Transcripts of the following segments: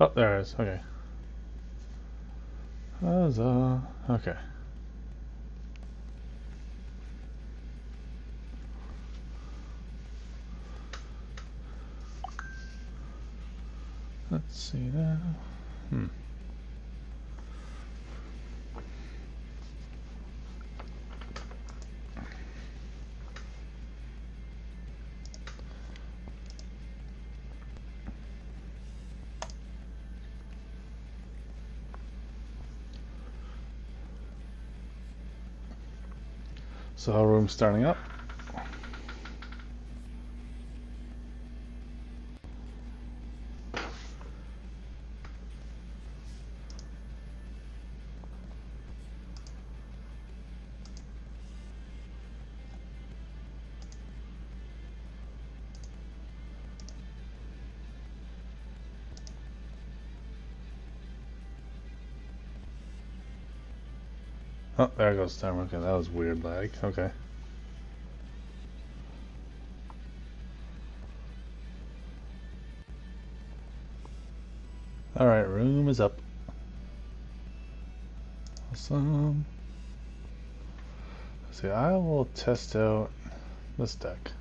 Oh, there it is. Okay. Huzzah. Okay. Let's see now. So our room's starting up. Oh, there goes the timer. Okay, that was weird lag. Okay. Alright, room is up. Awesome. Let's see, I will test out this deck.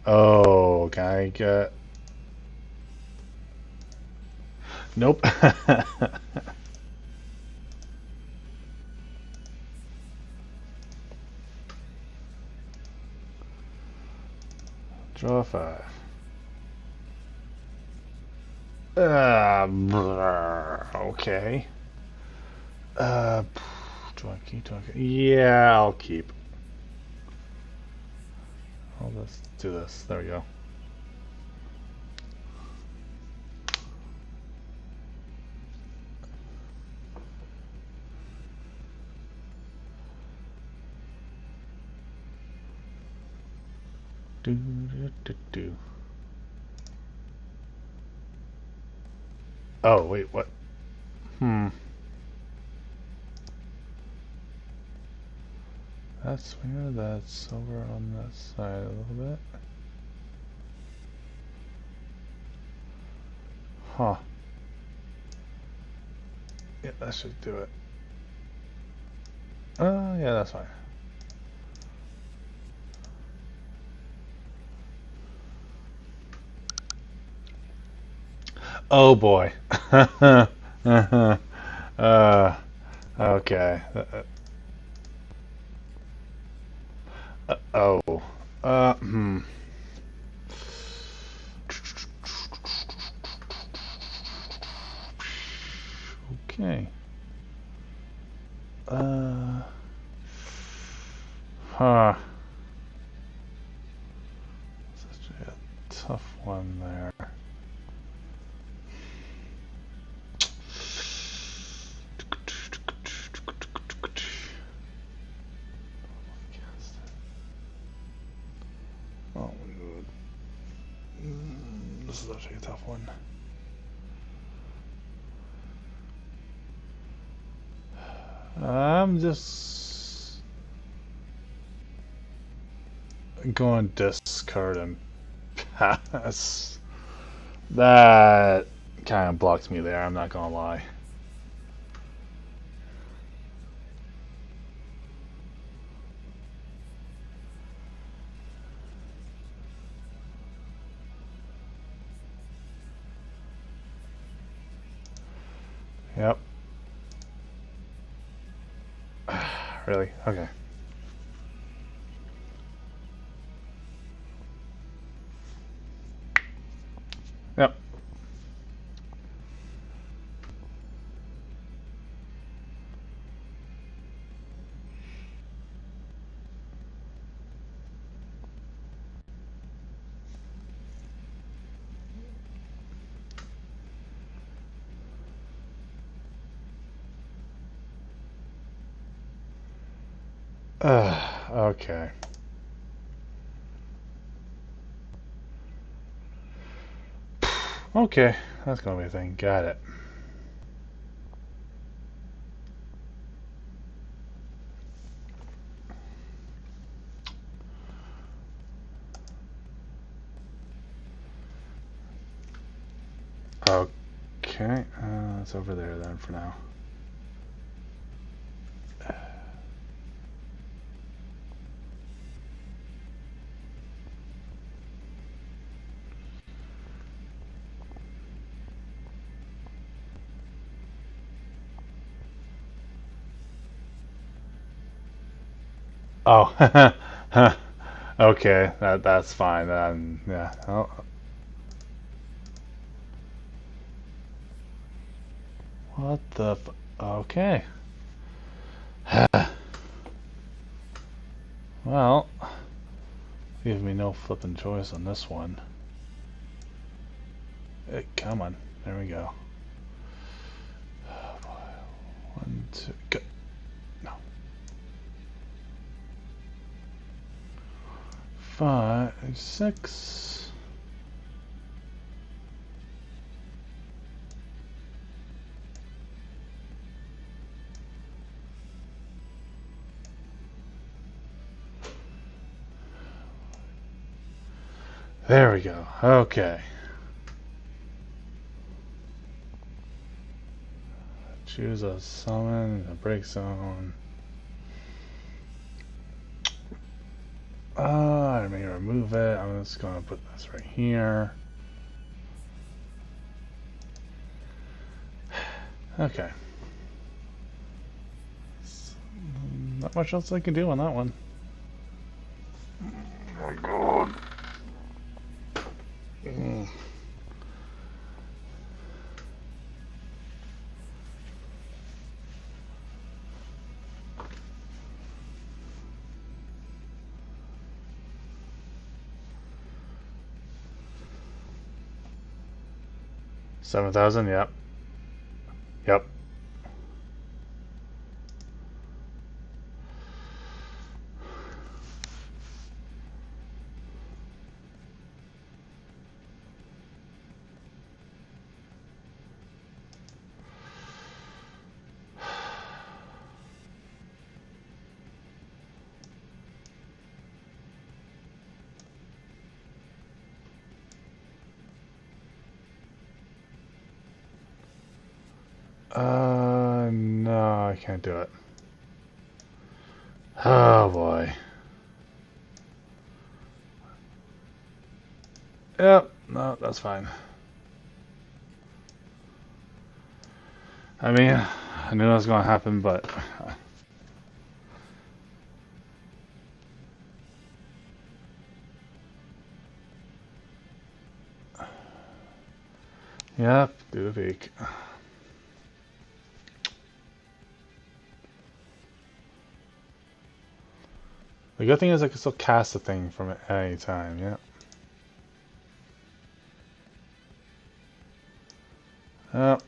Oh, can I get... Nope. Draw 5. Okay. Do I keep? Do I keep? Yeah, I'll keep. I'll just do this. There we go. Do, do, do, do. Oh, wait, what? That's weird. That's over on this side a little bit. Huh. Yeah, that should do it. Yeah, that's fine. Oh boy. Okay. Oh. Hmm. Okay. Huh. Such a tough one there. Oh my god. This is actually a tough one. I'm just going discard and pass. That kind of blocked me there, I'm not gonna lie. Yep. Really? Okay. Yep. Okay. Okay, that's gonna be a thing. Got it. Okay, it's over there then for now. Oh, okay, that's fine. Yeah. Oh, what the? Okay. Well, give me no flipping choice on this one. Hey, come on, there we go. Oh boy. 1, 2, go. No. 5, 6. There we go. Okay. Choose a summon, a break zone. I may remove it. I'm just going to put this right here. Okay. Not much else I can do on that one. Oh my god. 7,000, yep. Yep. No, I can't do it. Oh boy. Yep, no, that's fine. I mean, I knew that was going to happen, but... Yep, do the peak. The good thing is I can still cast the thing from any time, yeah. Yep.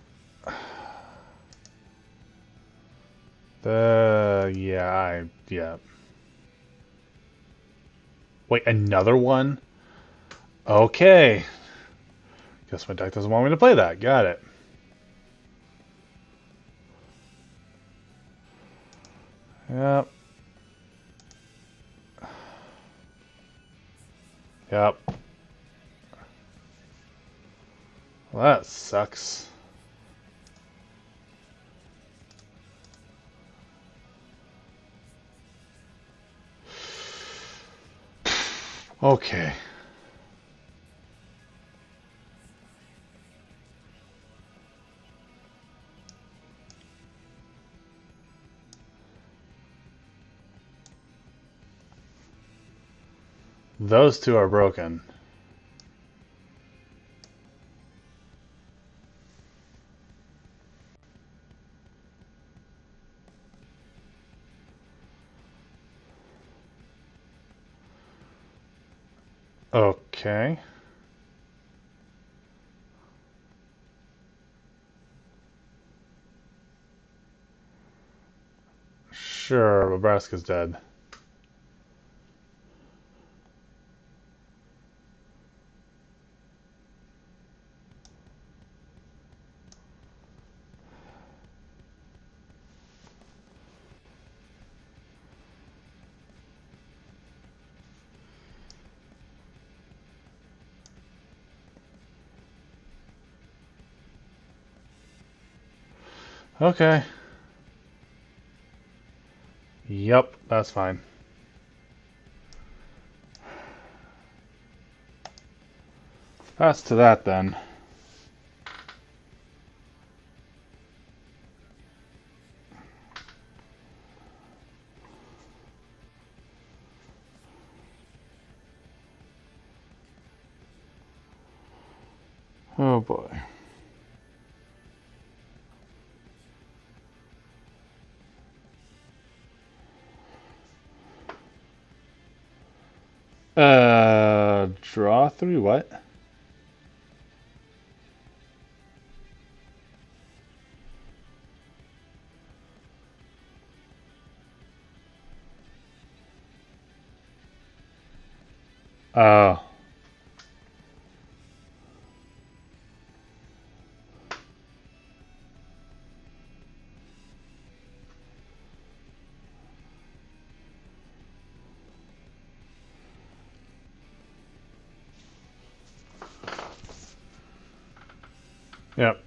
Yeah. Wait, another one? Okay. Guess my deck doesn't want me to play that. Got it. Yep. Yep. Well, that sucks. Okay. Those two are broken. Okay. Sure, Nebraska's dead. Okay. Yep, that's fine. Pass to that then. Oh boy. Draw 3 what? Oh. Yep.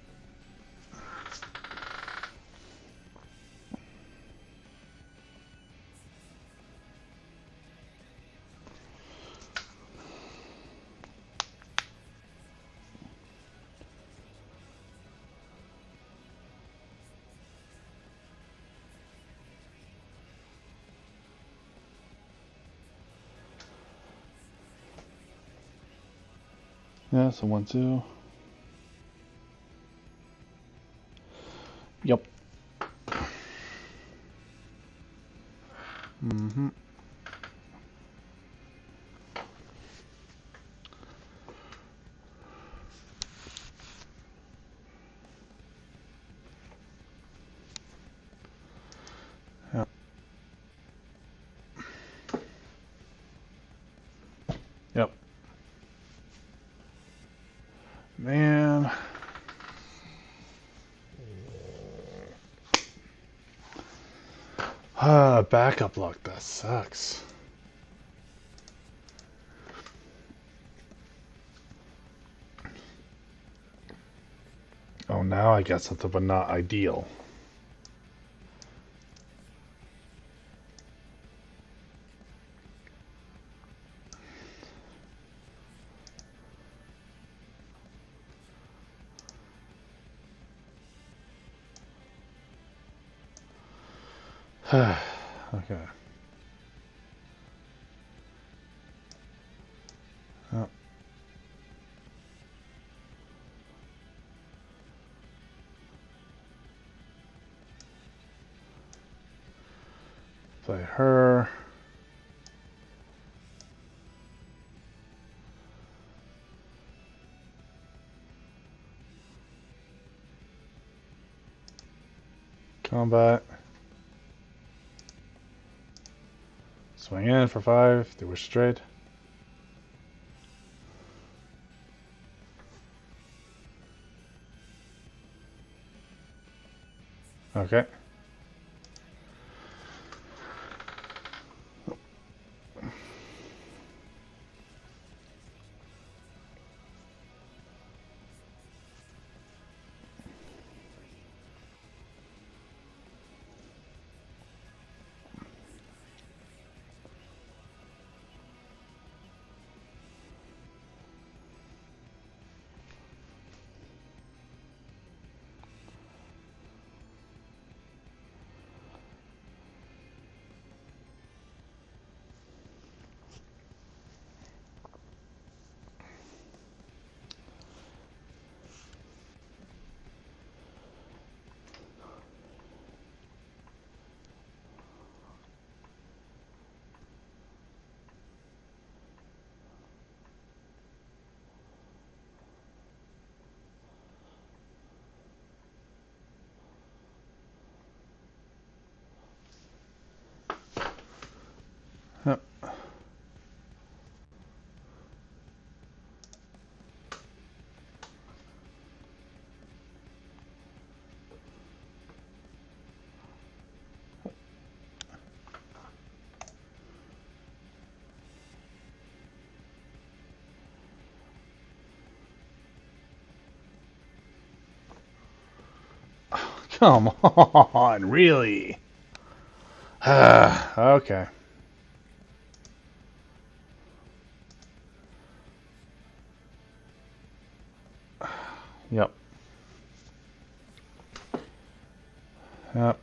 Yeah, so 1, 2. Yep. Mm-hmm. Yep. Yep. Man. Backup luck. That sucks. Oh, now I get something, but not ideal. Okay. Oh. Play her. Combat. Swing in for 5. They were straight. Okay. Yep. Come on, really? Okay. Yep. Yep.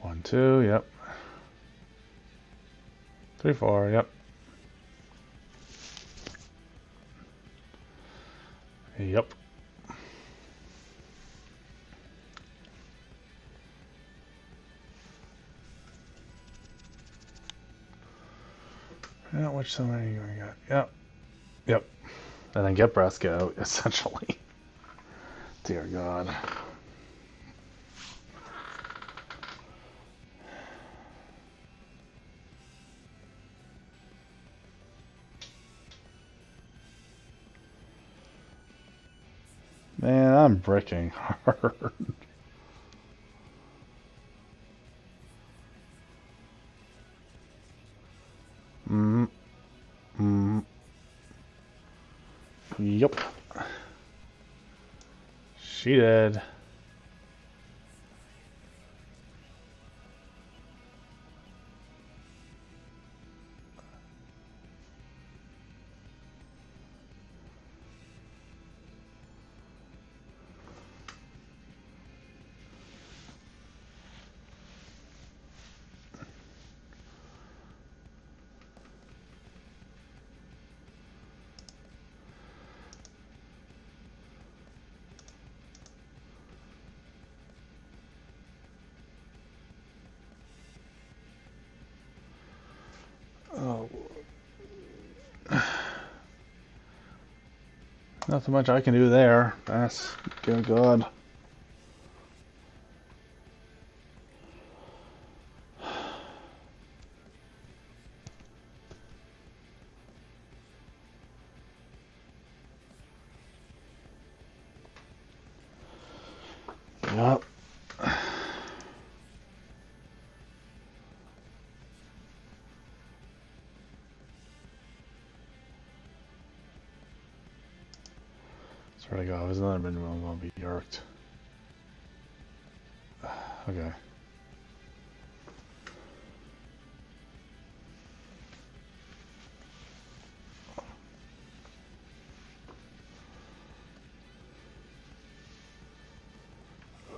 One, two, yep. 3, 4, yep. Yep. Yeah, which so many we got? Yep. Yep. And then get Bresco, essentially. Dear God. Man, I'm bricking hard. Mm. Mm. Yep. She did. Oh. Nothing much I can do there. That's good God. Yep. Swear to God, if there's another minute, I'm gonna be yerked. Okay.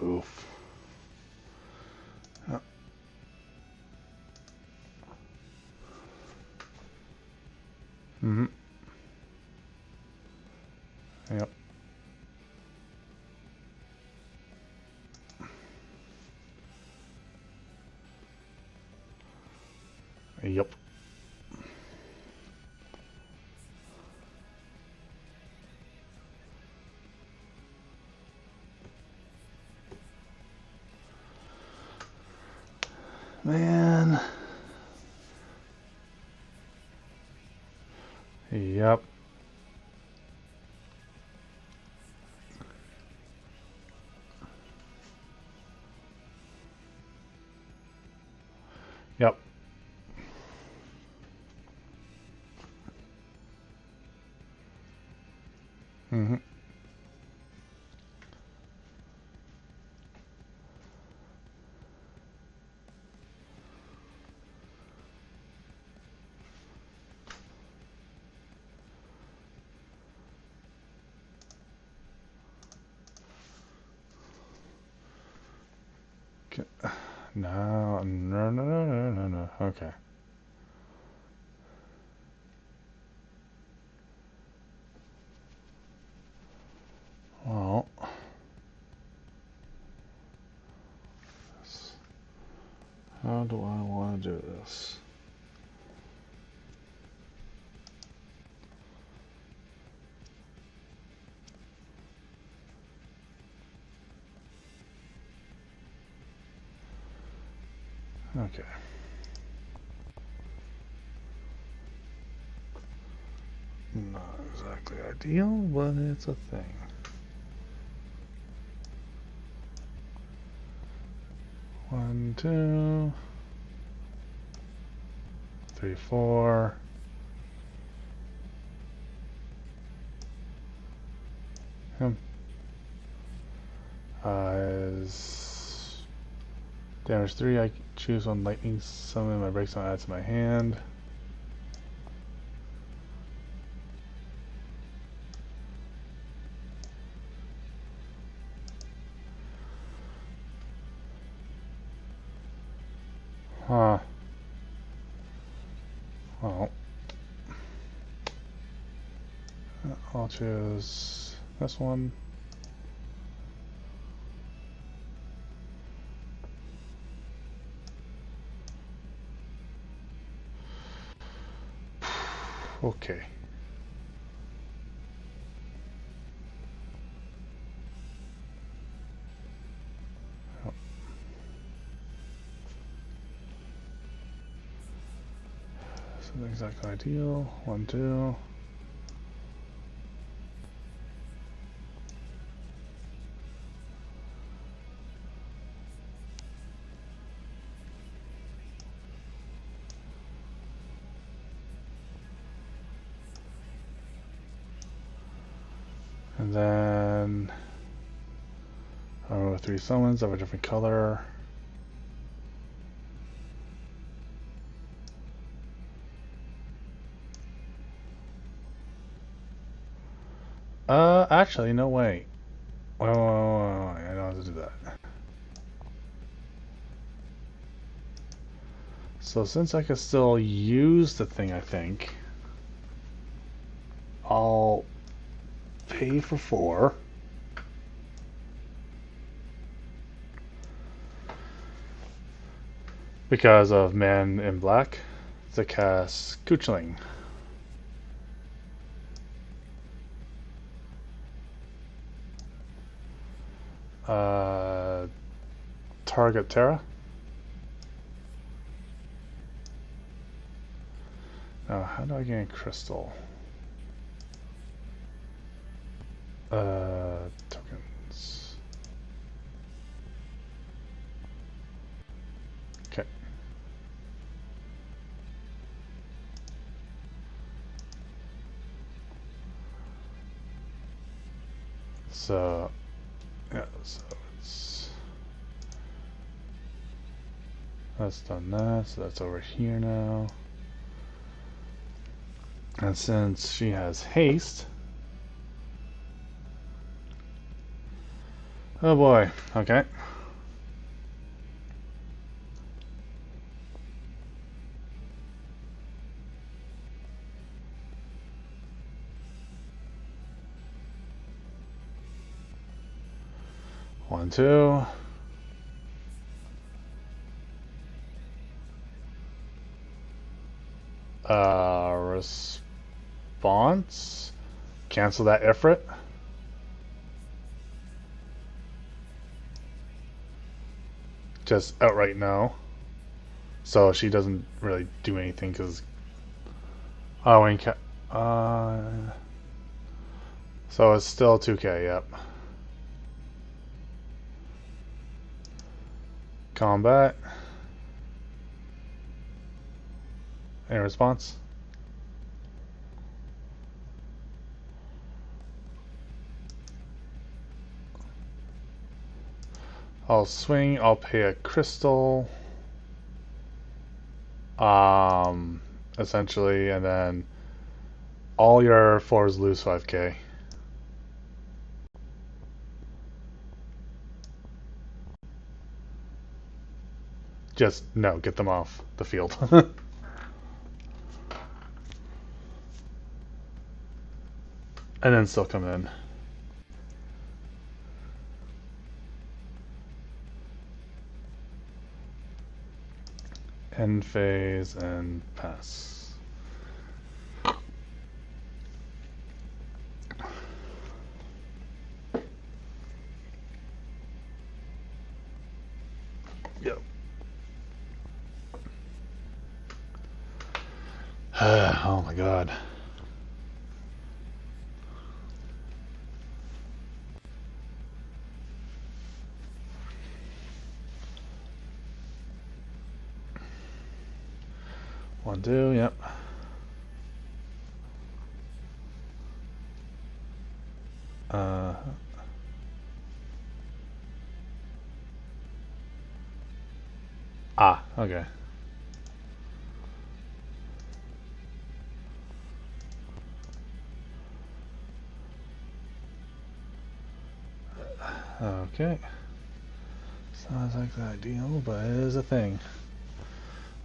Oof. Yep. Mm-hmm. Yep. Yep. Man. Yep. Yep. Mm-hmm. No, no, no, no, no, no, no. Okay. Well, how do I want to do this? Okay. Not exactly ideal, but it's a thing. 1, 2, 3, 4. Him. Is damage 3. I choose one lightning summon. My breaks don't add to my hand. Huh. Well, I'll choose this one. Okay. This isn't exactly ideal. 1, 2. And then oh, 3 summons of a different color. Actually, no, wait. Wait, I don't have to do that. So since I can still use the thing, I think I'll pay for 4. Because of Man in Black to cast Kuchling. Target Terra. Now, how do I gain crystal? Tokens. Okay. So, yeah, so it's that's done that, so that's over here now. And since she has haste, oh boy, okay. One, two. Response. Cancel that Ifrit. Just outright no. So she doesn't really do anything because. Oh, and so it's still 2k, yep. Combat. Any response? I'll swing, I'll pay a crystal. Essentially, and then all your 4s lose 5k. Just, no, get them off the field. And then still come in. End phase and pass. Yep. Oh my god. 1, 2, yep. Okay. Okay. Sounds like the ideal, but it is a thing.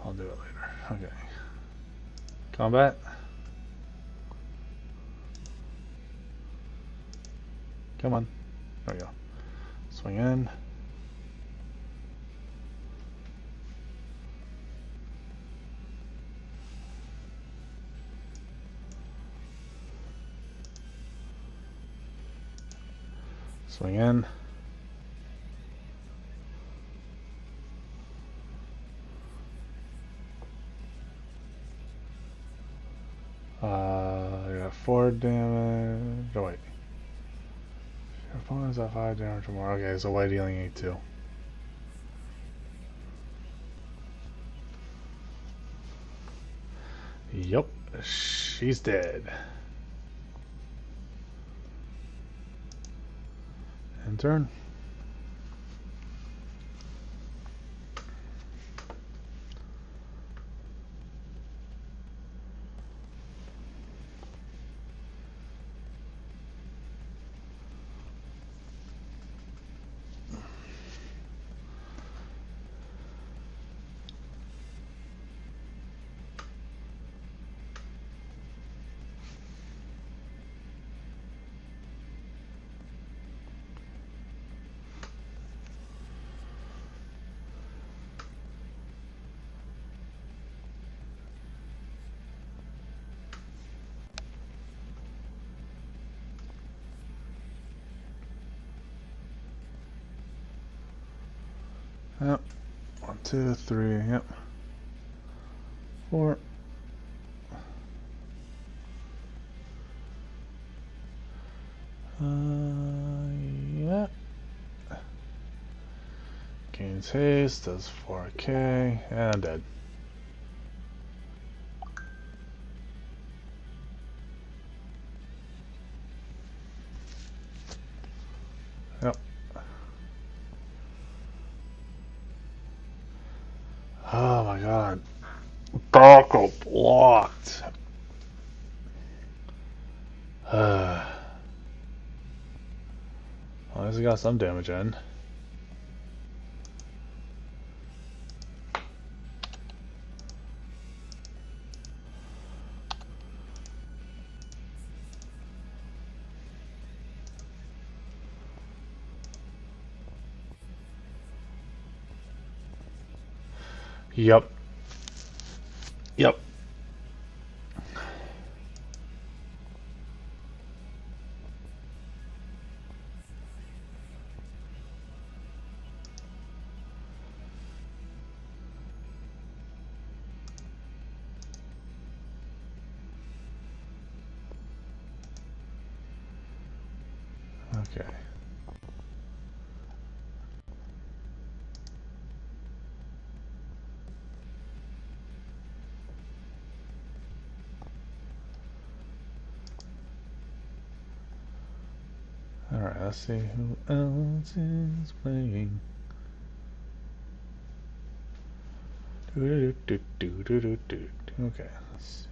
I'll do it later. Okay. Combat. Come on. There we go. Swing in. Swing in. I got 4 damage. Oh, wait. Your opponent's at 5 damage or more. Okay, so white healing 8 too. Yup. She's dead. End turn. Yep. 1, 2, 3. Yep. 4. Yeah. Gains haste, does 4k, and I'm dead. Yep. Oh my god. Tackle blocked. At least he got some damage in. Yep. Yep. Okay. Alright, let's see who else is playing. Okay, let's see.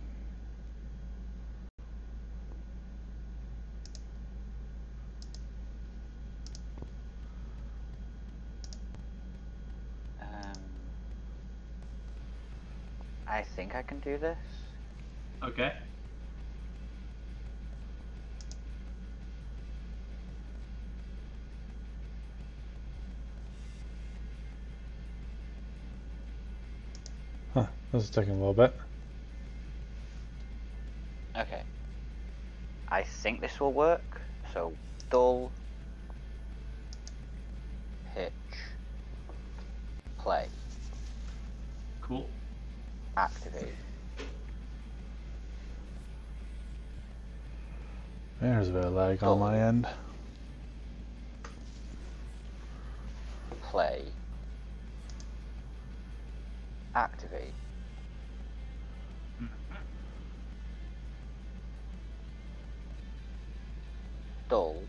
I think I can do this. Okay. Huh, this is taking a little bit. Okay. I think this will work. So, dull, pitch, play, Cool. activate. There's a bit of lag on my end. Play, activate. dull.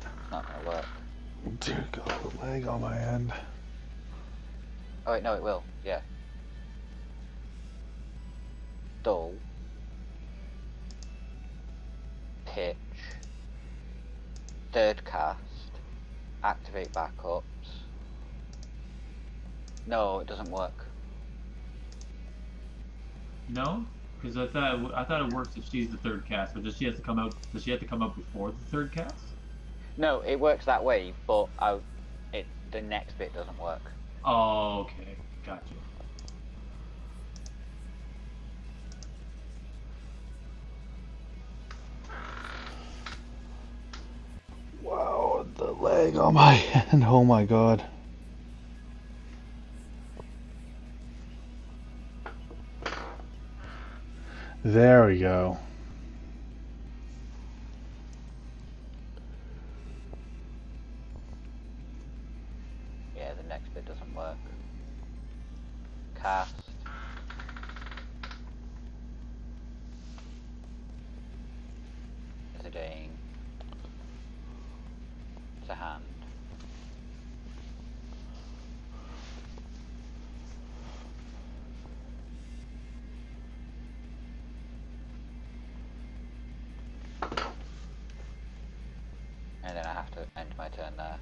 It's not going to work. Dear God, the leg on my end. Oh wait, no, it will. Yeah. Dull. Pitch. Third cast. Activate backups. No, it doesn't work. No, because I thought it works if she's the third cast. Or does she have to come out? Does she have to come out before the third cast? No, it works that way, but the next bit doesn't work. Oh, okay, gotcha. Wow, the leg on my end. Oh my God. There we go. Yeah, the next bit doesn't work. Cast. Visiting. To hand. And then I have to end my turn there.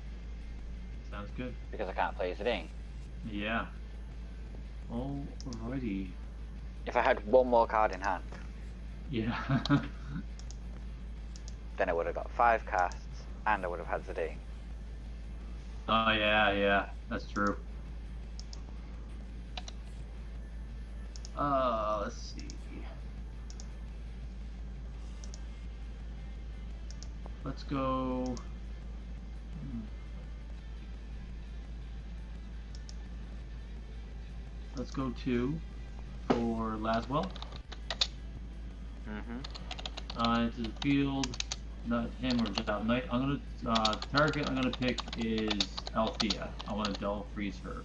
Sounds good. Because I can't play Zidane. Yeah. Alrighty. If I had one more card in hand, Yeah. then I would have got 5 casts, and I would have had Zidane. Oh yeah, that's true. Let's see. Let's go. Let's go 2 for Laswell. Into the field. Not him or Job Knight. I'm gonna target. I'm gonna pick is Althea. I want to Dull Freeze her.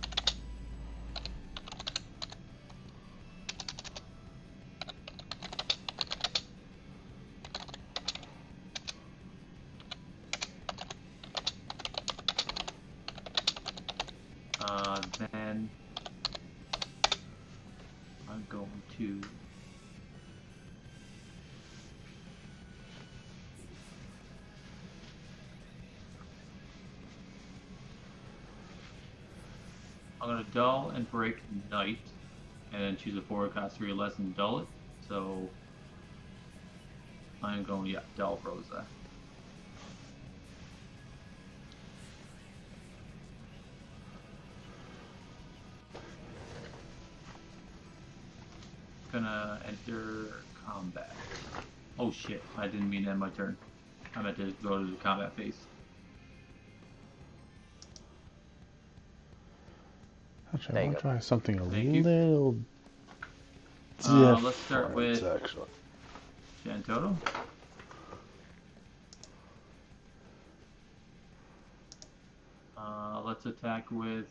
Then I'm going to. I'm going to dull and break Knight, and then choose a forward cast 3 or less and dull it. So I'm going, yeah, dull Rosa. Gonna enter combat. Oh shit, I didn't mean to end my turn. I meant to go to the combat phase. Actually, There I you want to go. try something a Thank you. little different. Let's start with Actually. Shantoto. Let's attack with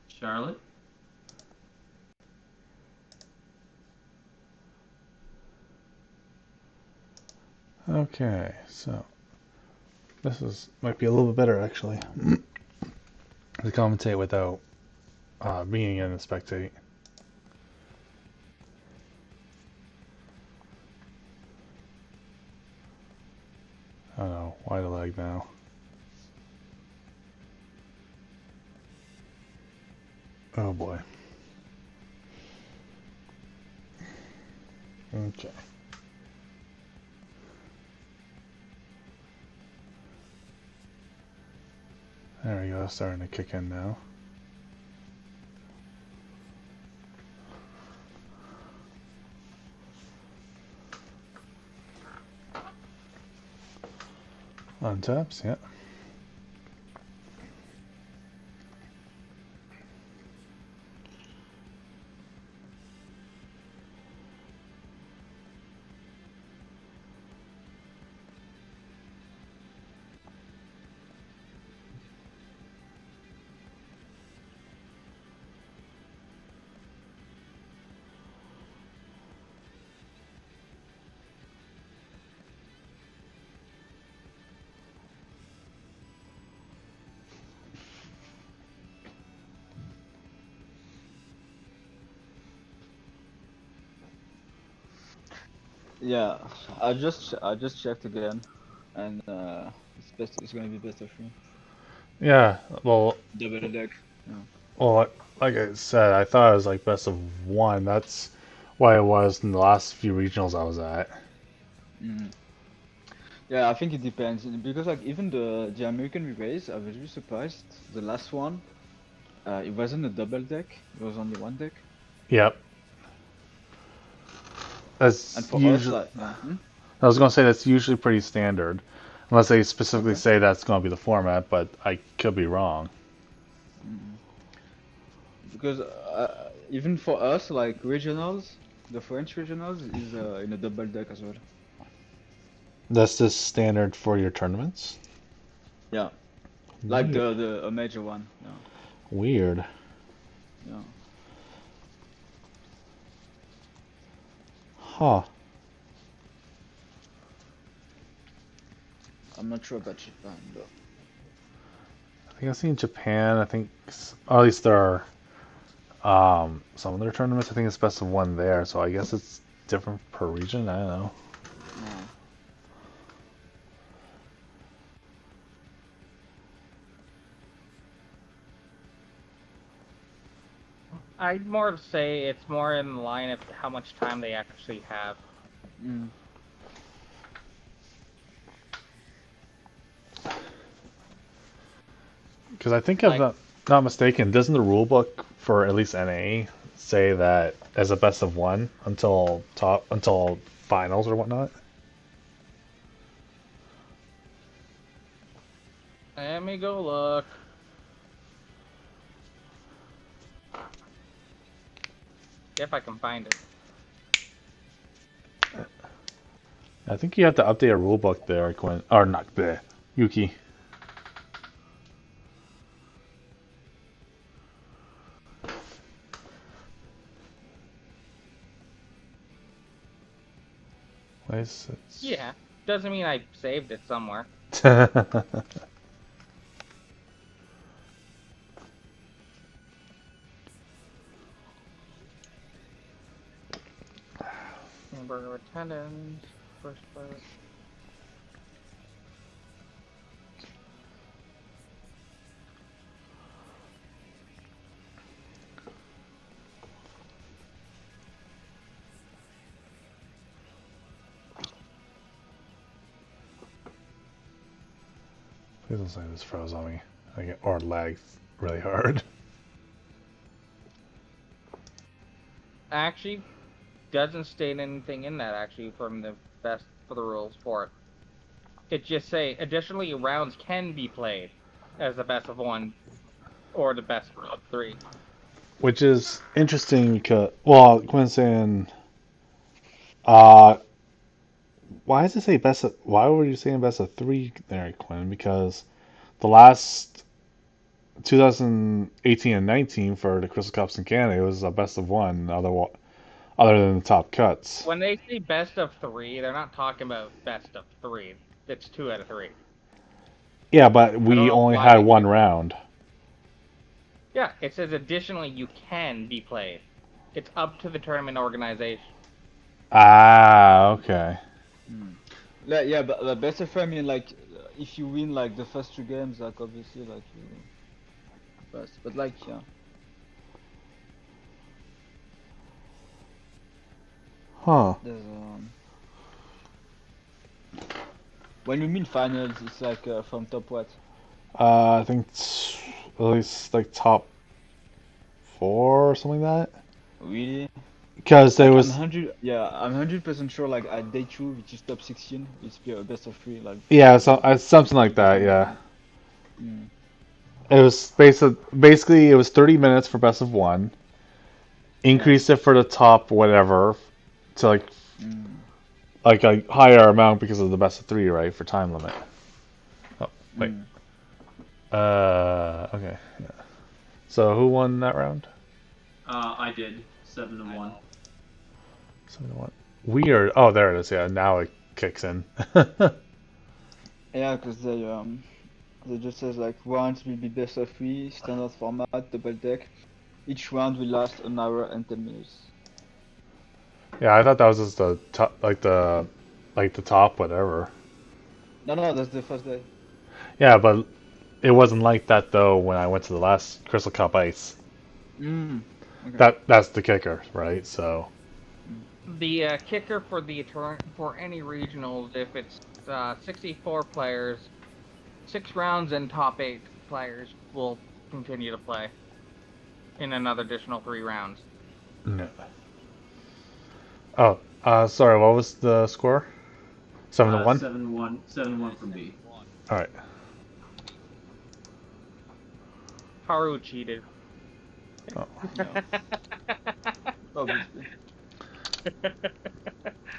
Charlotte. Okay, so this might be a little bit better actually. To commentate without being in the spectate. Oh no, why the lag now? Oh boy. Okay. There we go, starting to kick in now. Untaps, yeah. Yeah, I just checked again, and it's gonna be best of 3. Yeah. Well, Double deck. Yeah. well, like I said, I thought it was like best of one. That's why it was in the last few regionals I was at. Mm. Yeah, I think it depends because like even the American relays, I was really surprised. The last one, it wasn't a double deck. It was only one deck. Yep. And That's for us, usually. like, yeah. I was gonna say that's usually pretty standard, unless they specifically Okay. say that's gonna be the format. But I could be wrong. Mm. Because even for us, like regionals, the French regionals is in a double deck as well. That's just standard for your tournaments. Yeah, like Weird. the a major one. Yeah, Weird. yeah. Huh. I'm not sure about Japan though. I think I've seen Japan. I think, or at least there are some of their tournaments. I think it's best of one there. So I guess it's different per region. I don't know. No. I'd more say it's more in the line of how much time they actually have. Mm. Because I think if Like- I'm not mistaken, doesn't the rule book for at least NA say that as a best of one until finals or whatnot? Let me go look. If I can find it. I think you have to update a rule book there, Quinn. Or not, bleh, Yuki. License. Yeah. Doesn't mean I saved it somewhere. Number of attendance. First part. Please don't say this froze on me. Or lagged really hard. Actually, doesn't state anything in that actually from the best for the rules for it. It just say additionally rounds can be played as the best of one or the best of three. Which is interesting because, well, Quinn's saying, uh, why does it say best of, why were you saying best of three there, Quinn? Because the last 2018 and 19 for the Crystal Cups in Canada, it was a best of one, other than the top cuts. When they say best of three, they're not talking about best of three. It's 2 out of 3. Yeah, but I don't we know only why had they one do. round. Yeah, it says additionally you can be played. It's up to the tournament organization. Ah, okay. Mm. Like, yeah, but the best of 3, I mean, like if you win like the first 2 games, like obviously like you pass. But like yeah. Huh. There's when you mean finals, it's like from top what? I think it's at least like top four or something like that. Really? Because there Like was, I'm 100% sure like at day 2, which is top 16, it's be a best of 3 like yeah, for something like the that. final. Yeah. Mm. It was basically it was 30 minutes for best of one. Increased it for the top whatever to Mm. like a higher amount because of the best of three, right? For time limit. Oh, wait. Mm. Okay. Yeah. So who won that round? I did 7-1. 7-1. Weird. Oh, there it is. Yeah, now it kicks in. Yeah, because they just says like rounds will be best of 3, standard format, double deck. Each round will last an hour and 10 minutes. Yeah, I thought that was just the top, like the top, whatever. No, no, that's the first day. Yeah, but it wasn't like that though when I went to the last Crystal Cup Ice. Okay. That's the kicker, right? So Mm. The kicker for for any regionals, if it's 64 players, 6 rounds, and top 8 players will continue to play in another additional 3 rounds. no. Oh, sorry. What was the score? 7-1. 7-1, 7-1 from B. All right. Haru cheated. Oh. Yeah, obviously.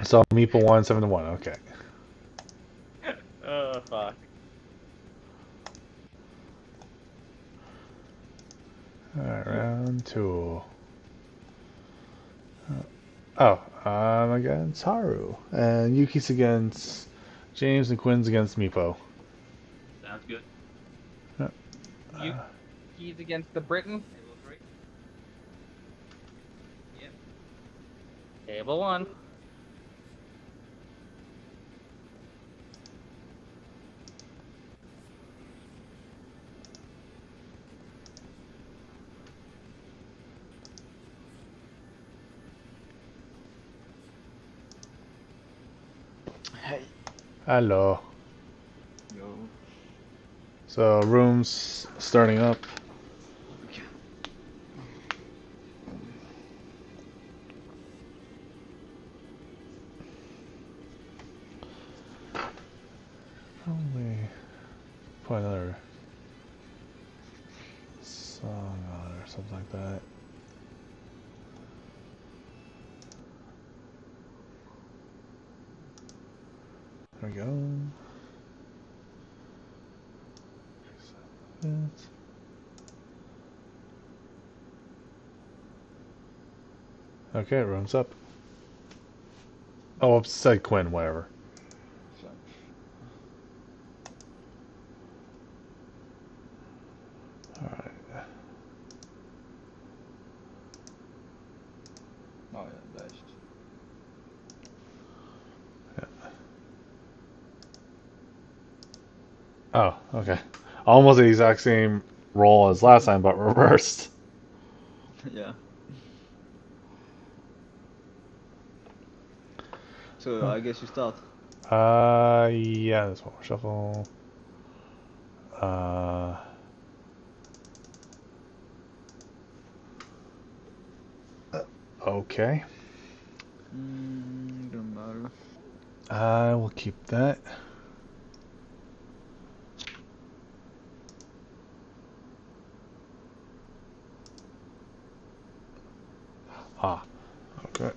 So Meeple won 7-1. Okay. Oh fuck. All right, Yep. round 2. Oh, I'm against Haru, and Yuki's against James, and Quinn's against Meepo. Sounds good. You he's against the Briton. Table 1. Hey. Hello. Yo. So rooms starting up. Okay. Probably put another song on it or something like that. There we go. Okay, room's up. Oh, it said Quinn, whatever. So, Alright. oh yeah, best. Oh, okay. Almost the exact same roll as last time, but reversed. Yeah. So I guess you start. Yeah, there's one more shuffle. Uh, okay. Don't matter. I will keep that. Ah, okay.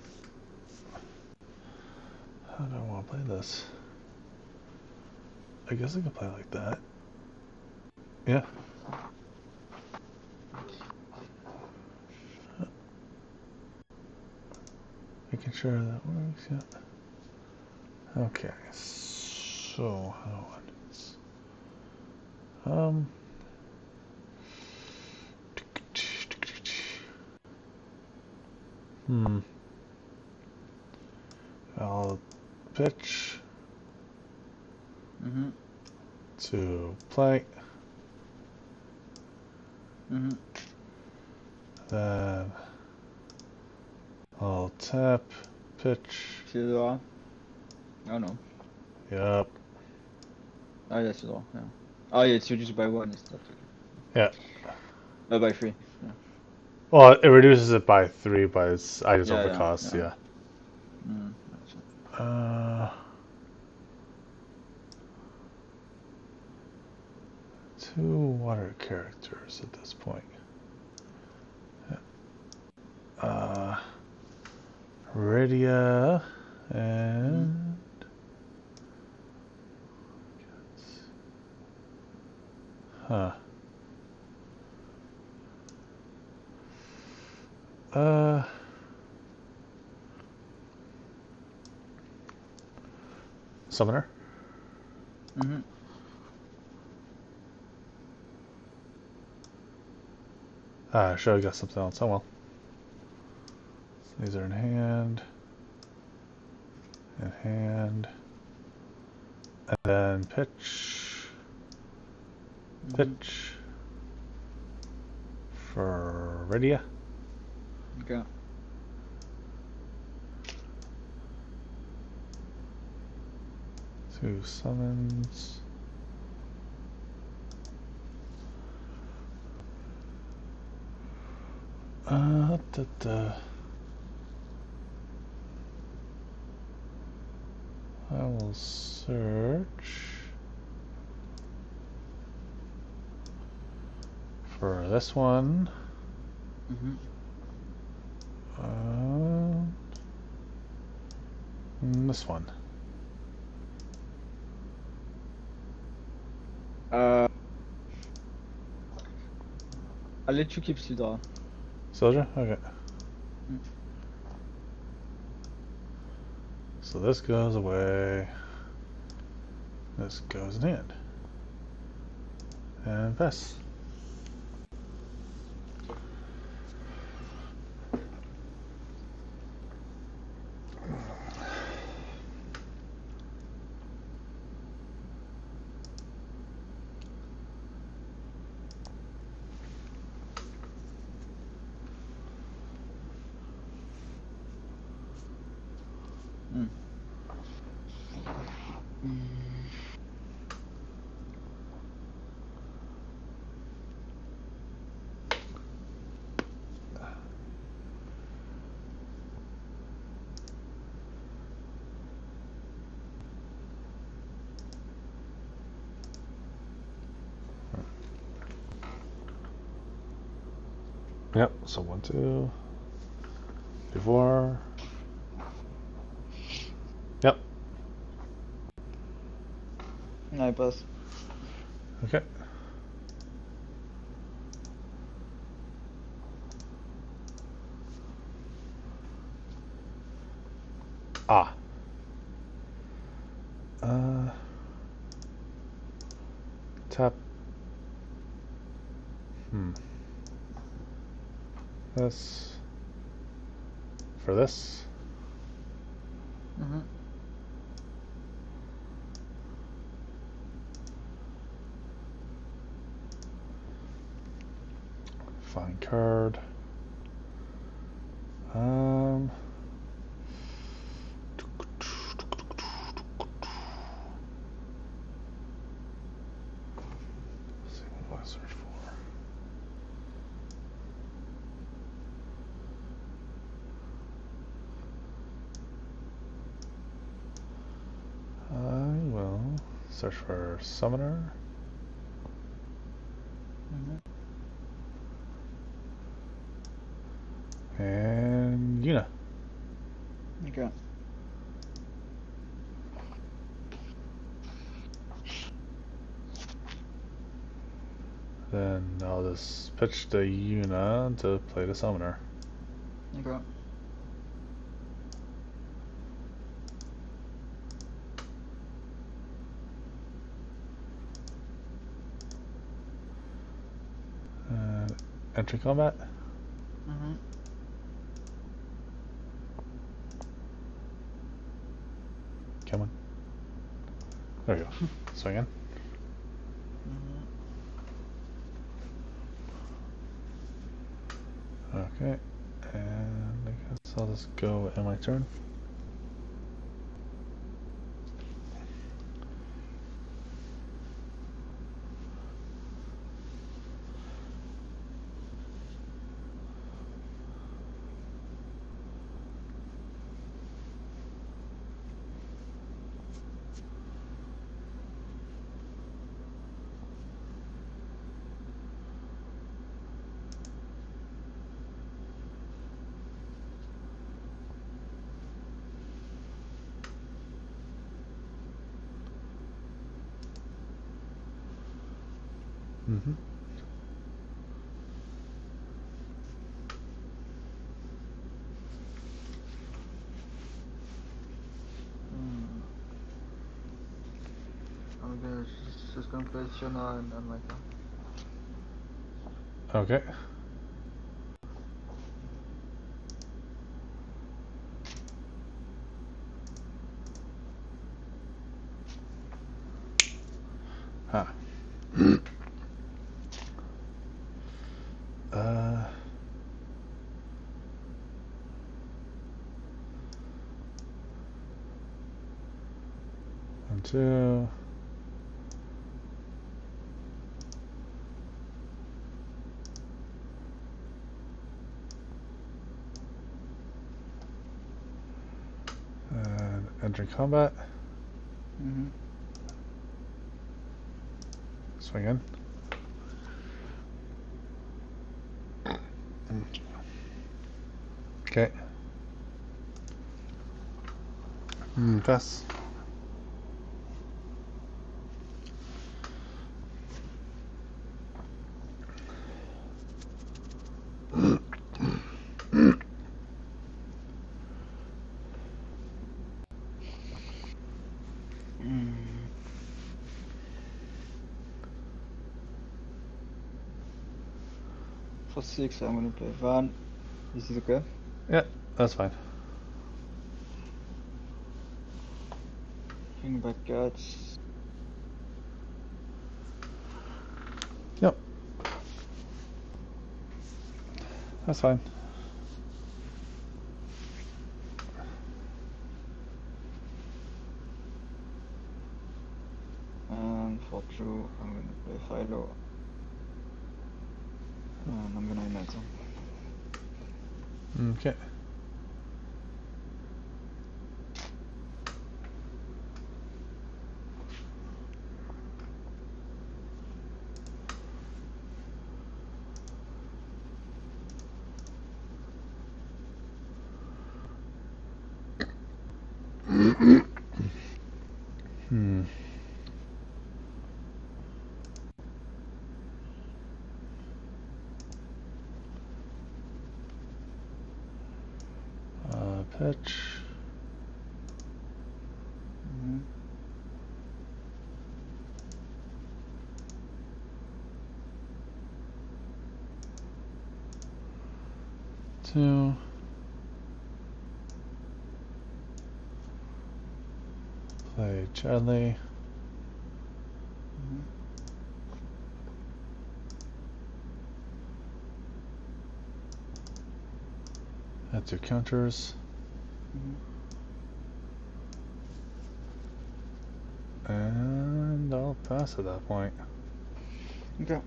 How do I want to play this? I guess I can play like that. Yeah. Making sure that works, yeah. Okay, so how do I want this? Hmm. I'll pitch Mhm. to play. Mhm. Then I'll tap, pitch. Silver. Oh no. Yep. Oh yeah, silver. Yeah. Oh yeah, it's reduced by 1 instead. Okay. Yeah. By 3. Yeah. Well, it reduces it by 3, but I just Yeah, yeah, overcost, yeah. yeah. Gotcha. Uh, two water characters at this point. Uh, Rydia Mhm. and huh. Uh, Summoner. Mhm. Should have got something else. Oh well. These are in hand. in hand, and then pitch, pitch for Radia. Okay. Two summons. I will search for this one. This one. I'll let you keep Sidra. Soldier? Okay. Mm. So this goes away. This goes in hand. And pass. Yep, so 1, 2, 3, 4. Yep. I pass. Okay. Ah. Tap. This. For this. Find card. Let's see, what do I search for? I will search for Summoner. And Yuna. Okay. Then I'll just pitch the Yuna to play the Summoner. Okay. Entry combat. Come on. There we go. Swing in. Okay. And I guess I'll just go in my turn. I'm just gonna play Shona and Micah. Okay. Huh. uh. 1, 2. And enter combat. Mm-hmm. Swing in. Okay. Pass. For 6, I'm gonna play Van. Is it okay? Yeah, that's fine. Bring back cards. Yep. That's fine. And for 2, I'm gonna play Philo. And I'm gonna ignite them. Okay. Hmm. Pitch. Mm-hmm. 2. Play Chadley. Mm-hmm. Add 2 counters. Mm-hmm. And I'll pass at that point. Okay.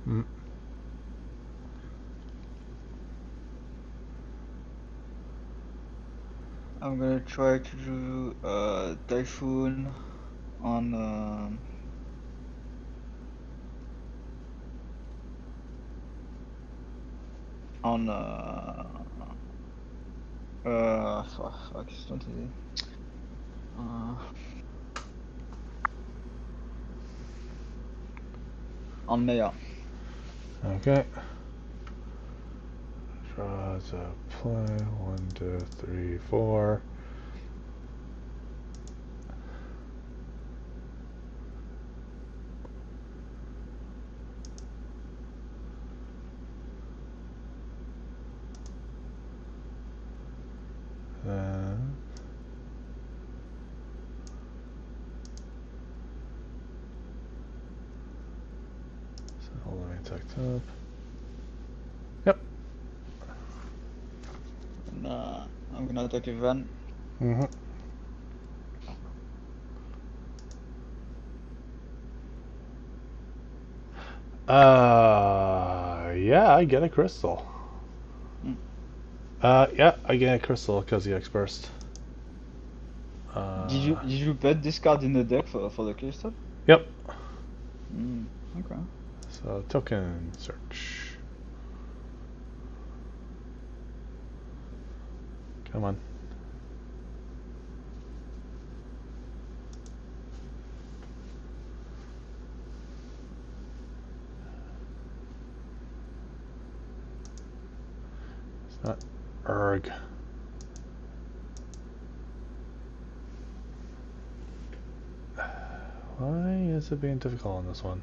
Mm. I'm gonna try to do Typhoon on on fuck, it's not easy. On Maya. Okay. Draw to play. 1, 2, 3, 4. Then so let me attack top. Yep. And, I'm gonna attack Ivan. Mm-hmm. Yeah, I get a crystal. Hmm. Yeah, I get a crystal because he X burst. Did you bet this card in the deck for the crystal? Yep. Okay. So token search. Come on. It's not erg. Why is it being difficult on this one?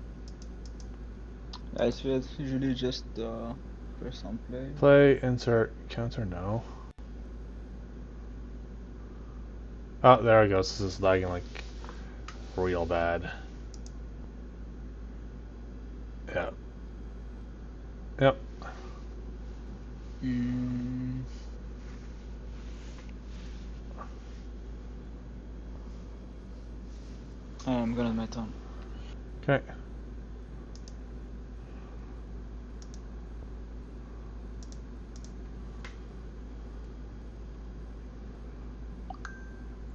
Yeah, it's weird. Usually just press on play. Play, insert, counter, no. Oh, there it goes. This is lagging like real bad. Yep. Yep. I'm gonna my turn. Okay.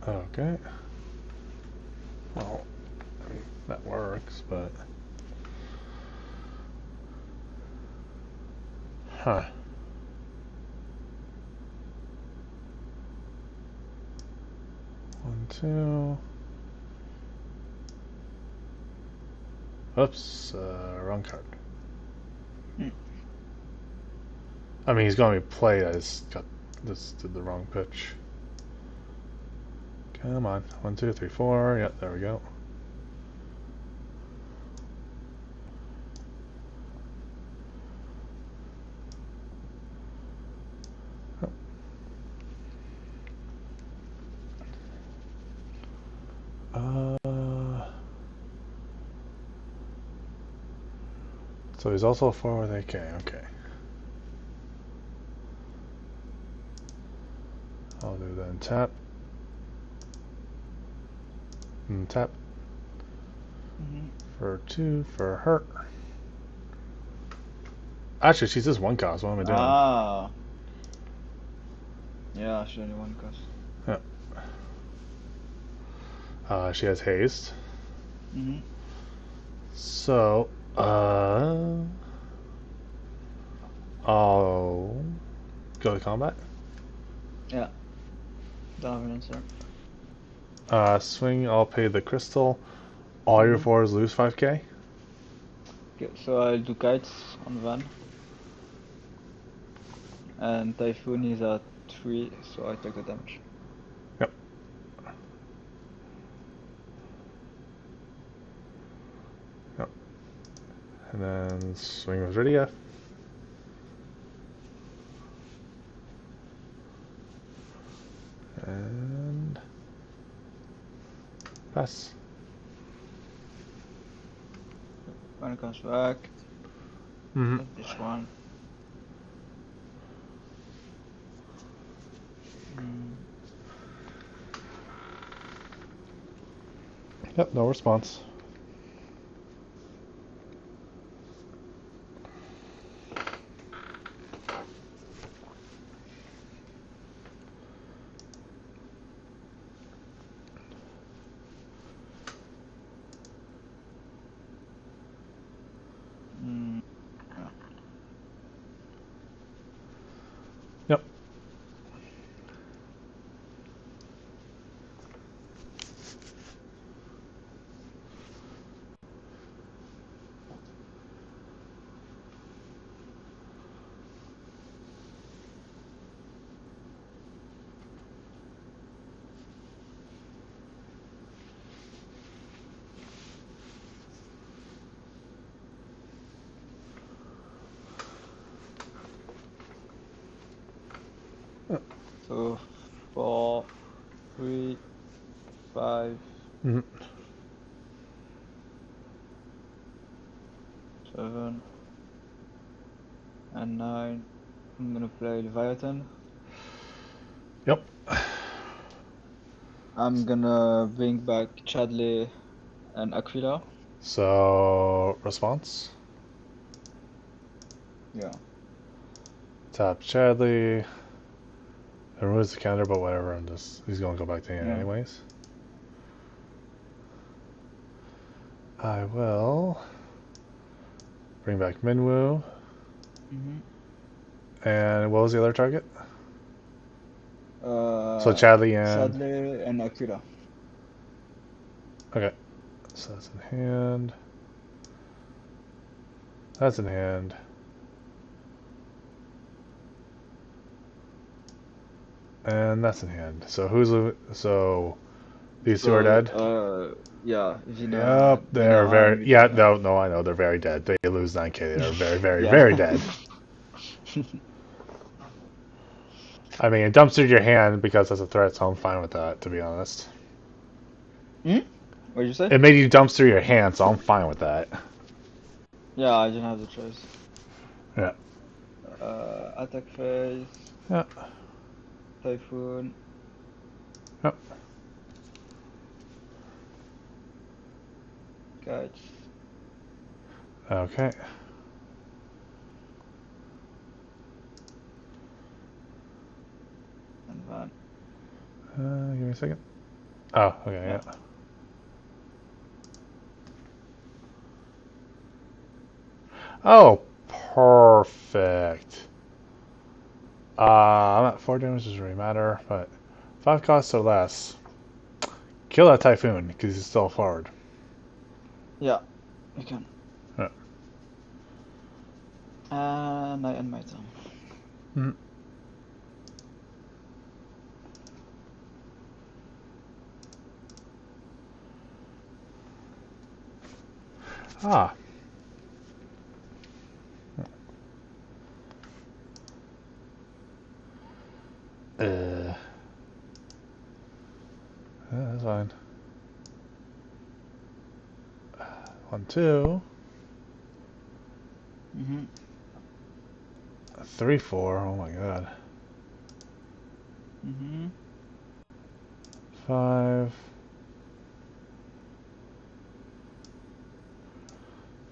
Okay. Well, I mean, that works, but... Huh. One, two... Oops, wrong card. I mean, he's going to be played. I just got this did the wrong pitch. Come on. 1, 2, 3, 4. Yep, there we go. So he's also forward AK. Okay. I'll do then tap. And tap. For 2 for her. Actually, she's just 1 cost. What am I doing? Ah. Yeah, she only one cost. She has haste. Mhm. So, I'll go to combat. Yeah. Don't have an answer. Swing, I'll pay the crystal. All your fours lose 5k. Okay, so I'll do kites on Van. And Typhoon is at 3, so I take the damage. Yep. Yep. And then swing with Rydia. And pass. When it comes back, take this one. Yep, no response. Yeah. Yep. So 4, 3, 5, 7, and 9. I'm gonna play Leviathan. Yep. I'm gonna bring back Chadley and Aquila. So response. Yeah. Tap Chadley. It removes the counter, but whatever. He's gonna go back to hand Yeah. anyways. I will bring back Minwoo. And what was the other target? So Chadley and... Sadler and Akira. Okay. So that's in hand. That's in hand. And that's in hand. So so these two are dead? Yeah, Vina, Yep, Vina they're Han very... with Yeah, no, I know. They're very dead. They lose 9k. They are very, very, very dead. I mean, it dumpstered your hand because that's a threat, so I'm fine with that, to be honest. What did you say? It made you dumpster your hand, so I'm fine with that. Yeah, I didn't have the choice. Yeah. Attack phase, Yeah. Typhoon. Yep. Catch. Okay. And Van. Give me a second. Oh, okay, Yeah. yeah. Oh, perfect. I'm at 4 damage, doesn't really matter, but 5 costs or less. Kill that Typhoon, because he's still forward. Yeah, you can. Yeah. And I end my turn. Mm-hmm. Ah. Yeah, that's fine. 1, 2. 3, 4. Oh my god. 5.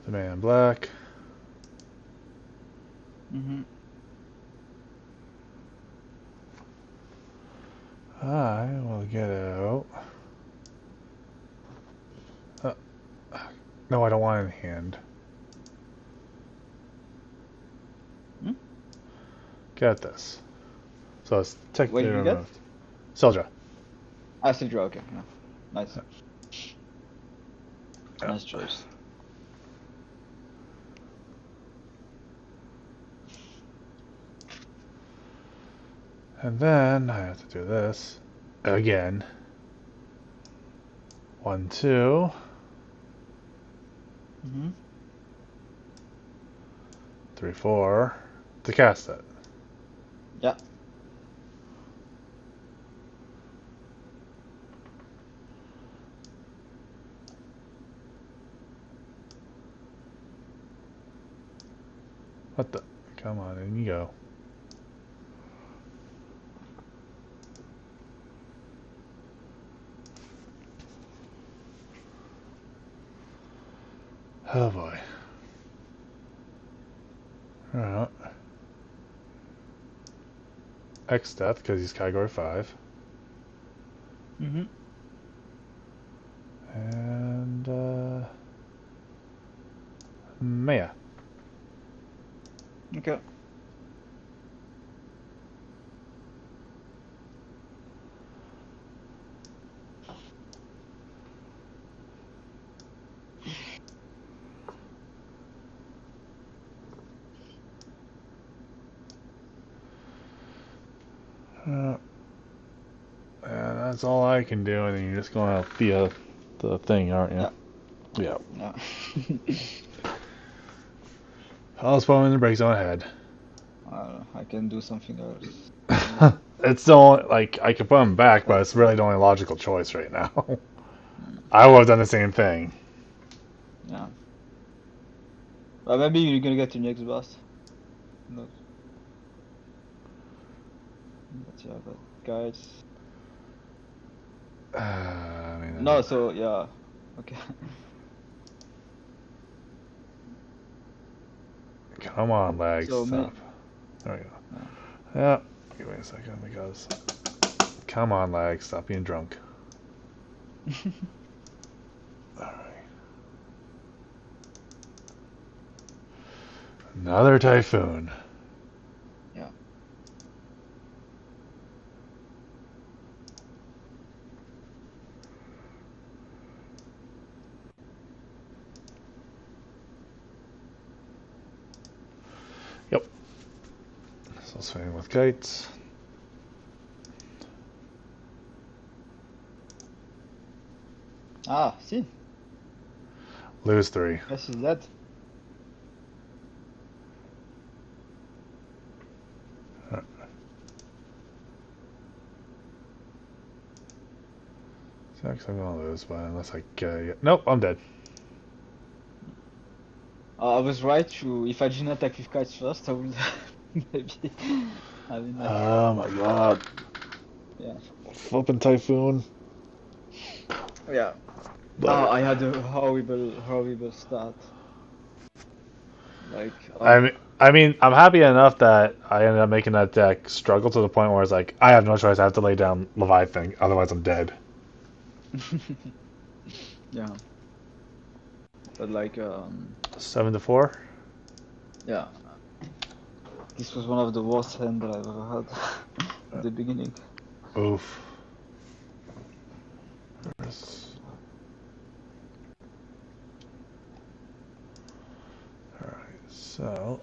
The man in black. I will get out. No, I don't want it in hand. Get this. So it's What technically did you get? removed. Soldier. I still draw, okay. Yeah. Nice. Yeah. Nice choice. And then I have to do this again. 1, 2. 3, 4. To cast it. Yeah. What the? Come on, in you go. Oh boy. Alright. X death, because he's category 5. And, Maya. Okay. And that's all I can do, and then you're just going out the thing, aren't you? Yeah. Yeah. Yeah. I'll spawn in the break zone ahead. I can do something else. It's the only, like, I could put him back, but it's really the only logical choice right now. I would have done the same thing. Yeah. But maybe you're gonna get your next boss. No. But yeah, but guys. I mean, No, so yeah. Okay. come Come on, lag, So stop. There we go. Yeah, give me a second because. Come on, lag, stop being drunk. Alright. Another typhoon. Yeah. Yep. So swimming with kites. Ah, see, Lose 3. this is that. Six, I'm gonna lose, but unless I get it. Nope, I'm dead. I was right to. If I didn't attack with kites first, I would maybe. I mean, like, Oh my god. yeah. Flipping typhoon. Yeah. But I had a horrible start. Like, I mean, I'm happy enough that I ended up making that deck struggle to the point where it's like, I have no choice. I have to lay down Leviathan, otherwise I'm dead. yeah. But like, 7-4. yeah. This was one of the worst hands that I've ever had at the beginning. Oof. There's- Alright, so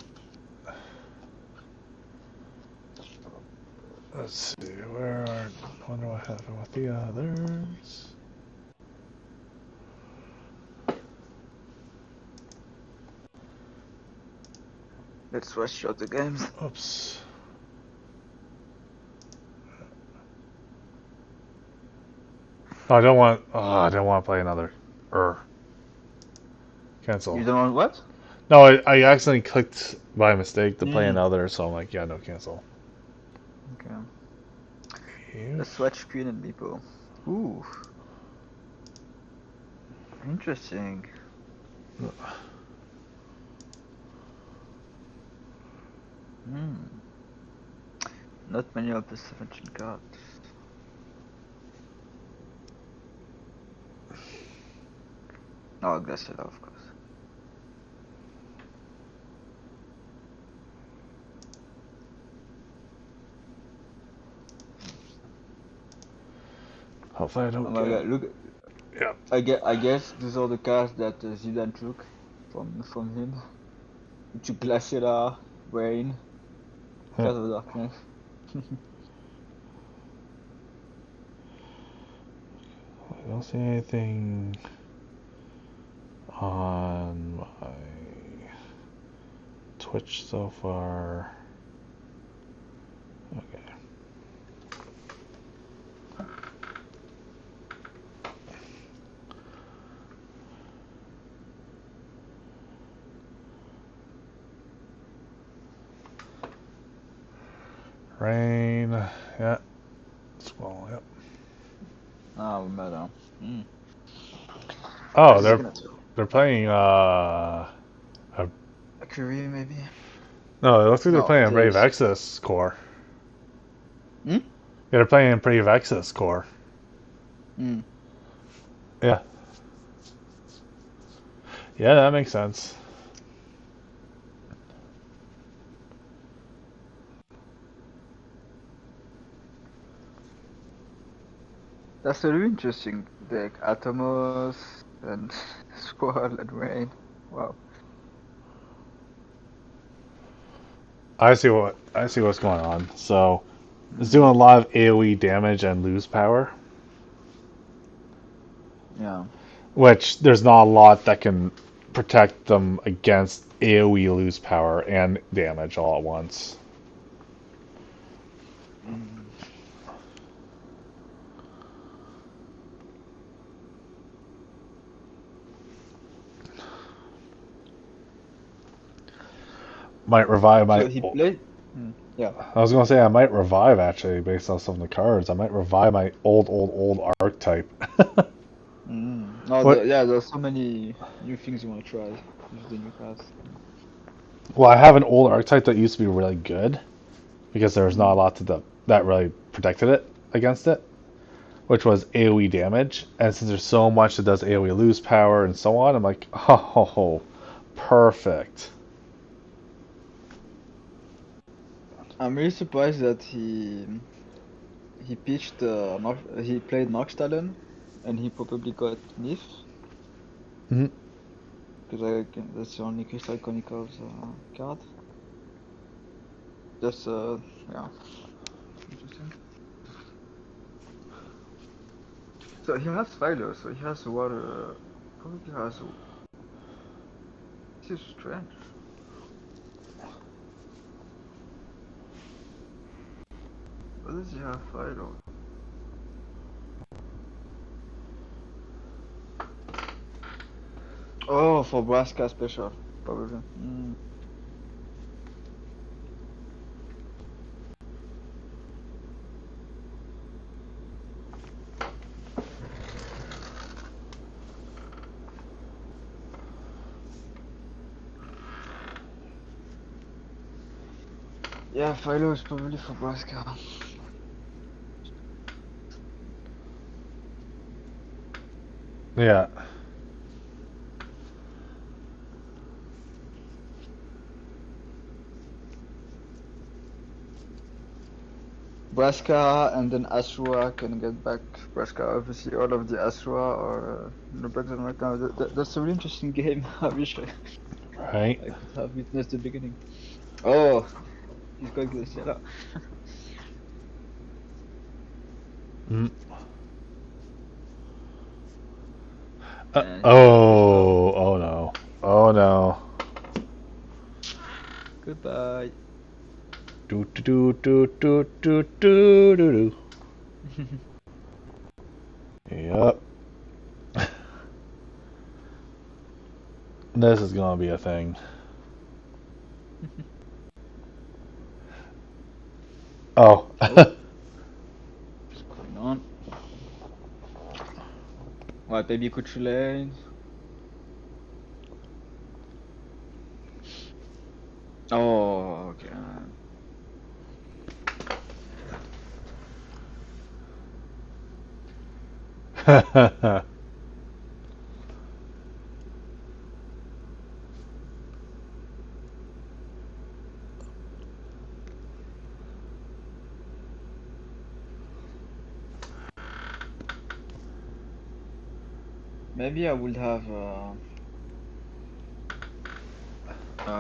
let's see, where are, I wonder what happened with the others. Let's rush out the games. Oops. Oh, I don't want to play another. Cancel. You don't want what? No, I accidentally clicked by mistake to play Mm. another, so I'm like, yeah, no, cancel. Okay. You. Let's watch Quinn and Meepo. Ooh. Interesting. Hmm. Not many of the 17 cards. Oh, Glacial, of course. Hopefully I don't Oh my get. god, look. Yeah. I guess these are the cards that Zidane took from him. He took Glacial, Rain, Huh. Curse of Darkness. I don't see anything on my Twitch so far. Okay. Rain. Yeah. Squall. Yep. Ah, matter. Oh, Signature. they're playing. Curie, maybe? No, it looks like they're No, playing a Brave this. Exodus core. Hmm? Yeah, they're playing a Brave Exodus core. Hmm. Yeah. Yeah, that makes sense. That's a really interesting deck. Atomos and Squall and Rain. Wow. I see what's going on. So it's Hmm. doing a lot of AoE damage and lose power, Yeah. which there's not a lot that can protect them against AoE lose power and damage all at once. Mm. Might revive my. So he played. Yeah. I was gonna say I might revive actually based on some of the cards. I might revive my old archetype. No, What? yeah, there's so many new things you want to try with the new cards. Well, I have an old archetype that used to be really good because there was not a Mm. lot that really protected it against it, which was AoE damage. And since there's so much that does AoE lose power and so on, I'm like, oh, perfect. I'm really surprised that he pitched he played Noxtalon, and he probably got Nif Mhm. because that's the only Crystal Chronicles card. That's yeah, interesting. So he has Philo, so he has water. Probably has. This is strange. What does he have Philo? Oh, for Braska special, probably. Mm. Yeah, Philo is probably for Braska. Yeah. Braska and then Asura can get back Braska. Obviously, all of the Asura are in the back right now. That's a really interesting game. I wish Right. I could have witnessed the beginning. Oh, he's got Glaciala. Mm. And he's got Crystal. Oh no. Oh no. Goodbye. Do do do do do do do do. Yep. This is gonna be a thing. Oh. Oh, what's going on? What, baby Kuchulain? Oh, okay. Maybe I would have. Oh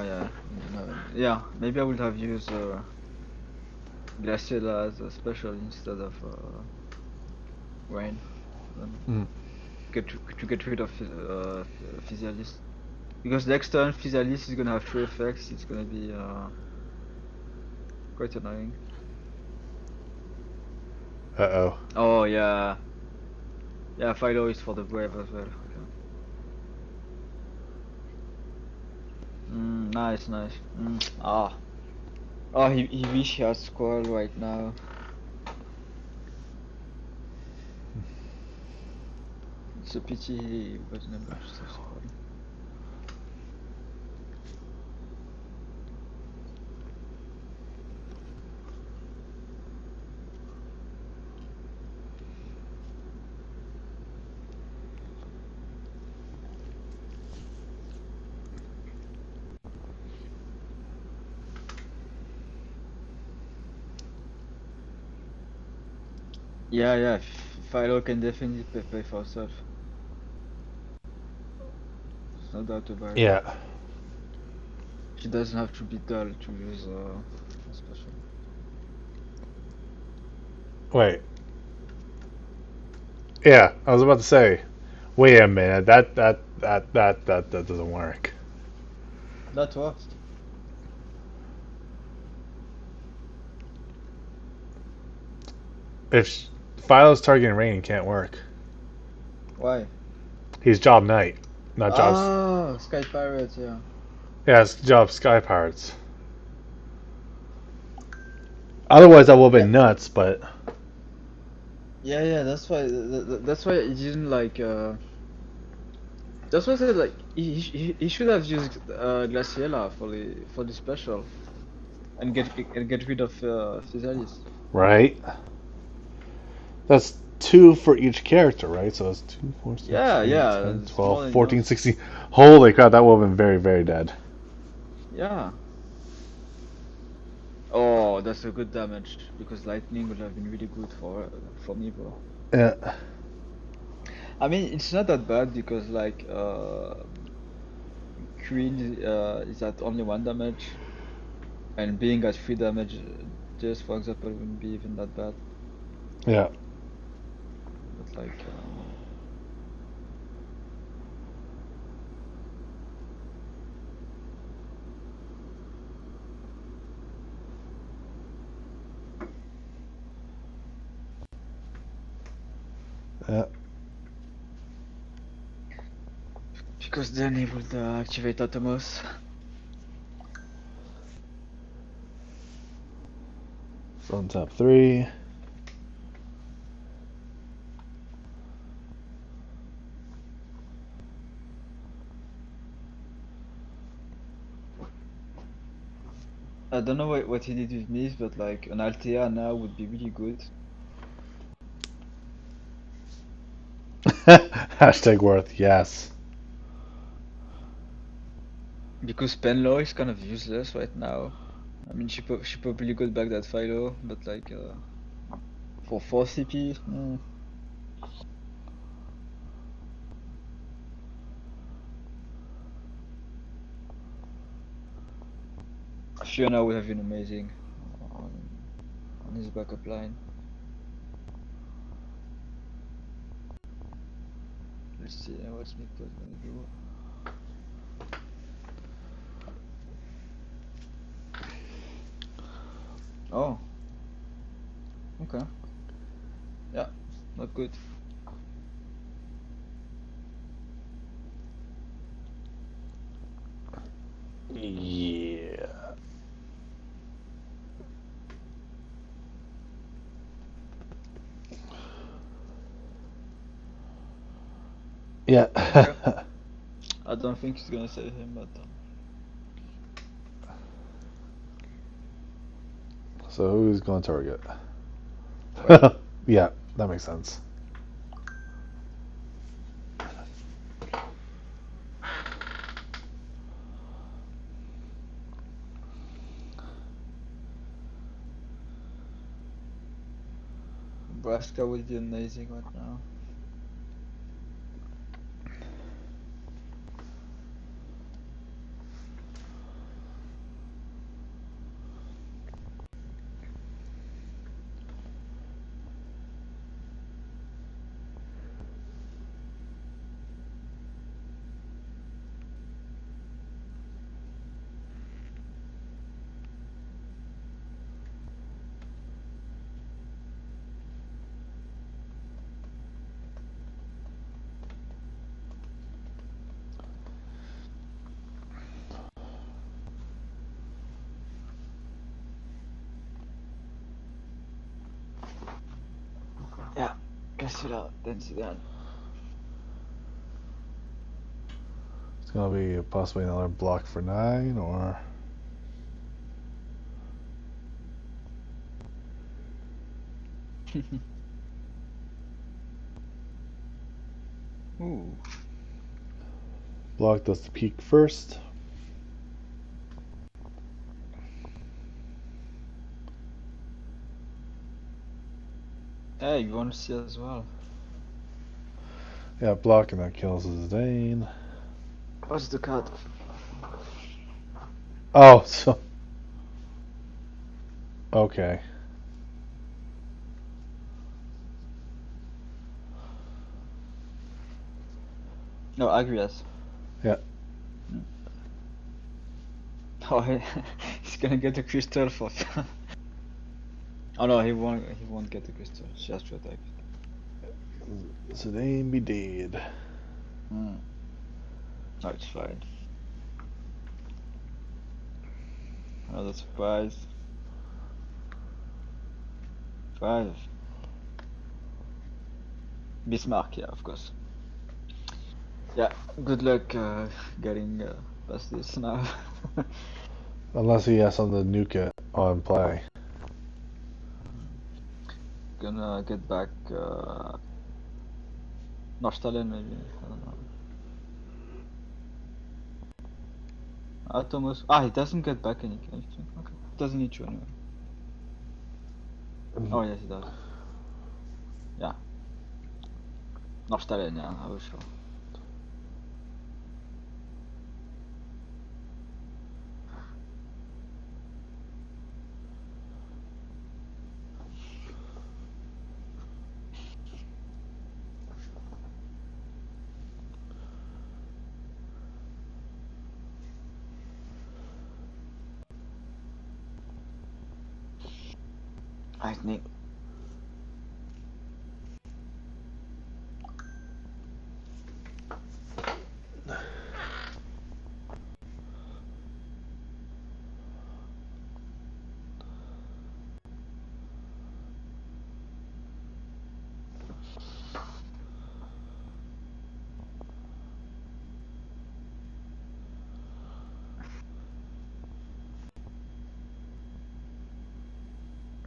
yeah, you don't have any. Yeah, maybe I would have used Glaciela as a special instead of Rain. Then Mm. to get rid of Physialis. Because next turn Physialis is gonna have three effects. It's gonna be quite annoying. Uh-oh. Oh yeah, yeah. Philo is for the brave as well. Okay. Nice, nice. Ah. Oh, he wish he had Squall right now. It's a pity he wasn't able to save Squall. Yeah, yeah. Philo can definitely pay for herself. There's no doubt about it. Yeah. She doesn't have to be dull to use a special. Wait. Yeah, I was about to say. Wait a minute. That doesn't work. That works. If Philo's targeting Rain, can't work. Why? He's Job Knight, not Job's. Ah, Sky Pirates, yeah. Yeah, it's Job Sky Pirates. Otherwise, that would have Yeah, been nuts, but. yeah, yeah. That's why. That's why it didn't like. That's what I said. Like he should have used Glaciela for the special and get rid of Physalis. Right? That's 2 for each character, right? So it's 2, 4, 6, Yeah, 8, yeah, 10, it's 12, more than 14, enough. 16. Holy crap, that would have been very, very dead. Yeah. Oh, that's a good damage because lightning would have been really good for me, bro. Yeah. I mean, it's not that bad because like Queen is at only 1 damage, and being at 3 damage, just for example, wouldn't be even that bad. Yeah. But like, Yeah. because then he would activate Atomos. So on top 3. I don't know what he did with Miss, but like an Altea now would be really good. Hashtag worth, yes. Because Penlaw is kind of useless right now. I mean, she probably got back that Philo, but like for 4 CP, Fiona would have been amazing on his backup line. Let's see what Smith was gonna do. Oh, okay. Yeah, not good. Yeah. Yeah. Okay. I don't think he's gonna save him, but So who's going to target? Quinn. Yeah, that makes sense. Nebraska would be amazing right now. Yeah, Cassula, then Zidane. It's going to be possibly another block for 9, or... Ooh. Block does the peak first. Hey, you want to see as well? Yeah, block, and that kills Zidane. What's the card? Oh, so... Okay. No, Agrias. Yeah. Oh, he's gonna get the crystal for. Oh no, he won't. He won't get the crystal. She has to attack. Zidane be dead. Hmm. No, it's fine. Another surprise. 5. Bismarck, yeah, of course. Yeah, good luck getting past this now. Unless he has something to nuke it on play. Gonna get back Nostalin maybe. I don't know. Thomas. He doesn't get back anything. Okay. Doesn't need to anyway. Oh yes, he does. Yeah. Nostalin, yeah, I was sure. I think.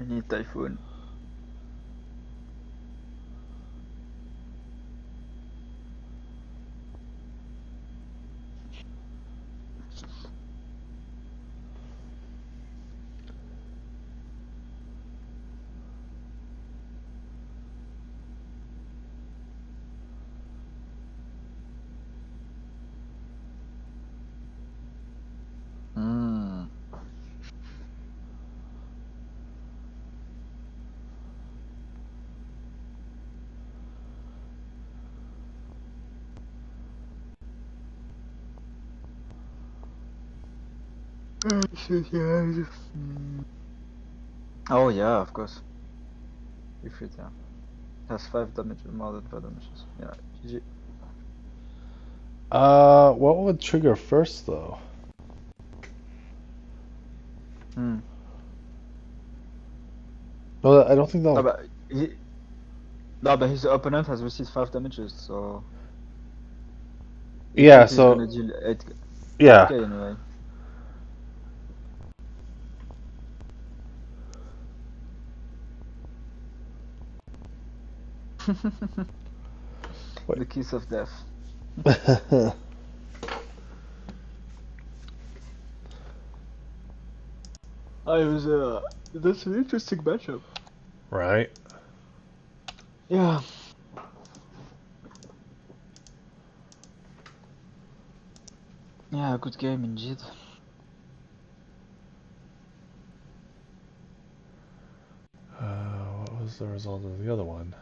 I need Typhoon. Hmm. Oh shit, yeah. Oh yeah, of course. Ifrit, yeah. Has 5 damage, more than 5 damages. Yeah, GG. What would trigger first though? Hmm. No, I don't think No, that'll. but no, but his opponent has received 5 damages, so Yeah. Ifrit is So gonna deal yeah. 8k anyway. Wait. The kiss of death. I was that's an interesting matchup. Right. Yeah. Yeah, good game indeed. What was the result of the other one?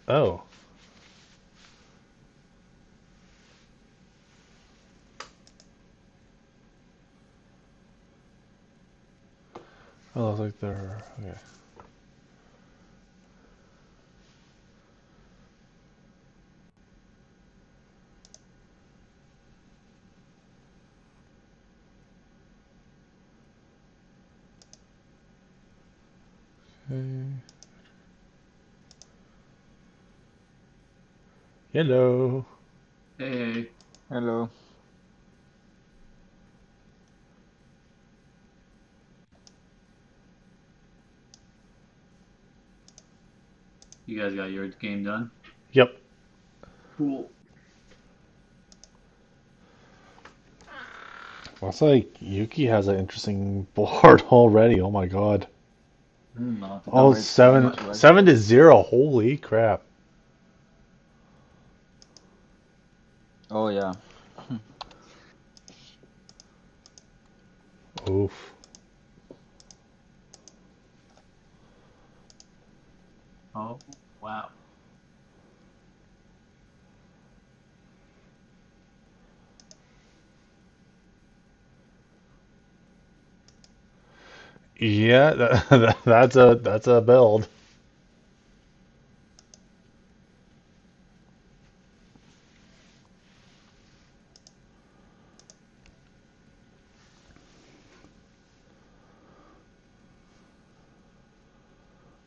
Oh. Oh, looks like they're okay. Okay. Hello. Hey, Hello. you guys got your game done? Yep. Cool. Looks like Yuki has an interesting board already. Oh my god. No, Oh, No, it's how seven, much was it? 7-0. Holy crap. Oh yeah. Oof. oh wow. Yeah, that's a build.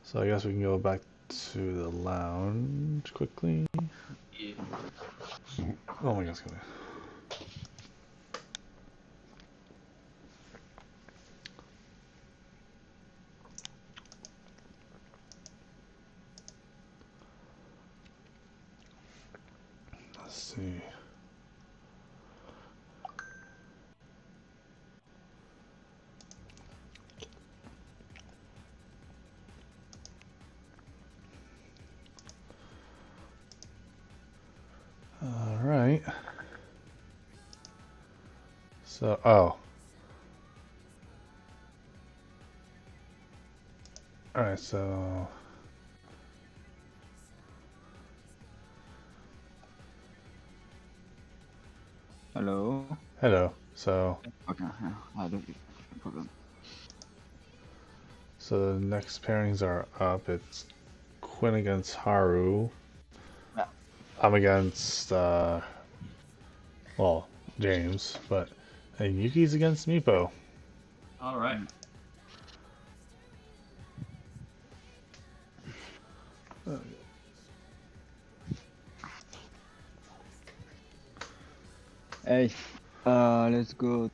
So I guess we can go back to the lounge quickly. Yeah. Oh my gosh, gonna. Let's see. All right. So, oh. All right, so Hello. hello. So, Okay. Yeah. I don't. No problem. so the next pairings are up. It's Quinn against Haru. Yeah. I'm against well, James, but and Yuki's against Meepo. All right. Hey. Let's go.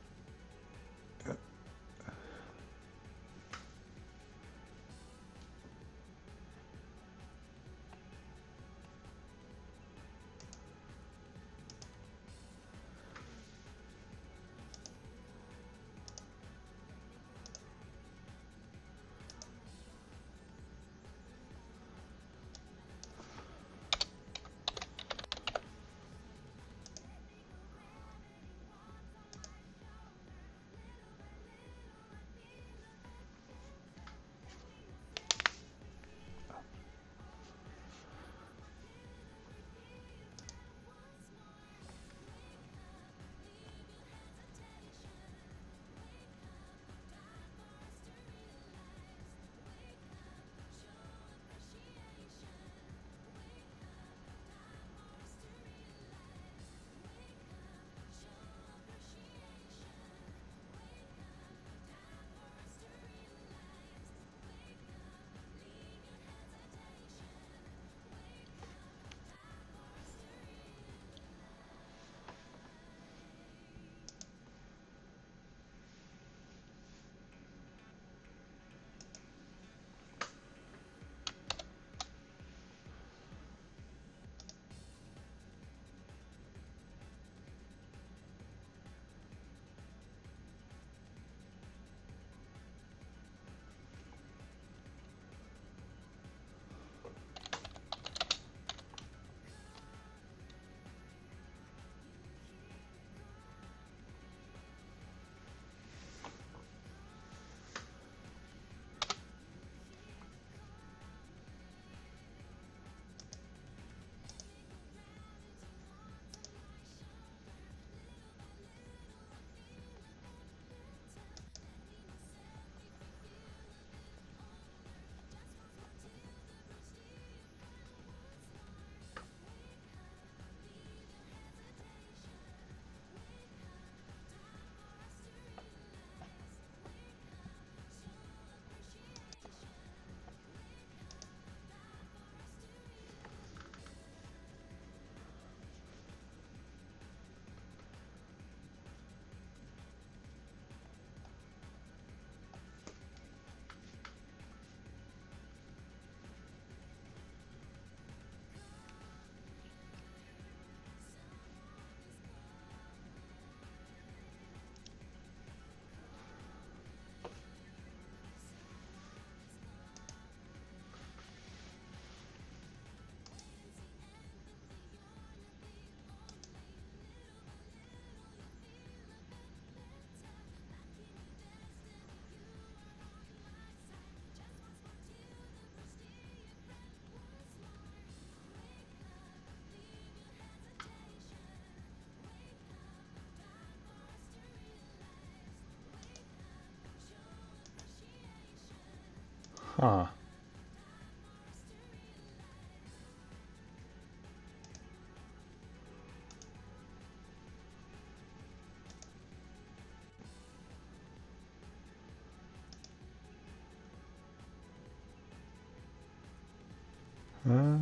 Huh.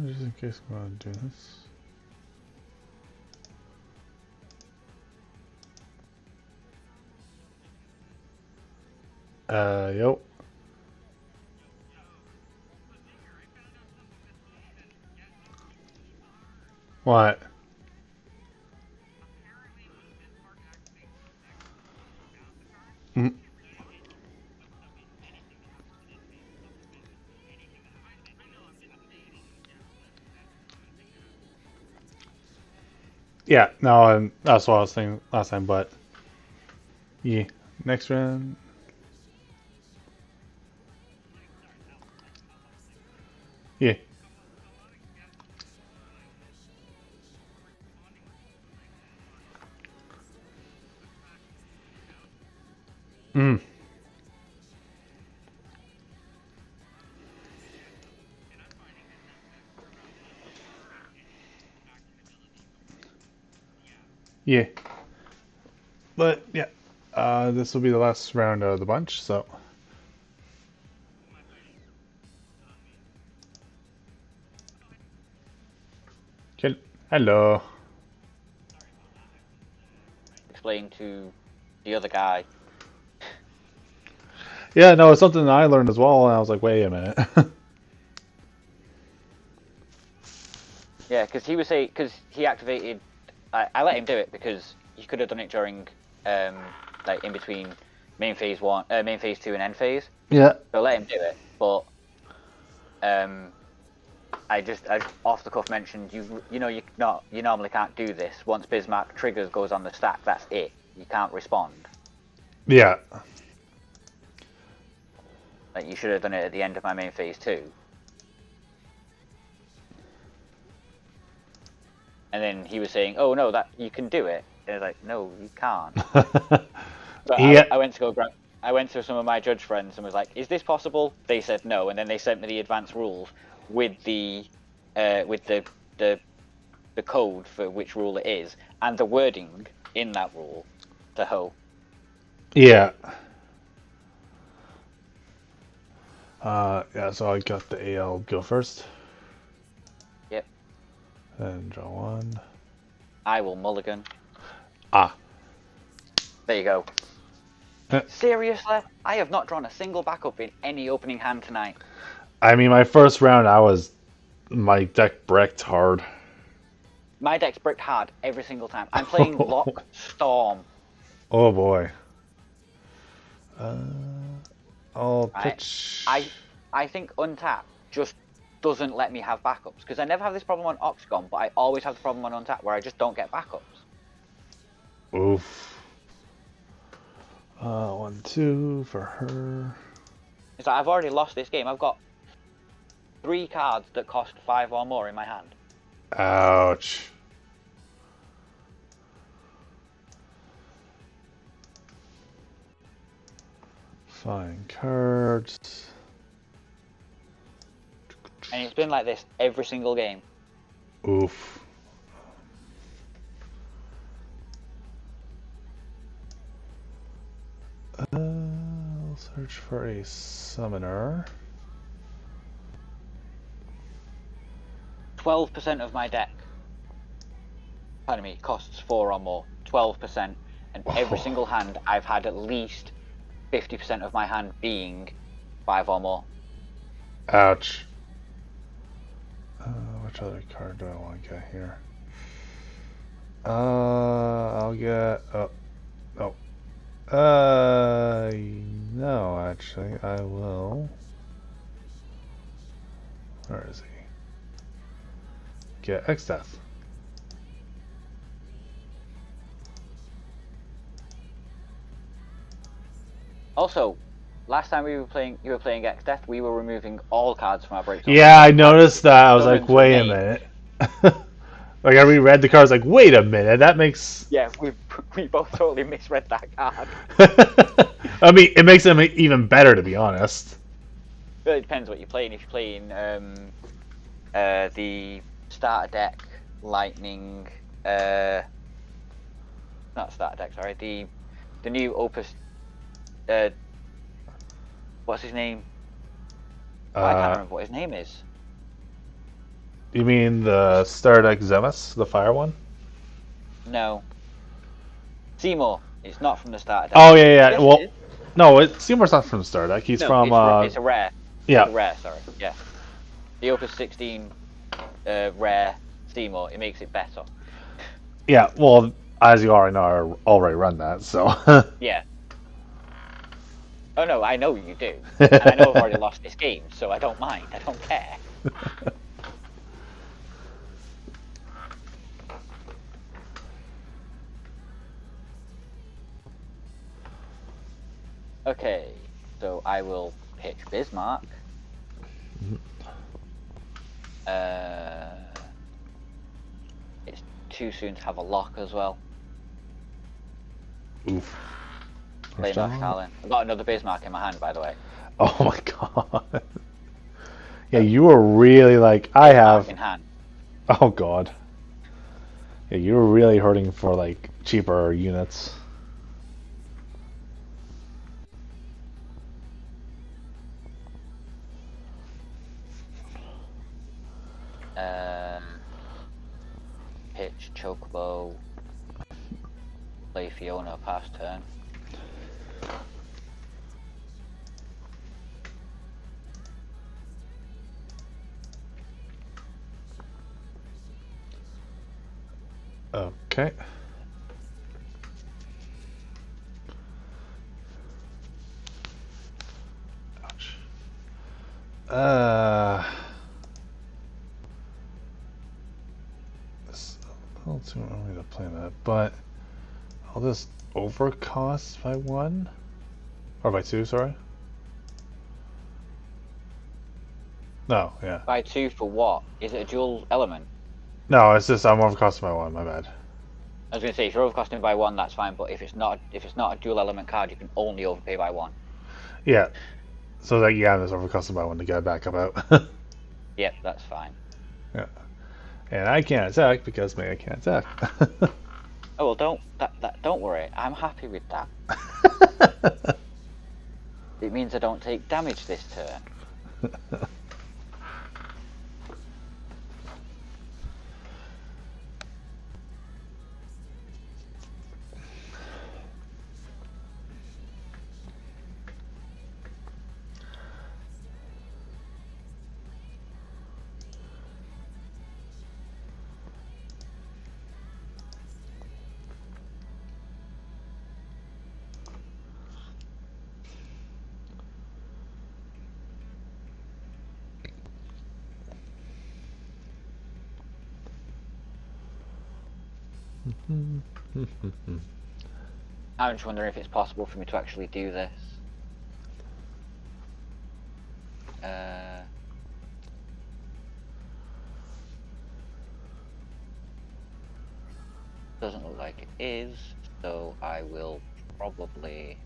Just in case I want to do this. Yo. What? Mm. Yeah, no, and that's what I was thinking last time, but yeah, next round. Yeah. Mm. Yeah. But yeah, this will be the last round of the bunch, so. Hello. Explain to the other guy. Yeah, no, it's something I learned as well, and I was like, wait a minute. Yeah, because he was saying, because he activated. I let him do it because he could have done it during, like in between main phase 2, and end phase. Yeah. So I let him do it, but I just off the cuff mentioned you normally can't do this. Once Bismarck triggers goes on the stack, that's it. You can't respond. Yeah. Like you should have done it at the end of my main phase 2. And then he was saying, "Oh no, that you can do it." And I was like, "No, you can't." So Yeah. I went to go grab. I went to some of my judge friends and was like, "Is this possible?" They said no, and then they sent me the advanced rules with the code for which rule it is and the wording in that rule to Ho. Yeah. Yeah, so I got the AL go first. Yep. And draw one. I will mulligan. Ah. There you go. Eh. Seriously? I have not drawn a single backup in any opening hand tonight. I mean, my first round, my deck bricked hard. My deck's bricked hard every single time. I'm playing Lock Storm. Oh boy. I'll Right? pitch. I think Untap just doesn't let me have backups because I never have this problem on Oxgon, but I always have the problem on Untap where I just don't get backups. Oof. 1-2 for her. It's like I've already lost this game. I've got 3 cards that cost 5 or more in my hand. Ouch. Fine cards. And it's been like this every single game. Oof. I'll search for a summoner. 12% of my deck, pardon me, costs 4 or more. 12%. And every single hand I've had at least 50% of my hand being 5 or more. Ouch. Which other card do I want to get here? I'll get. Oh. No, actually, I will. Where is he? Get X-Death. Also, last time you were playing X-Death, we were removing all cards from our break zone. Yeah, I noticed that. I was like, Summons wait a remain. minute. Like, I reread the cards, like, wait a minute, that makes. Yeah, we both totally misread that card. I mean, it makes them even better, to be honest. Well, it depends what you're playing. If you're playing the starter deck, lightning, not starter deck. Sorry, the new Opus. What's his name? Oh, I can't remember what his name is. You mean the Star Deck Zemus, the fire one? No, Seymour. It's not from the starter deck. Oh yeah. Yes, Well, it is. no, Seymour's not from the Star Deck. He's No, from it's a rare. yeah. It's a rare. Sorry, yeah. The Opus 16 rare Seymour. It makes it better. Yeah, well, as you already know, I already run that, so. Yeah. Oh no, I know you do, and I know I've already lost this game, so I don't mind. I don't care. Okay, so I will pitch Bismarck. It's too soon to have a lock as well. Oof. Play Marsh Talon. I've got another Bismarck in my hand, by the way. Oh my god. Yeah, you were really like, I have. In hand. Oh god. Yeah, you were really hurting for like cheaper units. Pitch Chocobo. Play Fiona past turn. Okay. Ouch. It's a little too early to play that, but I'll just overcost by 1 or by 2. Sorry. No, yeah. By 2 for what? Is it a dual element? No, it's just I'm overcosting by 1. My bad. I was going to say, if you're overcosting by 1, that's fine. But if it's not a dual element card, you can only overpay by 1. Yeah. So like yeah, I'm just overcosting by 1 to get it back up out. Yep, that's fine. Yeah. And I can't attack because I can't attack. Oh well, don't worry. I'm happy with that. It means I don't take damage this turn. I'm just wondering if it's possible for me to actually do this. Doesn't look like it is, so I will probably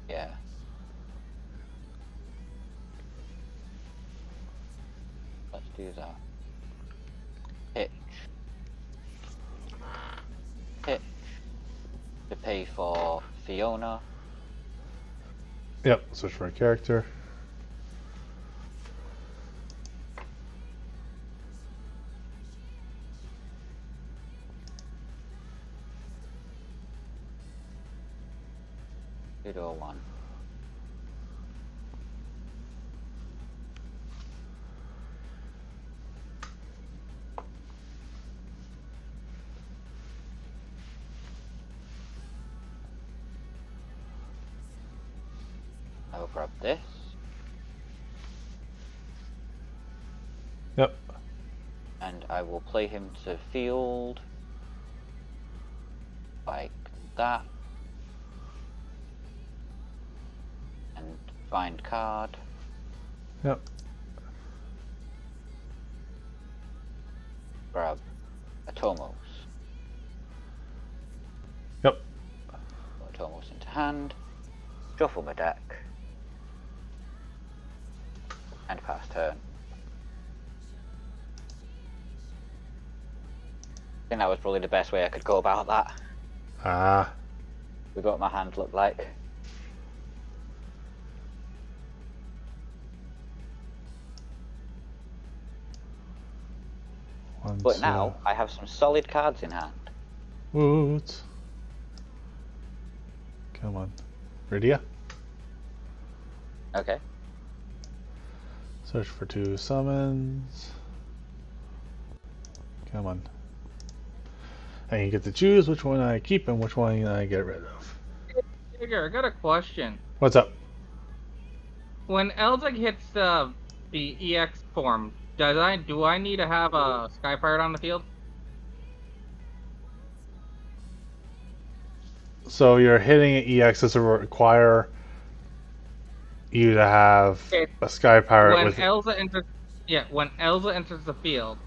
yeah. Let's do that. Pitch. Pitch. To pay for Fiona. Yep, switch for a character. Or 1. I will grab this. Yep. And I will play him to field like that. And find card. Yep. Tomos. Yep. Put Tomos into hand. Shuffle my deck. And pass turn. I think that was probably the best way I could go about that. Ah. We got what my hand looked like. But now I have some solid cards in hand. Woot. Come on. Rydia. Okay. Search for 2 summons. Come on. And you get to choose which one I keep and which one I get rid of. Digger, I got a question. What's up? When Eldrick hits the EX form, do I need to have a Sky Pirate on the field? So you're hitting an EX does it require you to have a Sky Pirate When with Elza enters, when Elza enters the field,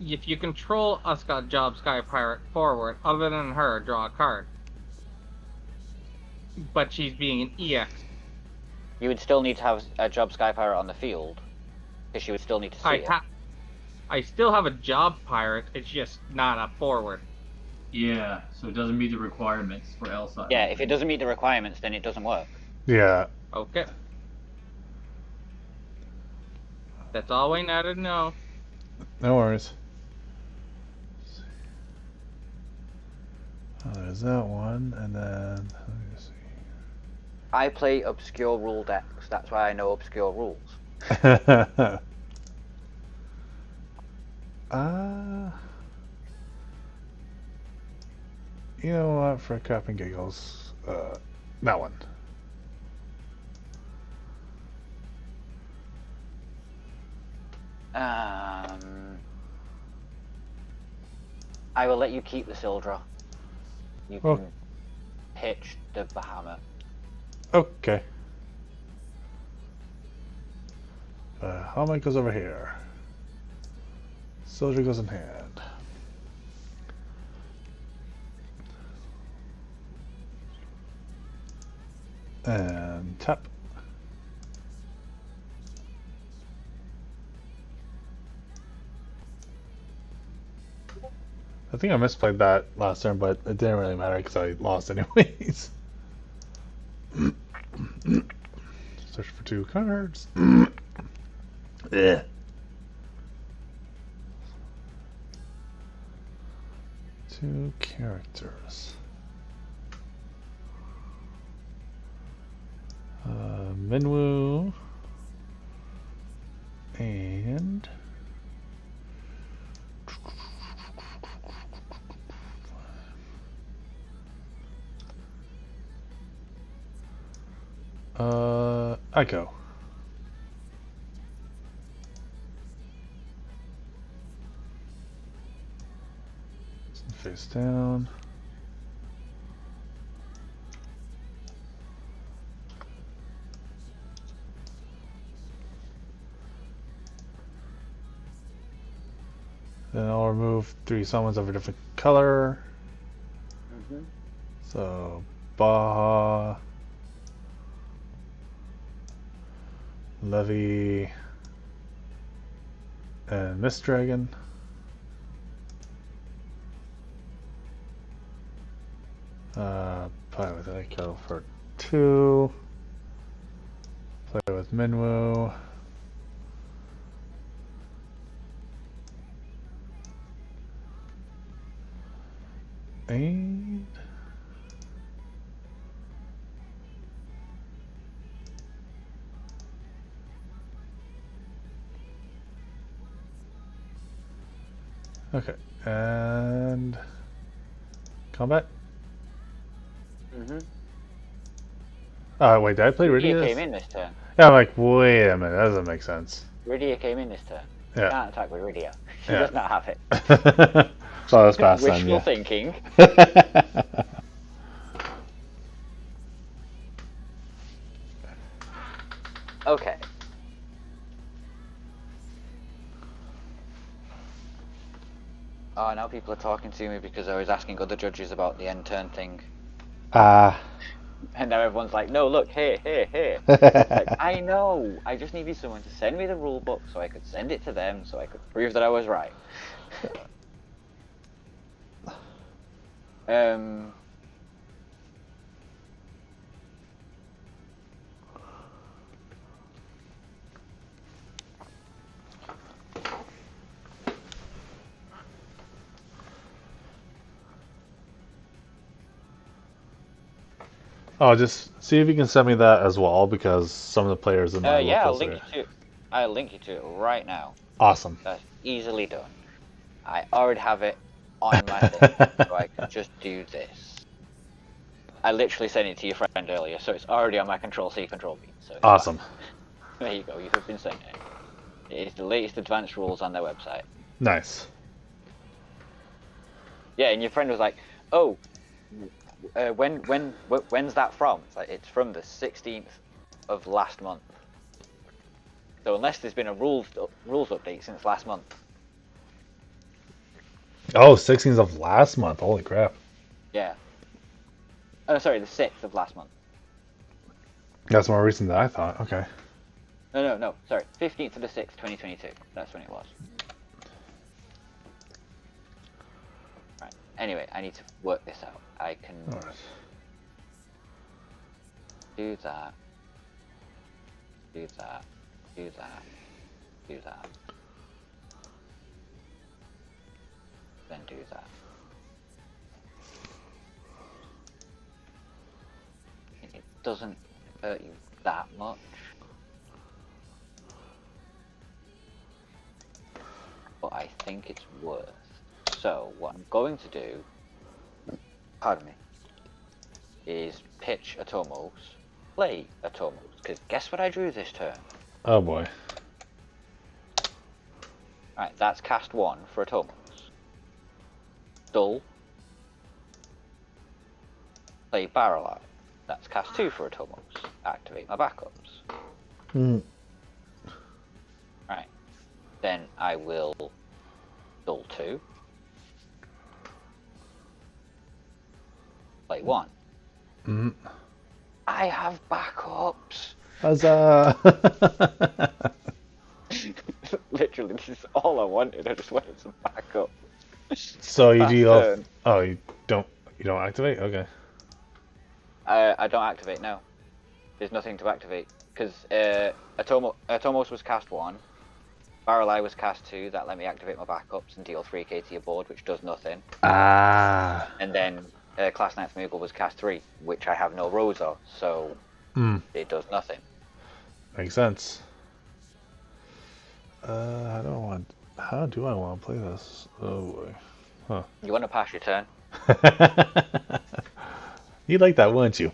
if you control a Sky Pirate forward, other than her, draw a card. But she's being an EX. You would still need to have a Job Sky Pirate on the field, because you would still need to see it. I still have a Job Pirate, it's just not a forward. Yeah, so it doesn't meet the requirements for Elsa. Yeah, if it doesn't meet the requirements, then it doesn't work. Yeah. Okay. That's all we needed to know. No worries. Oh, there's that one, and then let me see. I play obscure rule decks, that's why I know obscure rules. You know what? For crap and giggles, that one. I will let you keep the Sildra. You can pitch the Bahamut. Okay. Helmet goes over here. Soldier goes in hand. And tap. I think I misplayed that last turn, but it didn't really matter because I lost anyways. Search for 2 cards. Yeah. 2 characters. Minwoo and Echo. Face down. Then I'll remove 3 summons of a different color. So, Baja, Levy, and Mist Dragon. Play with Echo for 2. Play with Minwoo. And okay, and combat. Wait, did I play Rydia? Rydia came in this turn. Yeah, I'm like, wait a minute, that doesn't make sense. Rydia came in this turn. Yeah. You can't attack with Rydia. She Yeah. does not have it. So that's fast then, Wishful yeah. thinking. Okay. Oh, now people are talking to me because I was asking other judges about the end turn thing. Ah. And now everyone's like, no, look, here. Like, I know. I just needed someone to send me the rule book so I could send it to them so I could prove that I was right. Oh, just see if you can send me that as well, because some of the players in my Yeah, locals are I'll link you to it right now. awesome. That's easily done. I already have it on my thing, so I can just do this. I literally sent it to your friend earlier, so it's already on my Control-C, Control-V, so it's Awesome. fine. There you go, you have been sent it. It is the latest advanced rules on their website. Nice. Yeah, and your friend was like, "Oh, when's that from?" It's like, it's from the 16th of last month. So unless there's been a rules update since last month. Oh, 16th of last month. Holy crap. Yeah. Oh, sorry, the 6th of last month. That's more recent than I thought. Okay. No, sorry. 15th of the 6th, 2022. That's when it was. Right. Anyway, I need to work this out. I can Alright. do that. Do that. Do that. Do that. Then do that. It doesn't hurt you that much. But I think it's worth. So what I'm going to do, pardon me, is pitch Atomos, play Atomos, because guess what I drew this turn? Oh boy. Right, that's cast 1 for Atomos. Dull. Play Barrel Eye. That's cast 2 for Atomos. Activate my backups. Hmm. Right. Then I will Dull 2. Play 1. Mm. I have backups! Huzzah! Literally, this is all I wanted. I just wanted some backup. So you Fast deal. turn. Oh, you don't activate? Okay. I don't activate, no. There's nothing to activate. Because Atomos was cast 1. Barrel Eye was cast 2. That let me activate my backups and deal 3k to your board, which does nothing. Ah. And then Class 9th Moogle was cast 3, which I have no rows of, so it does nothing. Makes sense. How do I want to play this? Oh boy. Huh. You want to pass your turn? You'd like that, wouldn't you?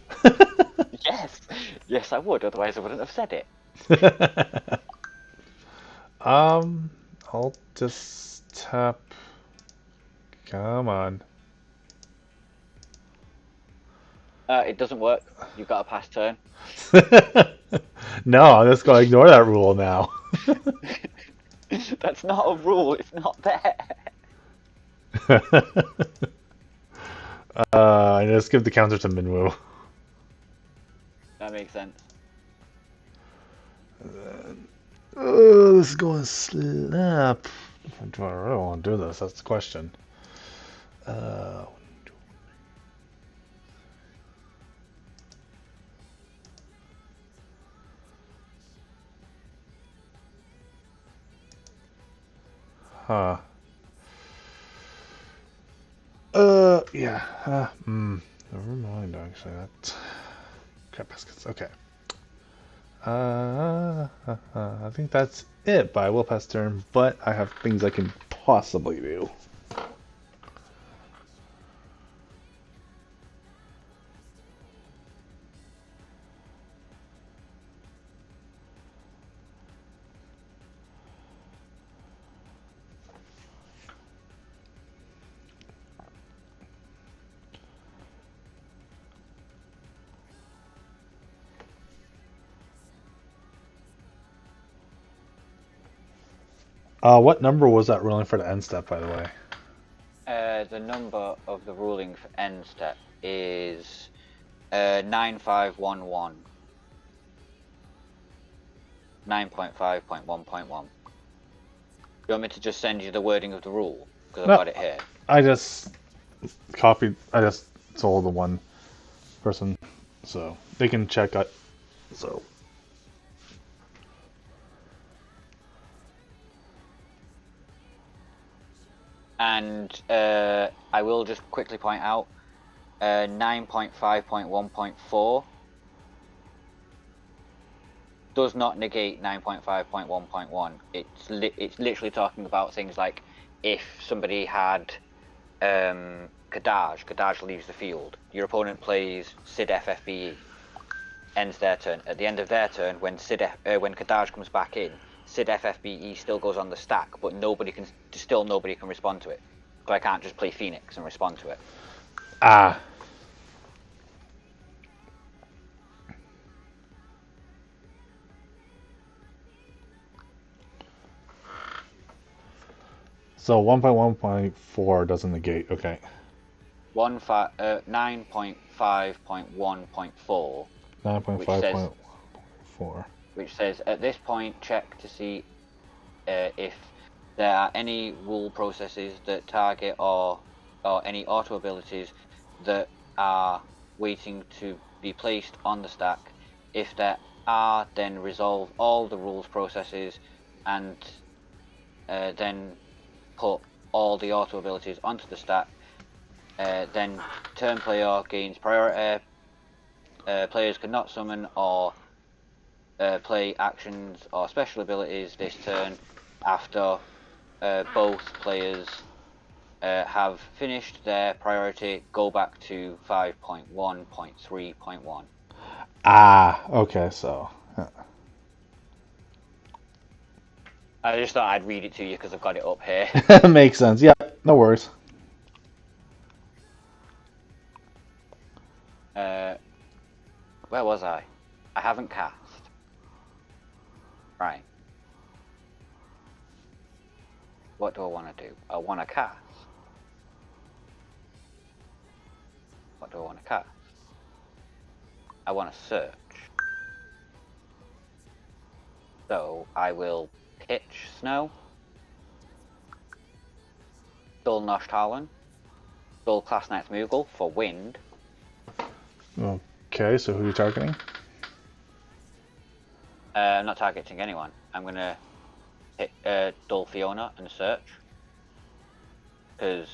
Yes, I would. Otherwise, I wouldn't have said it. I'll just tap. Come on. It doesn't work. You've got a pass turn. No, I'm just gonna ignore that rule now. That's not a rule. It's not there. I just give the counter to Minwoo. That makes sense. Oh, this is going to slap. Do I really want to do this? That's the question. Huh. Yeah. Never mind, actually. That. Crap baskets. Okay. I think that's it, but I will pass turn, but I have things I can possibly do. What number was that ruling for the end step, by the way? the number of the ruling for end step is 9511. 9.5.1.1. You want me to just send you the wording of the rule? Because No. I've got it here. I just told the one person, so they can check it. So. And I will just quickly point out 9.5.1.4 does not negate 9.5.1.1. It's literally talking about things like if somebody had Kadaj leaves the field, your opponent plays Sid FFBE, ends their turn. At the end of their turn, when Kadaj comes back in, Sid FFBE still goes on the stack, but nobody can respond to it. So I can't just play Phoenix and respond to it. Ah. So 1.1.4 doesn't negate. Okay. 9.5.1.4. 9.5.4. Which says at this point check to see if there are any rule processes that target or any auto abilities that are waiting to be placed on the stack. If there are, then resolve all the rules processes and then put all the auto abilities onto the stack. Then turn player gains priority. Players cannot summon or play actions or special abilities this turn after both players have finished their priority. Go back to 5.1.3.1. Ah, okay, so. I just thought I'd read it to you because I've got it up here. Makes sense. Yeah, no worries. Where was I? I haven't cast. Right. What do I want to do? I want to cast. What do I want to cast? I want to search. So I will pitch Snow, Dull Noshtalan, Dull Class Knight's Moogle for wind. Okay, so who are you targeting? I'm not targeting anyone. I'm going to hit Dull Fiona and search. Because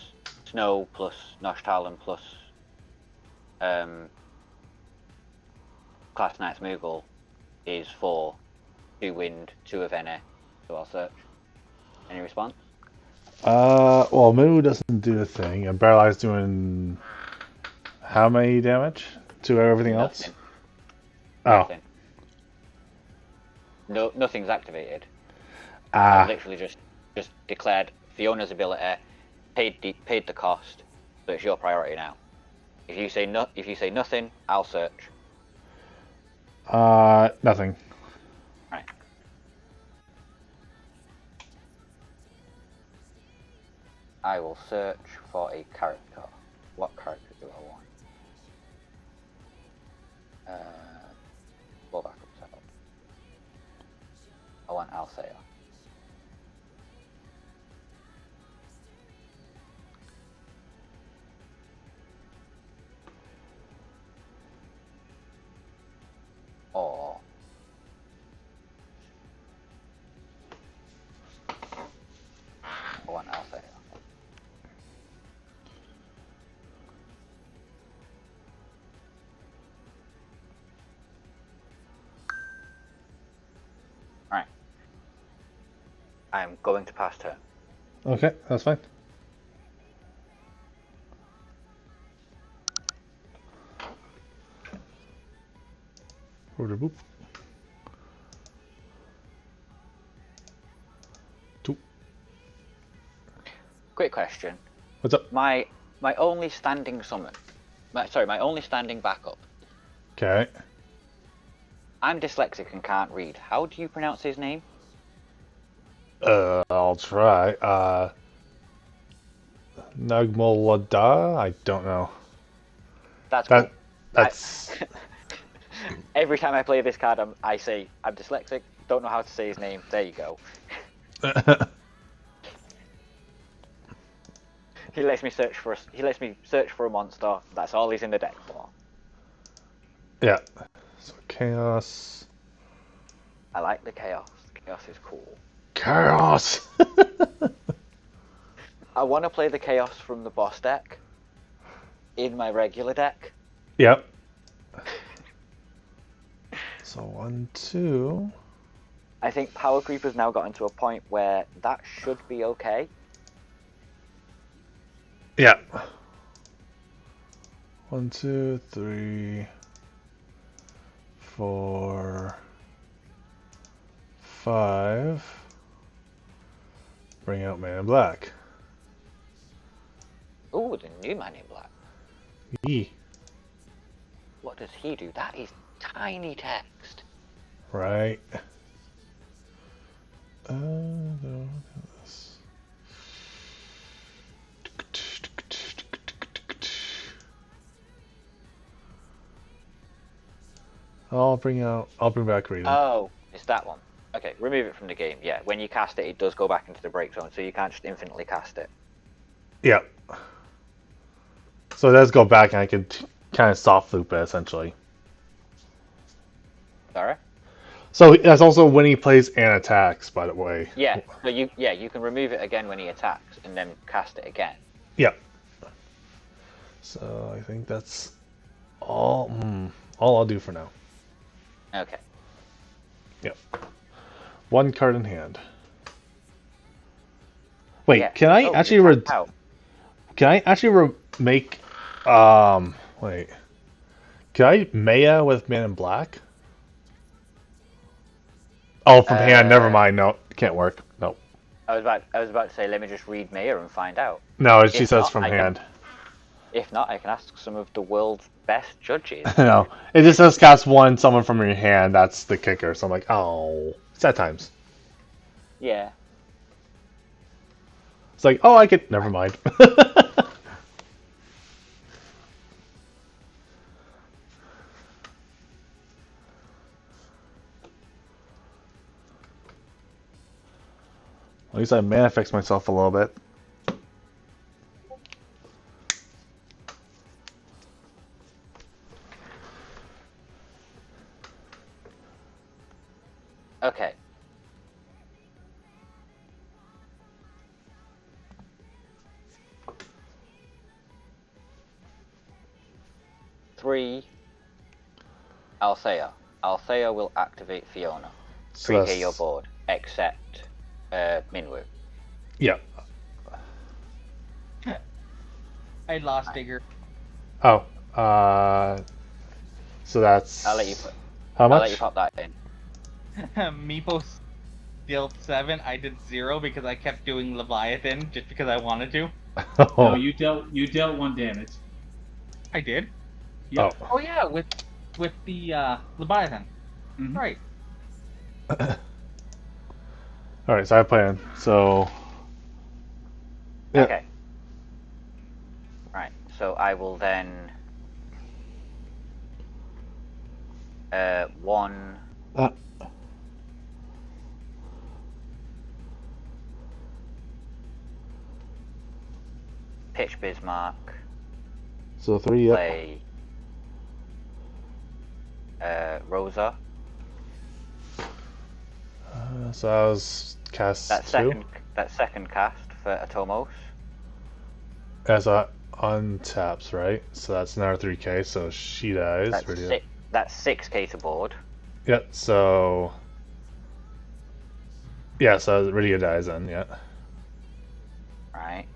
Snow plus Noshtalan plus Class Knight's Moogle is 4, 2 wind, 2 of any. So I'll search. Any response? Well, Moo doesn't do a thing, and Barrel Eye's doing how many damage to everything else? Oh. Nothing. No, nothing's activated. Ah. I've literally just declared Fiona's ability, paid the cost, so it's your priority now. If you say nothing, I'll search. Nothing. Right. I will search for a character. What character do I want? Go back up setup. I want Althea. Or I want Althea. Right. I'm going to pass turn. Okay, that's fine. Order boop. 2. Quick question. What's up? My only standing summon. My only standing backup. Okay. I'm dyslexic and can't read. How do you pronounce his name? Nugmalada? I don't know. That's That cool. that's Every time I play this card, I say I'm dyslexic. Don't know how to say his name. There you go. He lets me search for a monster. That's all he's in the deck for. yeah. So chaos. I like the chaos. Chaos is cool. Chaos. I want to play the chaos from the boss deck in my regular deck. Yep. So 1, 2. I think Power Creep has now gotten to a point where that should be okay. Yeah. 1, 2, 3, 4, 5. Bring out Man in Black. Ooh, the new Man in Black. Yee. What does he do? That is tiny text. Right. No, this. I'll bring back Raiden. Oh, it's that one. Okay, remove it from the game. Yeah, when you cast it, it does go back into the break zone, so you can't just infinitely cast it. Yeah. So it does go back, and I could kind of soft loop it essentially. Sorry? So that's also when he plays and attacks, by the way. Yeah, so you can remove it again when he attacks, and then cast it again. Yeah. So I think that's all I'll do for now. Okay. Yep. One card in hand. Wait, Yeah. can I Oh, actually you tapped out. can I actually make wait. Can I Maya with Man in Black? Oh, from hand, never mind. No, can't work. Nope. I was about to say, let me just read Maya and find out. No, she If says not, from I can- hand. If not, I can ask some of the world's best judges. No, it just says cast someone from your hand. That's the kicker. So I'm like, oh, sad times. Yeah. It's like, oh, I could. Never mind. At least I manifest myself a little bit. Okay. Three. Althea. Althea will activate Fiona. So 3k your board, except Minwoo. Yeah. I lost Digger. Oh. So that's. How How much? I'll let you pop that in. Meepo dealt 7. I did 0 because I kept doing Leviathan just because I wanted to. No, you dealt 1 damage. I did. Yep. Oh. Oh yeah, with the Leviathan. Mhm. Right. All right, so I have a plan. So. Yeah. Okay. Right. So I will then. One. Pitch Bismarck. So 3. Yep. Play. Rosa. So I was cast That 2. second cast for Atomos. As untaps, right? So that's another 3k. So she dies. That's 6k to board. Yep. So. Yeah. So Rydia dies then. Yeah. Right.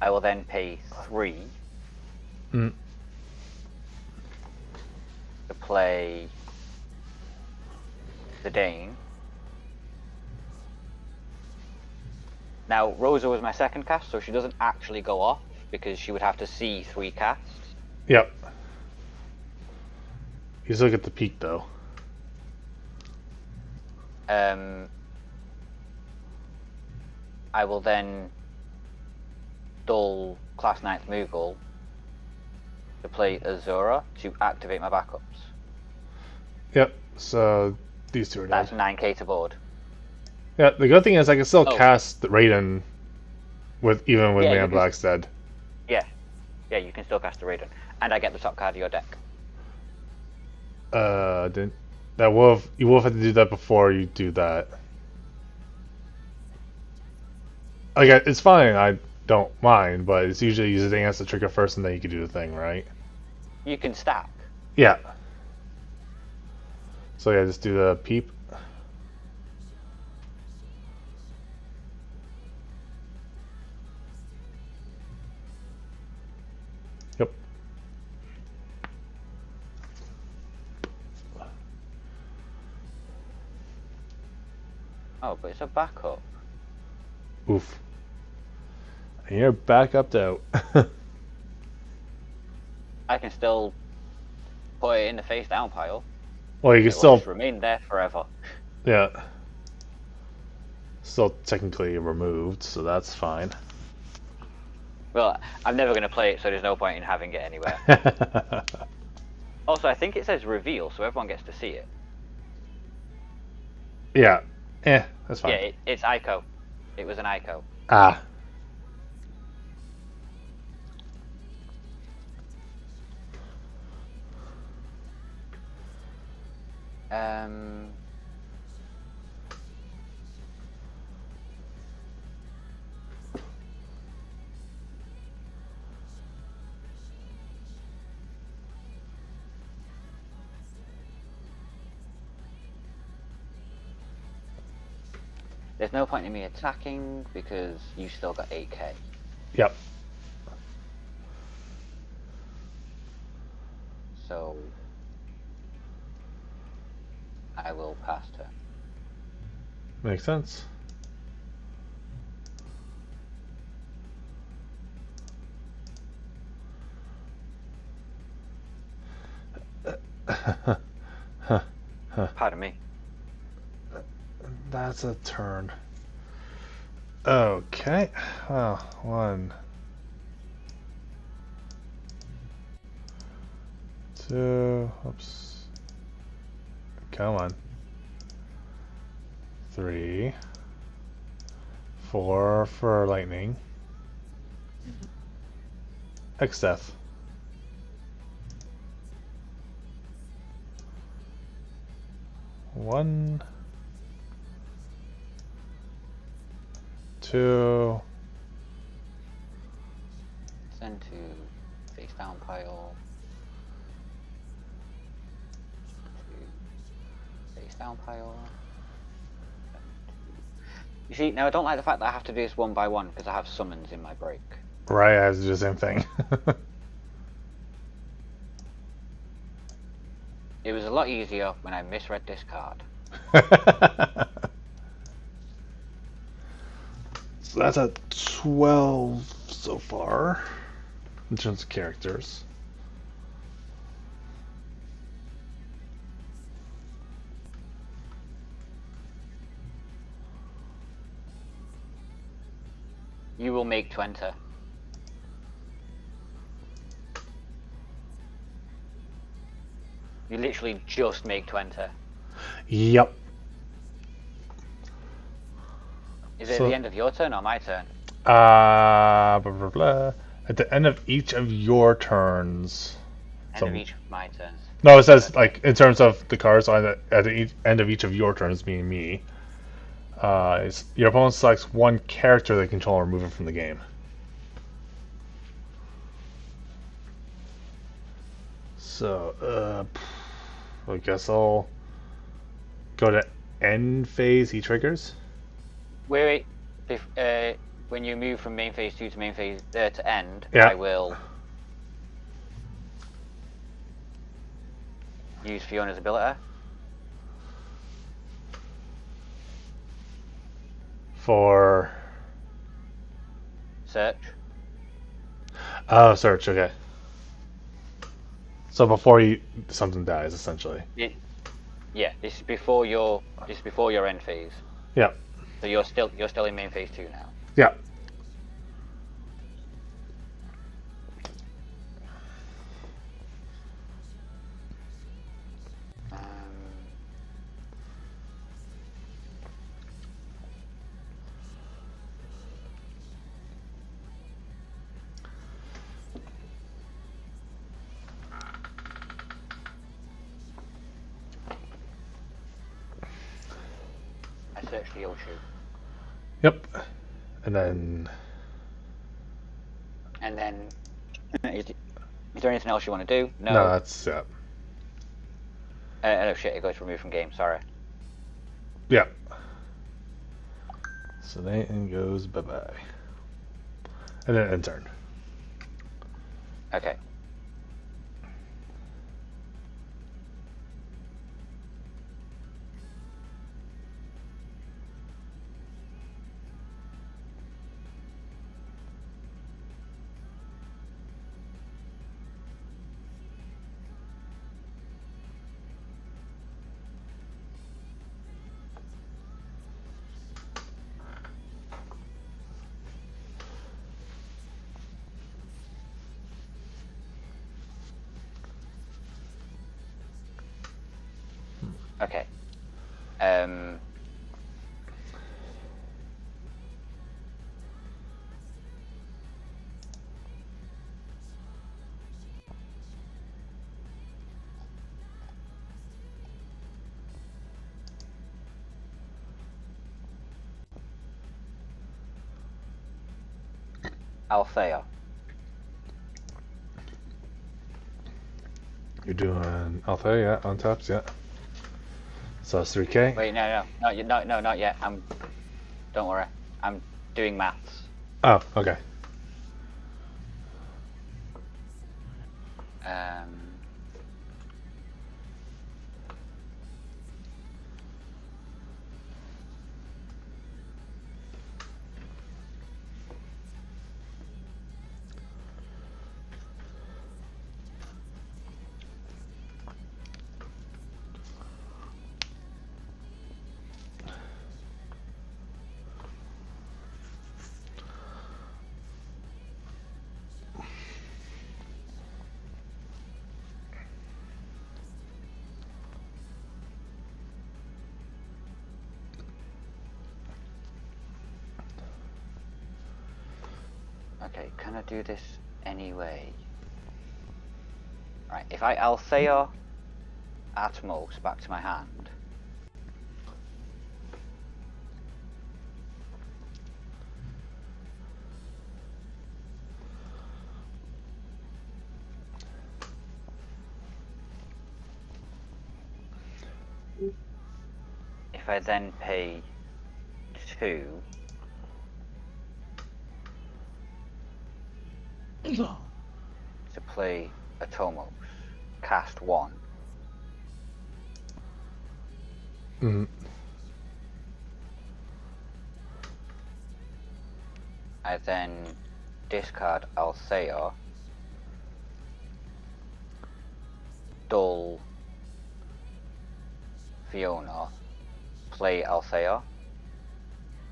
I will then pay 3 Mm. to play the Dane. Now, Rosa was my second cast, so she doesn't actually go off because she would have to see 3 casts. Yep. You still get the peak though. I will then dull Class 9th Moogle to play Azura to activate my backups. Yep. So these two are dead. That's 9k to board. Yeah. The good thing is I can still Oh. cast Raiden with even with Yeah, Man you Black's dead. Yeah, you can still cast the Raiden, and I get the top card of your deck. Didn't that wolf? You will have to do that before you do that. Like it's fine. I don't mind, but it's usually the thing has to trigger first, and then you can do the thing, right? You can stack. Yeah. So yeah, just do the peep. Yep. Oh, but it's a backup. Oof. And you're back up out. I can still put it in the face down pile. Well, you can It will still, just remain there forever. yeah. Still technically removed, so that's fine. Well, I'm never going to play it, so there's no point in having it anywhere. Also, I think it says reveal, so everyone gets to see it. Yeah. That's fine. Yeah, it's Ico. It was an Ico. Ah. There's no point in me attacking because you still got 8k. Yep. So I will pass turn. Makes sense. Pardon me. That's a turn. Okay. Well, 1, 2. Oops. Come on. 3, 4 for lightning. X-Death. One, 2. Send to face down pile. To face down pile. You see, now I don't like the fact that I have to do this one by one because I have summons in my break. Right, I have to do the same thing. It was a lot easier when I misread this card. So that's a 12 so far in terms of characters. You will make 20. You literally just make 20. Yep. Is it So- the end of your turn or my turn? Blah, blah, blah. At the end of each of your turns. End of each of my turns. No, it says like in terms of the cards at the end of each of your turns, being me. Your opponent selects one character they control and remove it from the game. So, I guess I'll go to end phase. He triggers. Wait. When you move from main phase 2 to main phase to end, Yeah. I will use Fiona's ability. For Search. oh, search. Okay. So before something dies, essentially. Yeah, this is before your end phase. Yeah. So you're still in main phase 2 now. Yeah. I searched the Oshu. Yep. And then And then, is there anything else you want to do? no, that's yeah. Oh shit! It goes removed from game. Sorry. Yeah. So then goes bye bye. And then end turn. Okay. Okay. Althea. You're doing Alpha, yeah, on tops, yeah. So that's 3K. Wait, no, not yet. Don't worry. I'm doing maths. Oh, okay. Okay, can I do this anyway? Right, if I Althea Atmos back to my hand. If I then pay 2 to play Atomos, cast 1. Mm. I then discard Althea, dull Fiona, play Althea.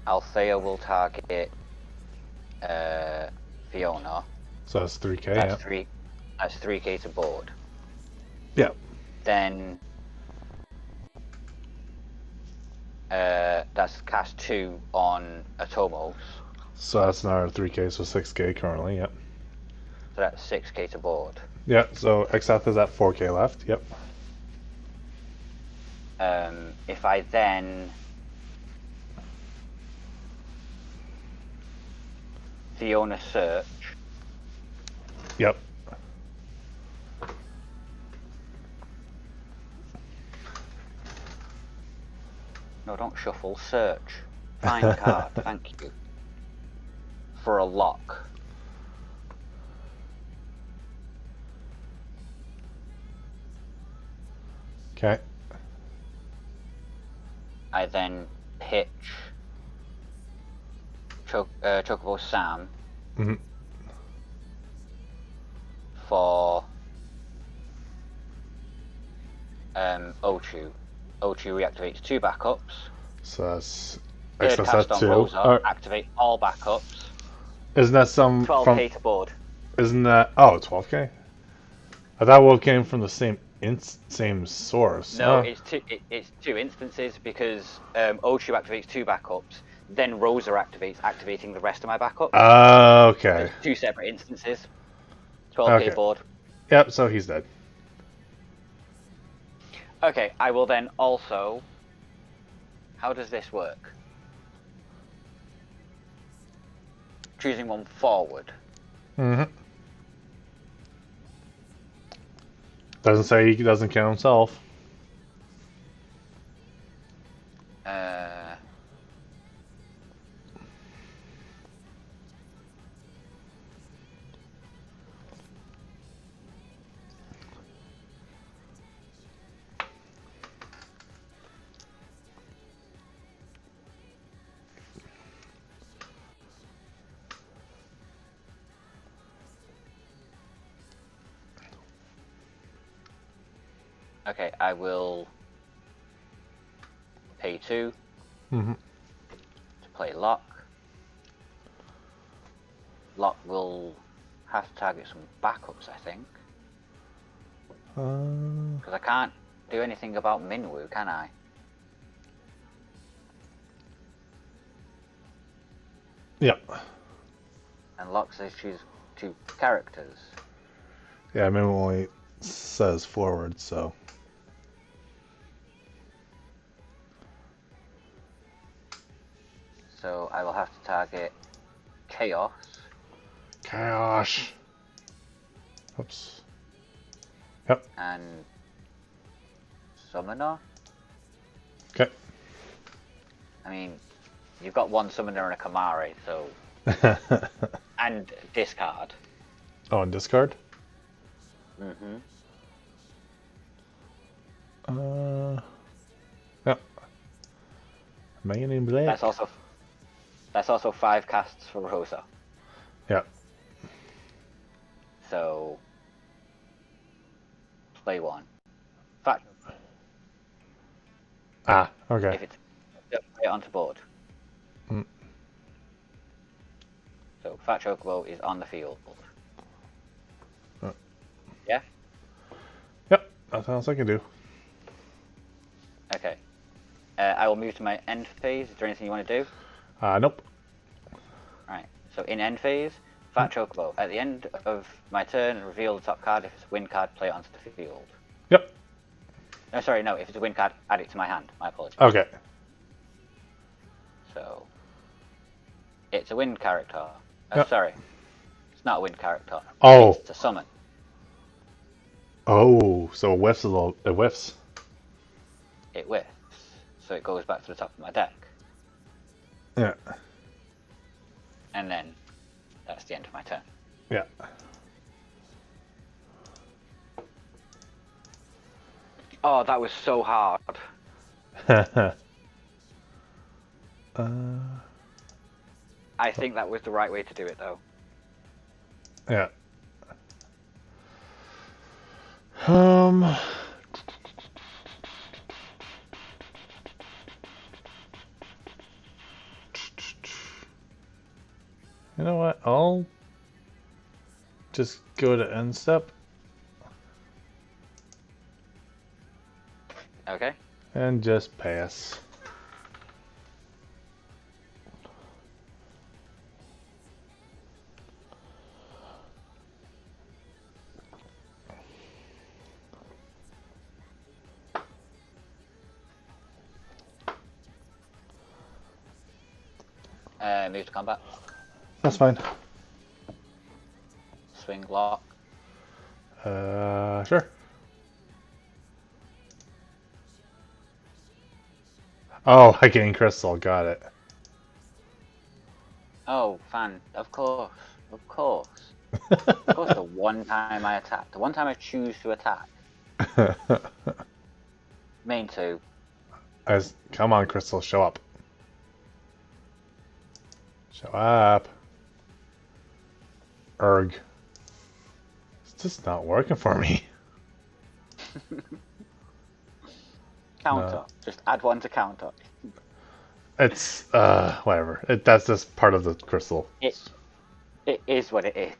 Althea will target Fiona. So that's 3K, yeah. That's 3K to board. Yeah. Then that's cast 2 on Atomos. So that's another 3K, so 6K currently, yep. So that's 6K to board. Yeah, so Exath is at 4K left, yep. If I then Fiona search. Yep. No, don't shuffle. Search. Find a card. Thank you. For a lock. Okay. I then pitch Chocobo Sam Mm-hmm. for Ochu. O2 reactivates 2 backups. So that's Third excess cast at on 2. Rosa, activate all backups. Isn't that some 12k to board. Isn't that 12k? I thought it came from the same source. No, it's two instances because O2 activates 2 backups, then Rosa activating the rest of my backups. Okay. There's 2 separate instances. 12k Okay. board. Yep. So he's dead. Okay, I will then also. How does this work? Choosing one forward. Mm-hmm. Doesn't say he doesn't kill himself. Okay, I will pay 2 Mm-hmm. to play Lock. Lock will have to target some backups, I think. Because I can't do anything about Minwoo, can I? Yep. And Lock says choose 2 characters. Yeah, I mean, only says forward, so. So I will have to target Chaos. Chaos. Oops. Yep. And Summoner. Okay. I mean, you've got one Summoner and a Kamari, so. And discard. Oh, and discard? Mm-hmm. Yep. Man in black. That's also 5 casts for Rosa. Yep. So play 1. Fact. Okay. If it's play it onto board. Mm. So Fat Chocobo is on the field. Yeah? Yep, nothing else I can do. Okay. I will move to my end phase. Is there anything you want to do? Nope. Right. So in end phase, Fat Chocobo. At the end of my turn, reveal the top card. If it's a win card, play it onto the field. Yep. No, sorry, no. If it's a win card, add it to my hand. My apologies. Okay. So it's a win character. Yep. Sorry. It's not a win character. Oh. It's a summon. Oh, so it whiffs a little. It whiffs. It whiffs. So it goes back to the top of my deck. Yeah. And then that's the end of my turn. Yeah. Oh, that was so hard. I think that was the right way to do it, though. Yeah. You know what? I'll just go to end step Okay. and just pass. Move to combat. That's fine. Swing lock. Sure. Oh, I gain crystal. Got it. Oh, fan. Of course. Of course. Of course, the one time I attack. The one time I choose to attack. Main 2. Come on, crystal, show up. Show up. Erg. It's just not working for me. Counter. No. Just add one to counter. It's whatever. That's just part of the crystal. It is what it is.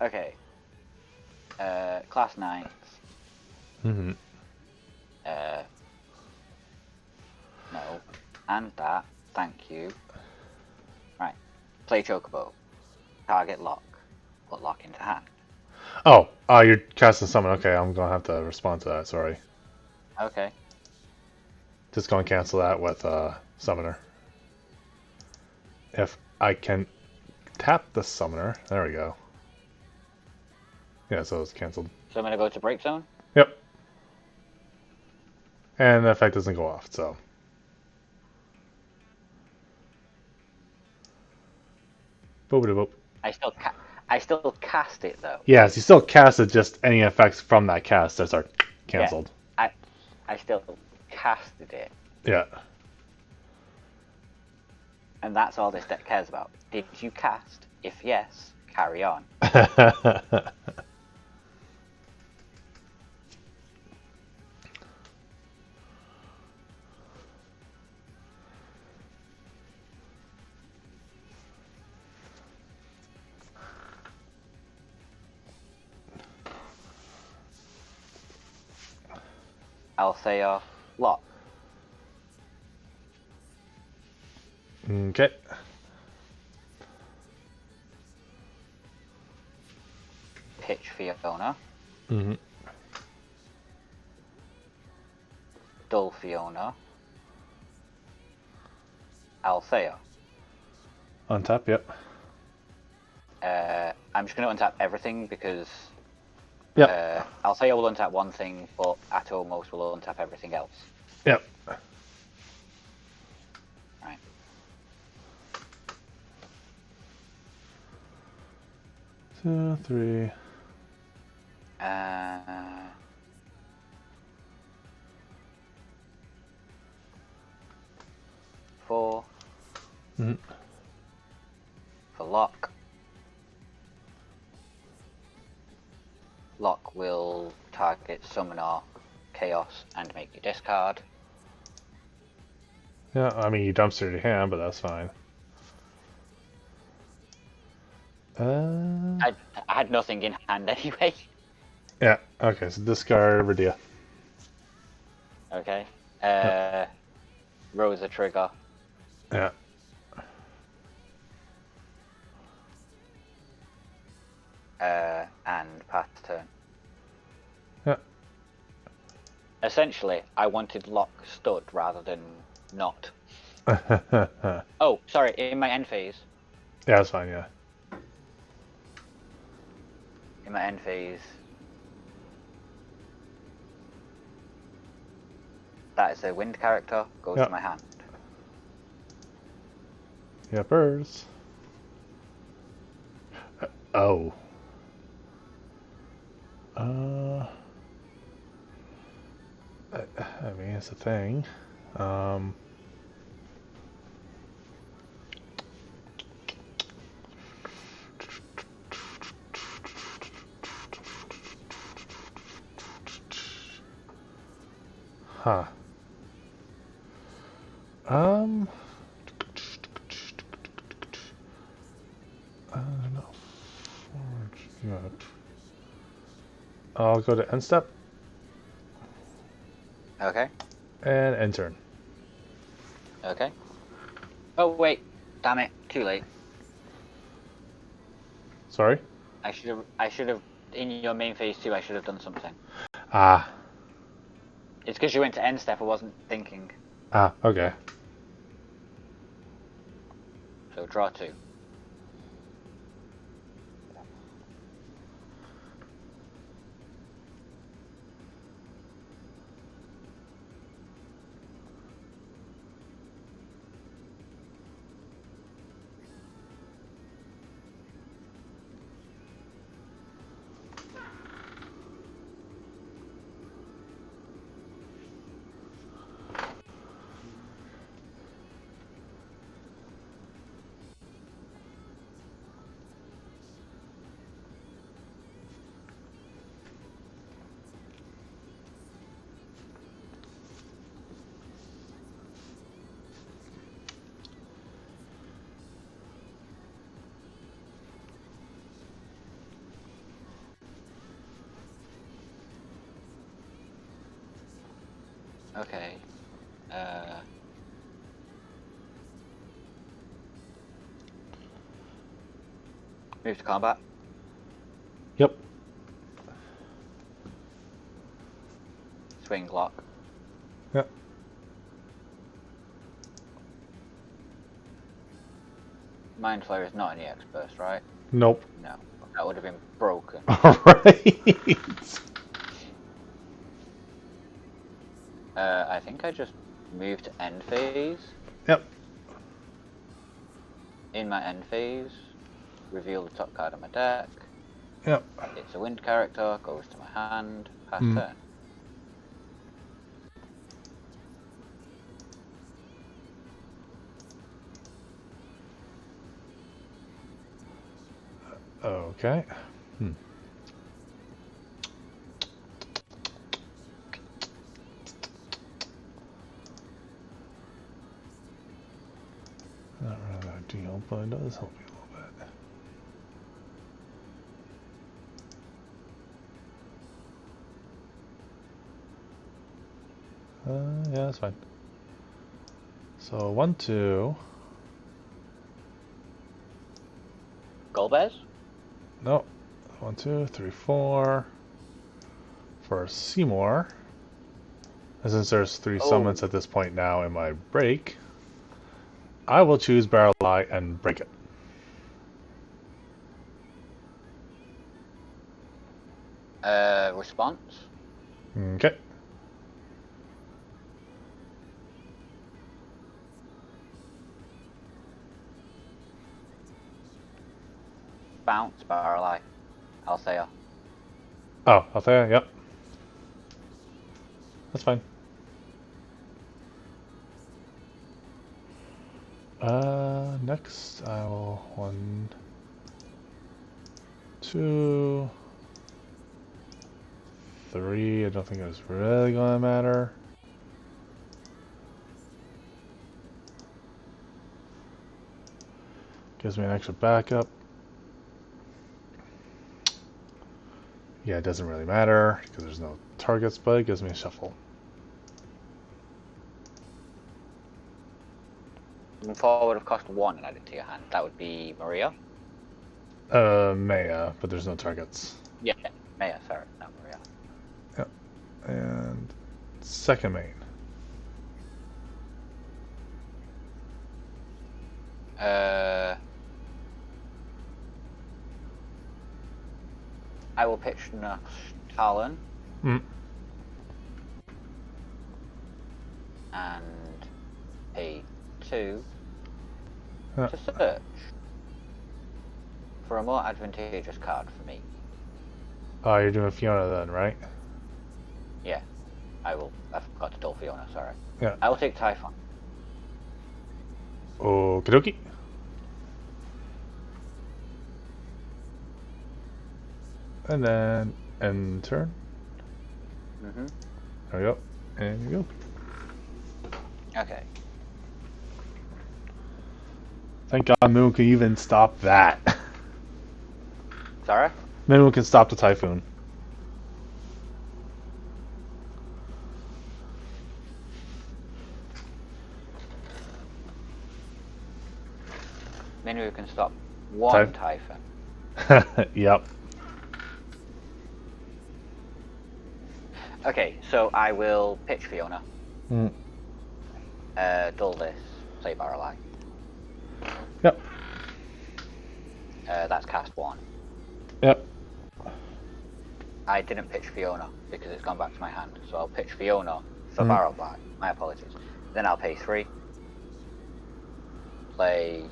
Okay. Class 9s. Mm-hmm. No. And that. Thank you. Right. Play Chocobo. Target lock. Put lock into hand. Oh, you're casting summon. Okay, I'm gonna have to respond to that. Sorry. Okay. Just gonna cancel that with summoner. If I can tap the summoner, there we go. Yeah, so it's canceled. So I'm gonna go to break zone. Yep. And the effect doesn't go off, so. Boop-a-doop. I still cast it though. Yes, you still cast it, just any effects from that cast that are canceled. Yeah, I still casted it. Yeah. And that's all this deck cares about. Did you cast? If yes, carry on. Althea, lock. Okay. Pitch Fiona. Mm-hmm. Dull Fiona. Althea. Untap, yep. I'm just going to untap everything because Yep. Althea will untap one thing, but Atomos will untap everything else. Yep. Right. 2, 3. Four. Mm-hmm. For lock. Lock will target Summoner, Chaos, and make you discard. Yeah, I mean, you dumpstered your hand, but that's fine. I had nothing in hand anyway. Yeah, okay, so discard Radia. Okay. Rosa trigger. Yeah. And pass turn. Yeah. Essentially, I wanted lock stud rather than not. Yeah, Oh, sorry, in my end phase. that's fine, yeah. In my end phase. That is a wind character, goes Yeah. to my hand. Yepers. Oh. I mean, it's a thing. Huh. I don't know. I'll go to end step Okay. and end turn. Okay. Oh wait, damn it, too late. Sorry? I should have, in your main phase 2, I should have done something. Ah. It's because you went to end step, I wasn't thinking. Ah, okay. So draw 2. Okay. Move to combat. Yep. Swing lock. Yep. Mind Flayer is not an EX burst, right? Nope. No. That would have been broken. Alright. I think I just moved to end phase. Yep. In my end phase, reveal the top card of my deck. Yep. It's a wind character, goes to my hand, pass Mm. turn. Okay. Not really ideal, but it does help me a little bit. Yeah, that's fine. So 1, 2. Golbez? No. 1, 2, 3, 4. For Seymour. And since there's 3 summons at this point now in my break, I will choose Barrel Eye and break it. Response? Okay. Bounce, Barrel Eye. Althea. Oh, Althea, yep. That's fine. Next I will 1, 2, 3. I don't think it's really gonna matter. Gives me an extra backup. Yeah, it doesn't really matter because there's no targets, but it gives me a shuffle. Moving forward of cost 1 and add it to your hand. That would be Maria. Maya, but there's no targets. Yeah, Maya, sorry, not Maria. Yep. And second main. I will pitch Nux Talon. Mm. And pay 2 Yeah. to search for a more advantageous card for me. Oh, you're doing Fiona then, right? Yeah, I will. I forgot to dull Fiona, sorry. Yeah. I will take Typhon. Okie dokie. And then end turn. Mm-hmm. There we go. And you go. Okay. Thank God Moon can even stop that. Sorry? Moon can stop the typhoon. Minu can stop one Typhon. Yep. Okay, so I will pitch Fiona. Mm. Dull this, play Barrel Eye. Yep. That's cast 1. Yep. I didn't pitch Fiona because it's gone back to my hand, so I'll pitch Fiona for Barrel Eye. My apologies. Then I'll pay 3. Play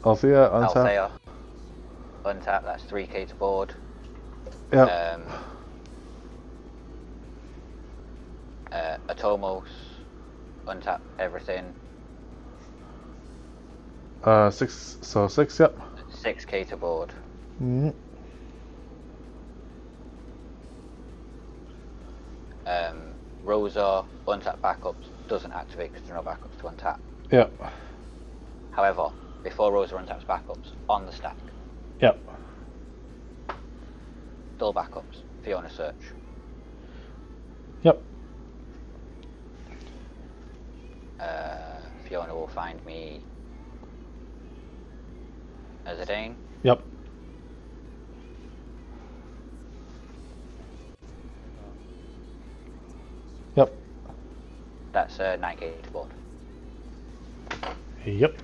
Althea, untap. Althea. Untap, that's 3k to board. Yep. Atomos, untap everything. 6, so 6, yep. 6k to board. Mm. Rosa, untap backups, doesn't activate because there are no backups to untap. Yep. However, before Rosa untaps backups, on the stack, Yep. dull backups, Fiona search. Yep. Fiona will find me as a Dane. Yep. Yep. That's 9k to board. Yep.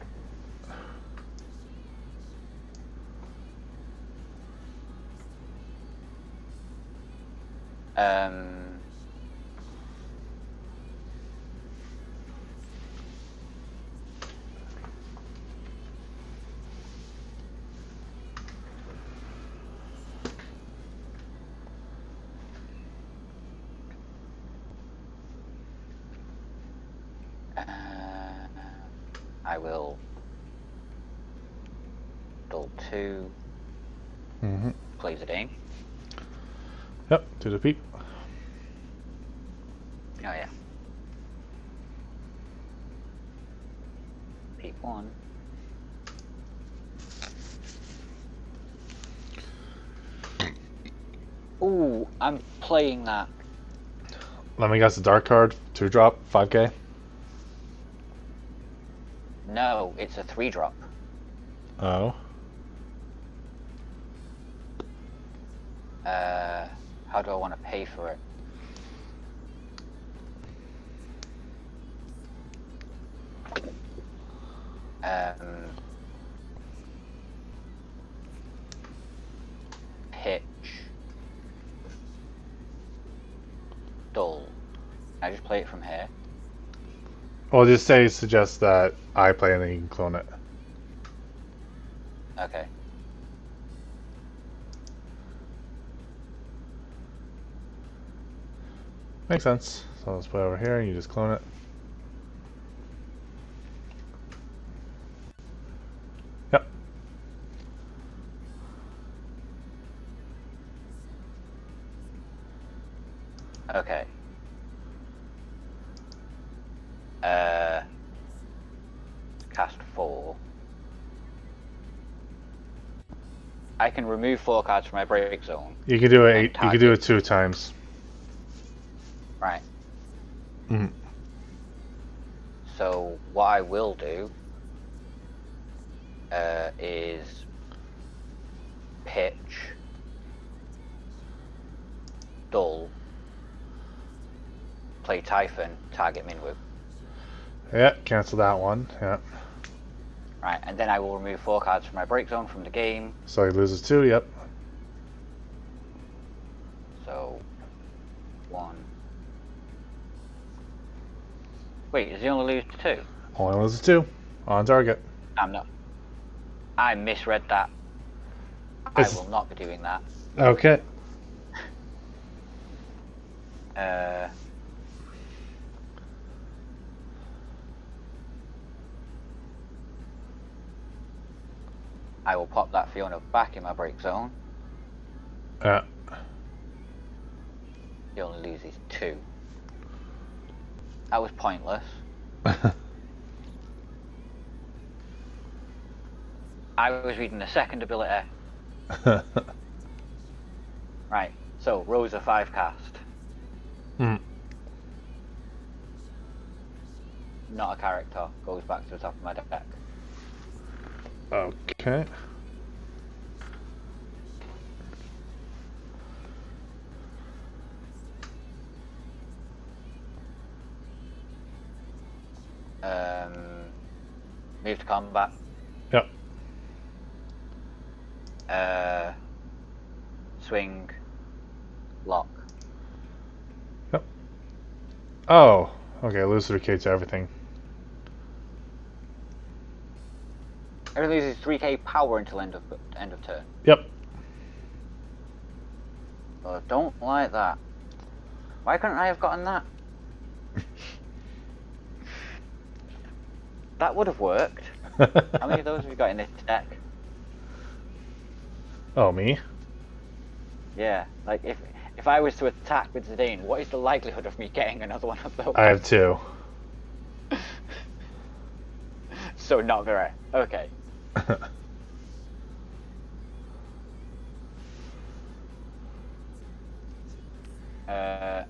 I will duel 2, Mm-hmm. plays a Dane. Yep. To the peep. Oh yeah. Peep 1. Ooh, I'm playing that. Let me guess. The dark card. 2-drop. 5k. No, it's a 3-drop. Oh. How do I want to pay for it? Pitch. Dull. Can I just play it from here? Well, just suggest that I play and then you can clone it. Okay. Makes sense. So let's play over here and you just clone it. Yep. Okay. Cast 4. I can remove 4 cards from my break zone. You can do it. And You can do it target. 2 times. Right. Mm. So what I will do is pitch, dull, play Typhon, target Minwu. Yeah. Cancel that one. Yeah. Right, and then I will remove 4 cards from my break zone from the game. So he loses 2. Yep. So 1. Wait, does he only lose to 2? Only loses 2. On target. I'm not. I misread that. I It's- will not be doing that. Okay. I will pop that Fiona back in my break zone. Yeah. He only loses 2. That was pointless. I was reading the second ability. Right, so Rosa 5 cast. Mm. Not a character. Goes back to the top of my deck. Okay. Move to combat. Yep. Swing. Lock. Yep. Oh. Okay. Lose 3k to everything. It loses 3k power until end of turn. Yep. Oh, don't like that. Why couldn't I have gotten that? That would have worked. How many of those have you got in this deck? Oh, me? Yeah, like if I was to attack with Zidane, what is the likelihood of me getting another one of those? I have 2. So not very. Okay.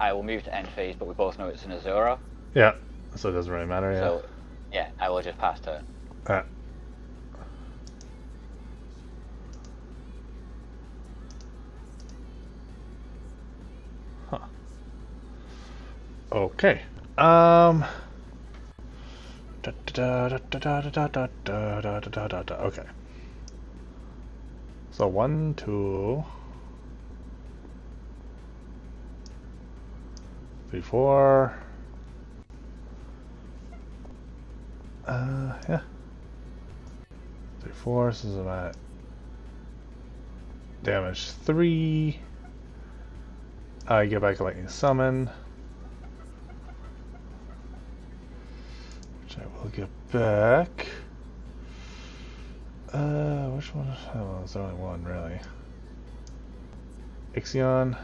I will move to end phase, but we both know it's an Azura. Yeah, so it doesn't really matter, yeah. So, yeah, I will just pass turn. Huh. Okay. Okay. So 1, 2, 3, 4. Yeah. 3, 4. So I'm at damage 3. I get back a lightning summon, which I will get back. Which one? Oh, there's only one really. Ixion.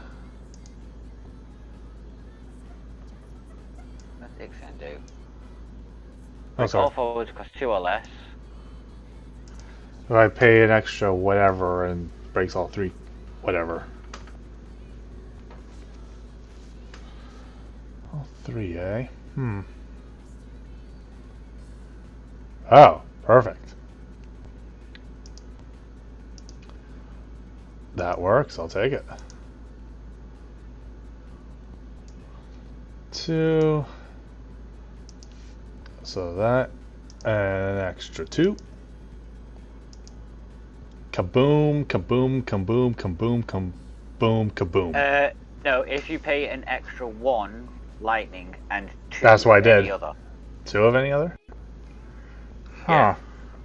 What's Ixion do? Oh, sorry. All forwards cost 2 or less. If I pay an extra whatever and breaks all 3, whatever. All 3, eh? Oh, perfect. That works, I'll take it. 2. So that, and an extra 2. Kaboom, kaboom, kaboom, kaboom, kaboom, kaboom. No, if you pay an extra 1 lightning and 2 That's what I did. any other. 2 of any other? Yeah. Huh.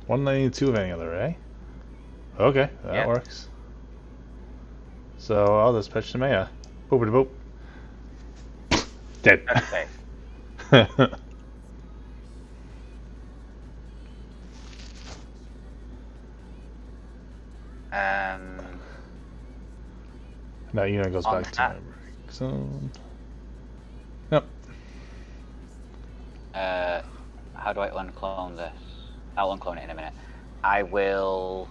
1 lightning, 2 of any other, eh? Okay, that Yep. works. So I'll just pitch to Maya. Boopity boop. Dead. Okay. That unit goes On back to that- my break zone. Yep. How do I unclone this? I'll unclone it in a minute. I will.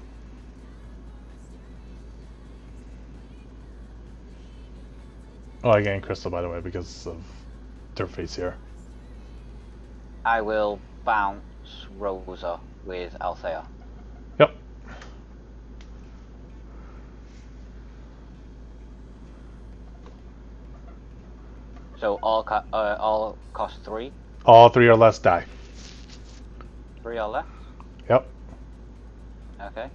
Oh, I gained crystal by the way because of their face here. I will bounce Rosa with Althea. Yep. So all cost 3. All 3 or less die. 3 or less. Yep. Okay.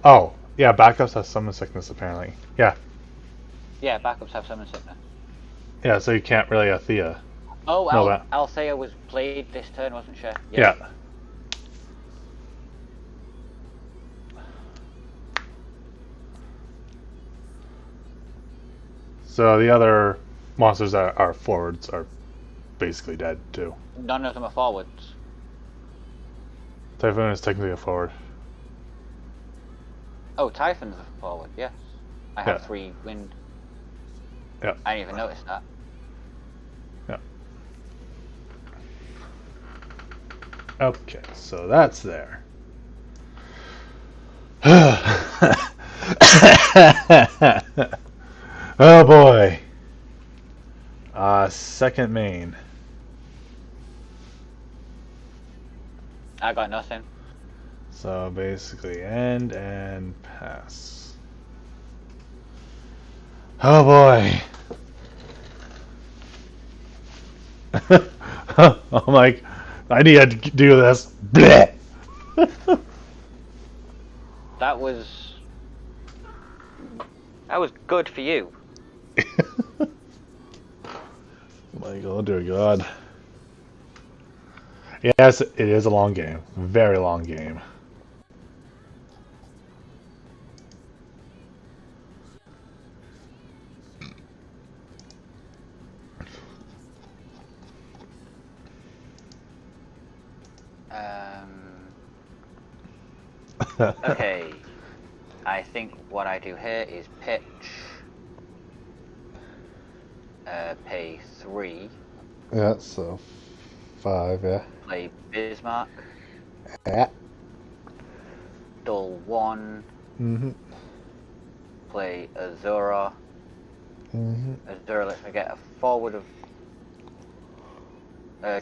Oh, yeah, backups have summon sickness apparently. Yeah. Yeah, backups have summon sickness. Yeah, so you can't really Althea. Oh, No, Althea was played this turn, wasn't she? Yeah. So the other monsters that are forwards are basically dead too. None of them are forwards. Typhoon is technically a forward. Oh, Typhon's a forward, yes. I have Yeah. 3 wind. Yeah. I didn't even notice that. Yeah. Okay, so that's there. Oh boy. Second main. I got nothing. So basically end and pass. Oh boy. I'm like, I need to do this. Blech. That was good for you. Like, oh dear God. Yes, it is a long game. Very long game. Okay. I think what I do here is pitch. Pay 3. Yeah, so 5, yeah. Play Bismarck. Yeah. Dull 1. Mm-hmm. Play Azura. Mm-hmm. Azura lets me get a forward of.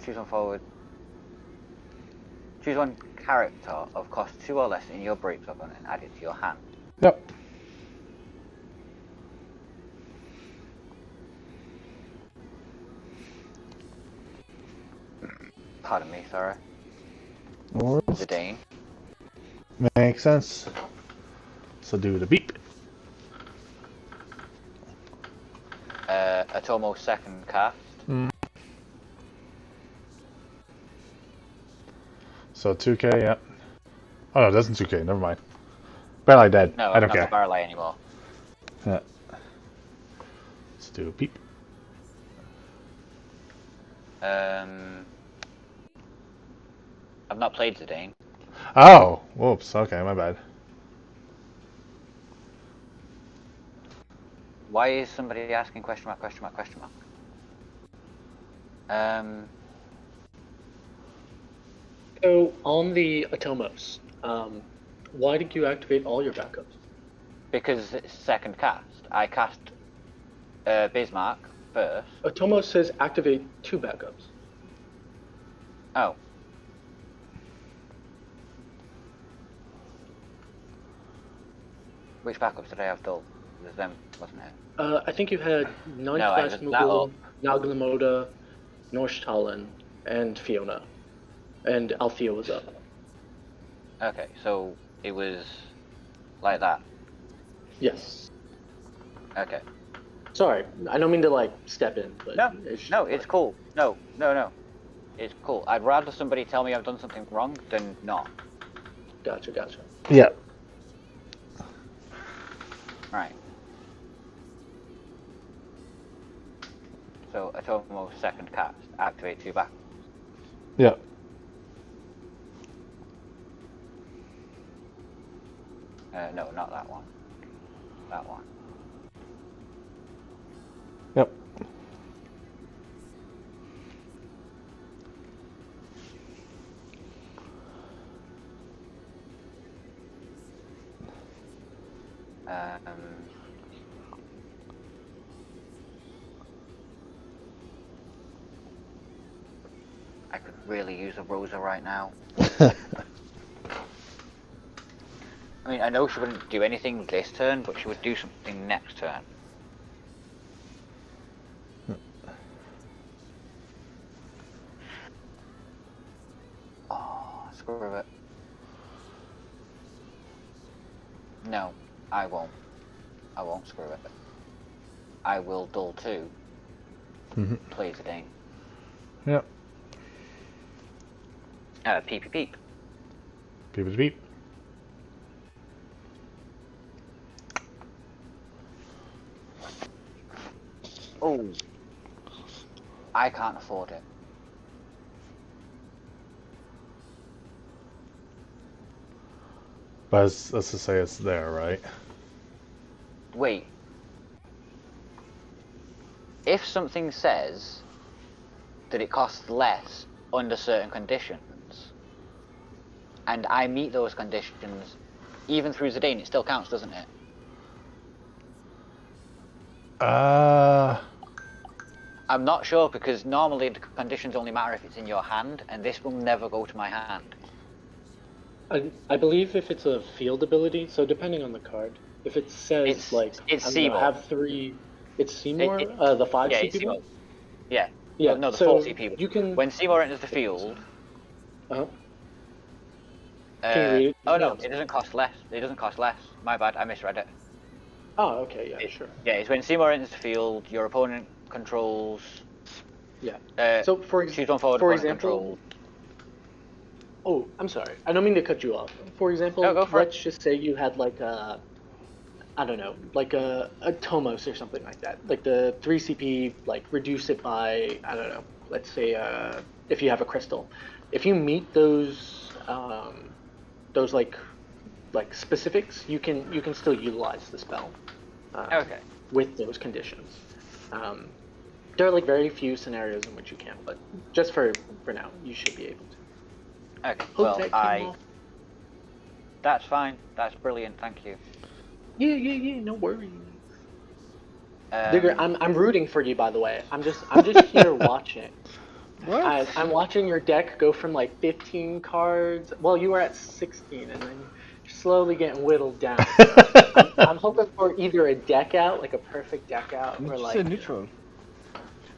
Choose one forward. Choose one character of cost 2 or less in your break token and add it to your hand. Yep. Pardon me, sorry. Or Zidane. makes sense. So do the beep. Atomo second cast. So 2K, yeah. Oh no, it doesn't 2K, never mind. Barely dead. No, I I'm don't not care. the Barley anymore. Yeah. Let's do a beep. I've not played Zidane. Oh! Whoops, okay, my bad. Why is somebody asking question mark? So on the Atomos, why did you activate all your backups? Because it's second cast. I cast Bismarck first. Atomos says activate 2 backups. Oh. Which backups did I have dull? It was them, wasn't it? I think you had 9th No, class that Mughal, Naglamoda, Norshtalen, and Fiona. And Althea was up. Okay, so it was like that. Yes. Okay. Sorry, I don't mean to like step in, but No, it's cool. No. It's cool. I'd rather somebody tell me I've done something wrong than not. Gotcha. Yeah. Right. So Atomo second cast. Activate 2 back. Yeah. No, not that one. That one. Yep. I could really use a Rosa right now. I mean, I know she wouldn't do anything this turn, but she would do something next turn. Oh, screw it. No, I won't. I won't screw it. I will dull 2. Mm-hmm. Play Zidane. Yep. Peep. Beep is beep. Oh. I can't afford it. But let's just say it's there, right? Wait. If something says that it costs less under certain conditions, and I meet those conditions, even through Zidane, it still counts, doesn't it? I'm not sure, because normally the conditions only matter if it's in your hand, and this will never go to my hand. I believe if it's a field ability, so depending on the card, if it says it's I don't know, Seymour. have 3, it's Seymour, the 5 Yeah, CP it's Seymour. one? Yeah. Yeah. No, the so 4 CP one. you can. When Seymour enters the field. Can you read it? Oh no, it doesn't cost less. It doesn't cost less. My bad, I misread it. Oh, okay, yeah, sure. Yeah, it's when Seymour enters the field, your opponent controls. Yeah. So choose one forward, for opponent example. control. Oh, I'm sorry. I don't mean to cut you off. For example, No, go for let's just say you had like a, I don't know, like a Tomos or something like that. Like the 3 CP, like reduce it by, I don't know, let's say if you have a crystal. If you meet those like specifics, you can still utilize the spell. Okay. With those conditions. There are like very few scenarios in which you can, but just for now, you should be able to. Okay, Hope well, that came off. That's fine. That's brilliant. Thank you. Yeah. No worries. Um, Digger, I'm rooting for you, by the way. I'm just here watching. What? I'm watching your deck go from like 15 cards. Well, you were at 16, and then you're slowly getting whittled down. So I'm hoping for either a deck out, like a perfect deck out, Did or you like. say neutral?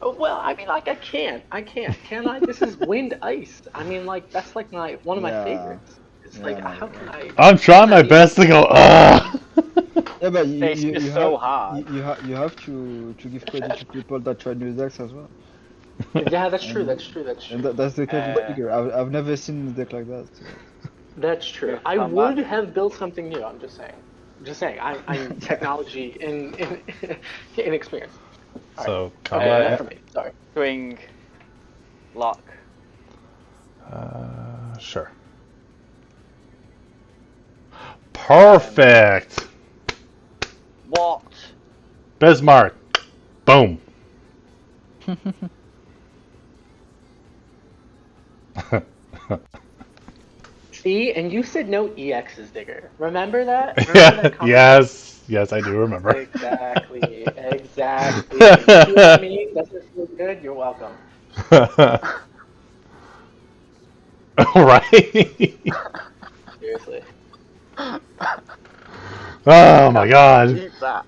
Oh, well, I mean, like I can't. Can I? This is Wind Ice. I mean, like that's like one of my Yeah. favorites. It's Yeah, like no, how you're can right. I? I'm trying How my can I best to go. Ugh. Yeah, but It's just so hard. you have to give credit to people that try new decks as well. Yeah, that's true. And That's true. That's and true. that's the case with Uh, Figure. I've never seen a deck like that. So. That's true. Move to I combat. would have built something new. I'm just saying. I'm technology in inexperienced. All right. So Okay, combat. enough for me. Sorry. Swing. Lock. Sure. Perfect. What? Bismarck. Boom. See, and you said no EXs, Digger. Remember that? Remember that comment? Yes, I do remember. Exactly. Exactly. See what I mean? Does it feel good? You're welcome. Right. Seriously. Oh my god. Keep that.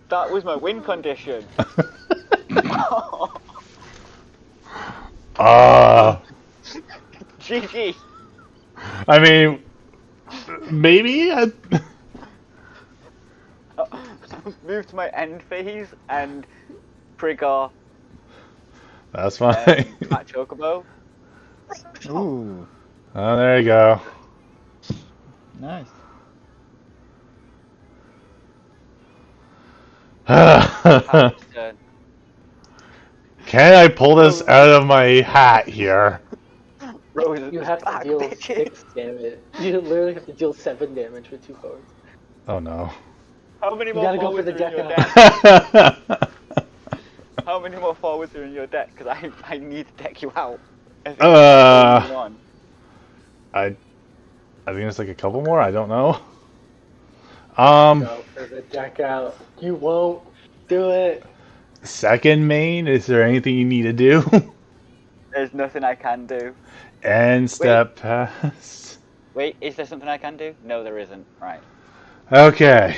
That was my win condition. GG. I mean, maybe. Move to my end phase and trigger That's fine. Matt Chocobo. Ooh, Oh, there you go. nice. Haru's turn. Can I pull this out of my hat here? Rose You is have to back, deal bitches. 6 damage. You literally have to deal 7 damage with 2 cards. Oh no. How many You more gotta go for forwards the are in deck your out. deck? How many more forwards are in your deck? Because I need to deck you out. As it's going on. I think it's like a couple more. I don't know. Go for the deck out. You won't do it. Second main. Is there anything you need to do? There's nothing I can do. And step past. Wait, is there something I can do? No, there isn't. Right. Okay.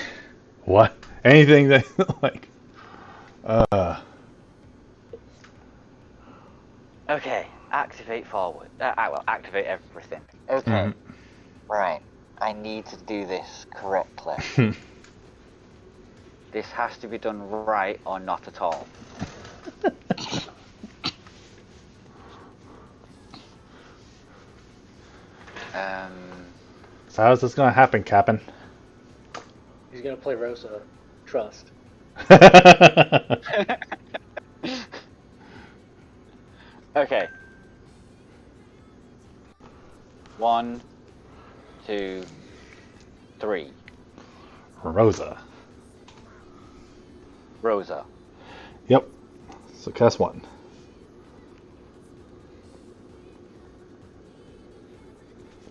What? Anything that like? Okay, activate forward. I will activate everything. Okay. Right. I need to do this correctly. This has to be done right or not at all. So how's this gonna happen, Captain? He's gonna play Rosa. Trust. Okay. 1, 2, 3. Rosa. Rosa. Yep. So cast 1.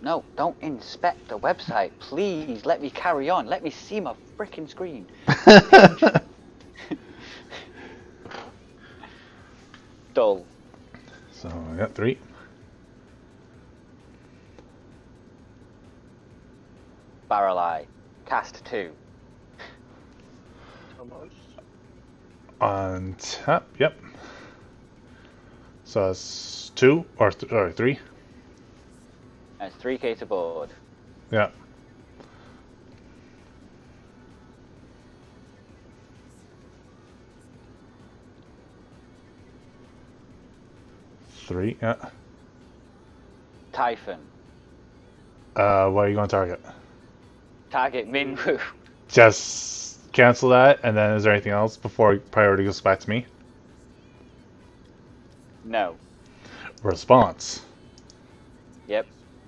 No, don't inspect the website. Please let me carry on. Let me see my freaking screen. Dull. So I got 3. Barrel Eye. Cast 2. Almost. On tap. Yep. So that's 2 or 3. That's 3k to board. Yeah. Three. Yeah. Typhon. What are you going to target? Target Minwoo. Just cancel that, and then is there anything else before priority goes back to me? No. Response. Yep.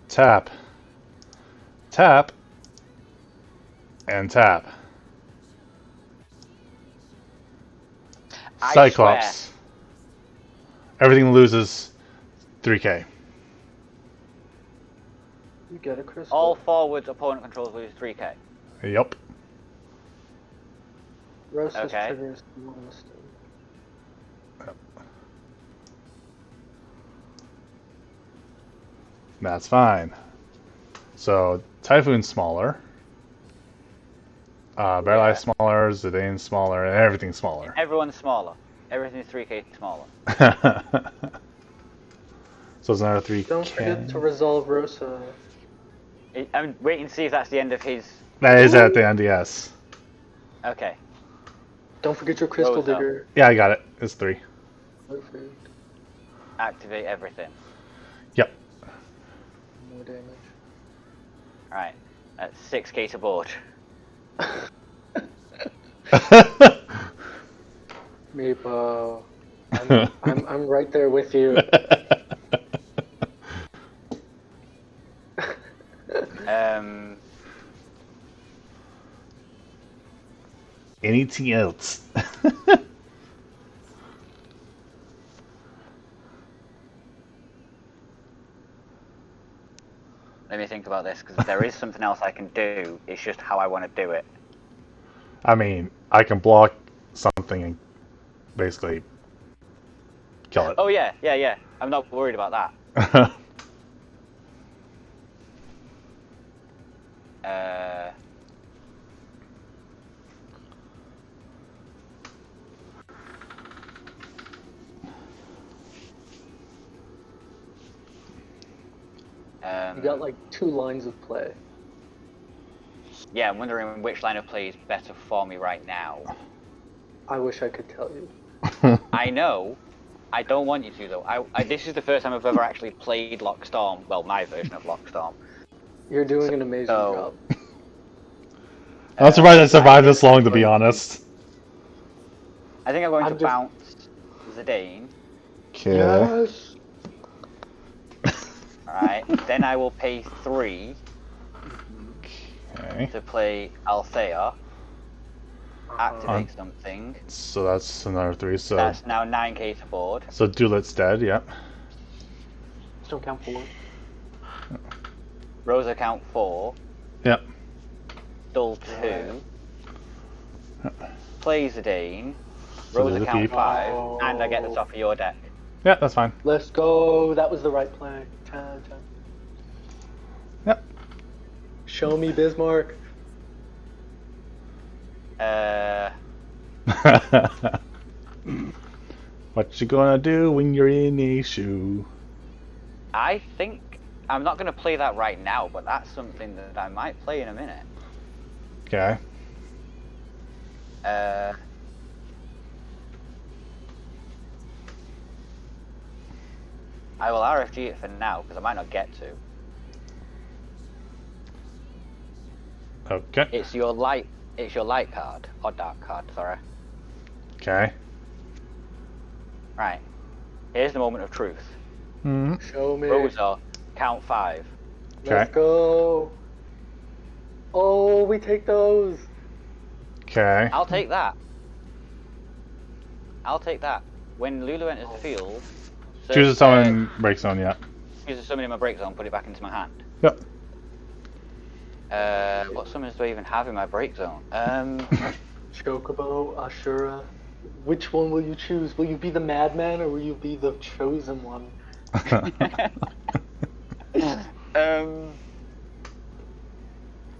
Tap. Tap. And tap. I swear. Cyclops. Everything loses 3k. You get a crystal. All forwards opponent controls lose 3k. Yep. Rosa's Okay. triggers monster. That's fine. So Typhoon's smaller. Barrelife's smaller, Zidane's smaller, and everything's smaller. Everyone's smaller. Everything's 3k smaller. So it's another 3k. Don't forget to resolve Rosa. I'm waiting to see if that's the end of his. That is at the end, yes. Okay. Don't forget your crystal Rosa. digger. Yeah, I got it. It's 3. Perfect. Activate everything. Yep. More damage. Alright. That's 6k to board. Meepo. I'm right there with you. Anything else? Let me think about this, because there is something else I can do. It's just how I want to do it. I mean, I can block something and basically kill it. Oh yeah. I'm not worried about that. You got like 2 lines of play. Yeah, I'm wondering which line of play is better for me right now. I wish I could tell you. I know. I don't want you to though. This is the first time I've ever actually played Lockstorm. Well, my version of Lockstorm. You're doing an amazing job. I'm surprised I survived this long, to be honest. I think I'm going to bounce Zidane. Okay. Yes. Alright, then I will pay 3 Okay. to play Althea. Activate something. So that's another 3. So That's now 9k to board. so Dulet's dead. Yep. Still count 4. Rosa count 4. Yep. Dull 2. Play Zidane. So Rosa there's a count peep. 5. And I get this off of your deck. Yeah, that's fine. Let's go. That was the right play. 10. Yep. Show me Bismarck. What you gonna do when you're in a shoe? I think I'm not going to play that right now, but that's something that I might play in a minute. Okay. I will RFG it for now because I might not get to. Okay. It's your light card or dark card. Sorry. Okay. Right. Here's the moment of truth. Hmm. Show me. Rosa, count 5. Let's Okay. go. Oh, we take those. Okay. I'll take that. I'll take that. When Lulu enters the field, Choose a summon break zone. Yeah. use a summon in my break zone, put it back into my hand. Yep. What summons do I even have in my break zone? Chocobo, Ashura. Which one will you choose? Will you be the madman or will you be the chosen one?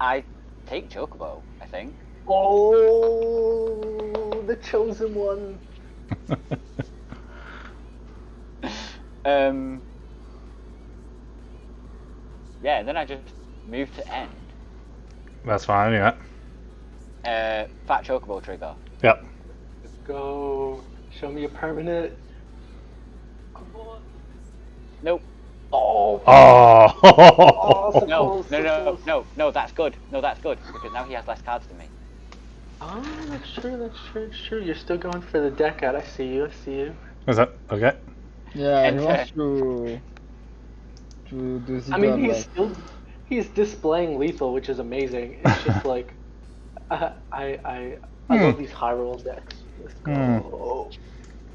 I take Chocobo, I think. Oh, the chosen one. Yeah, then I just move to end. That's fine. Yeah. Fat Chocobo trigger. Yep. Let's go. Show me a permanent. Come on. Nope. Oh. Oh. Oh, so No, close, no, so no, close. no, that's good. No, that's good, because now he has less cards than me. Oh, that's true. You're still going for the deck out. I see you. Is that okay? Yeah, And, he wants to do I mean, Zidane, like, he's displaying lethal, which is amazing. It's just like I love these high roll decks. Let's go.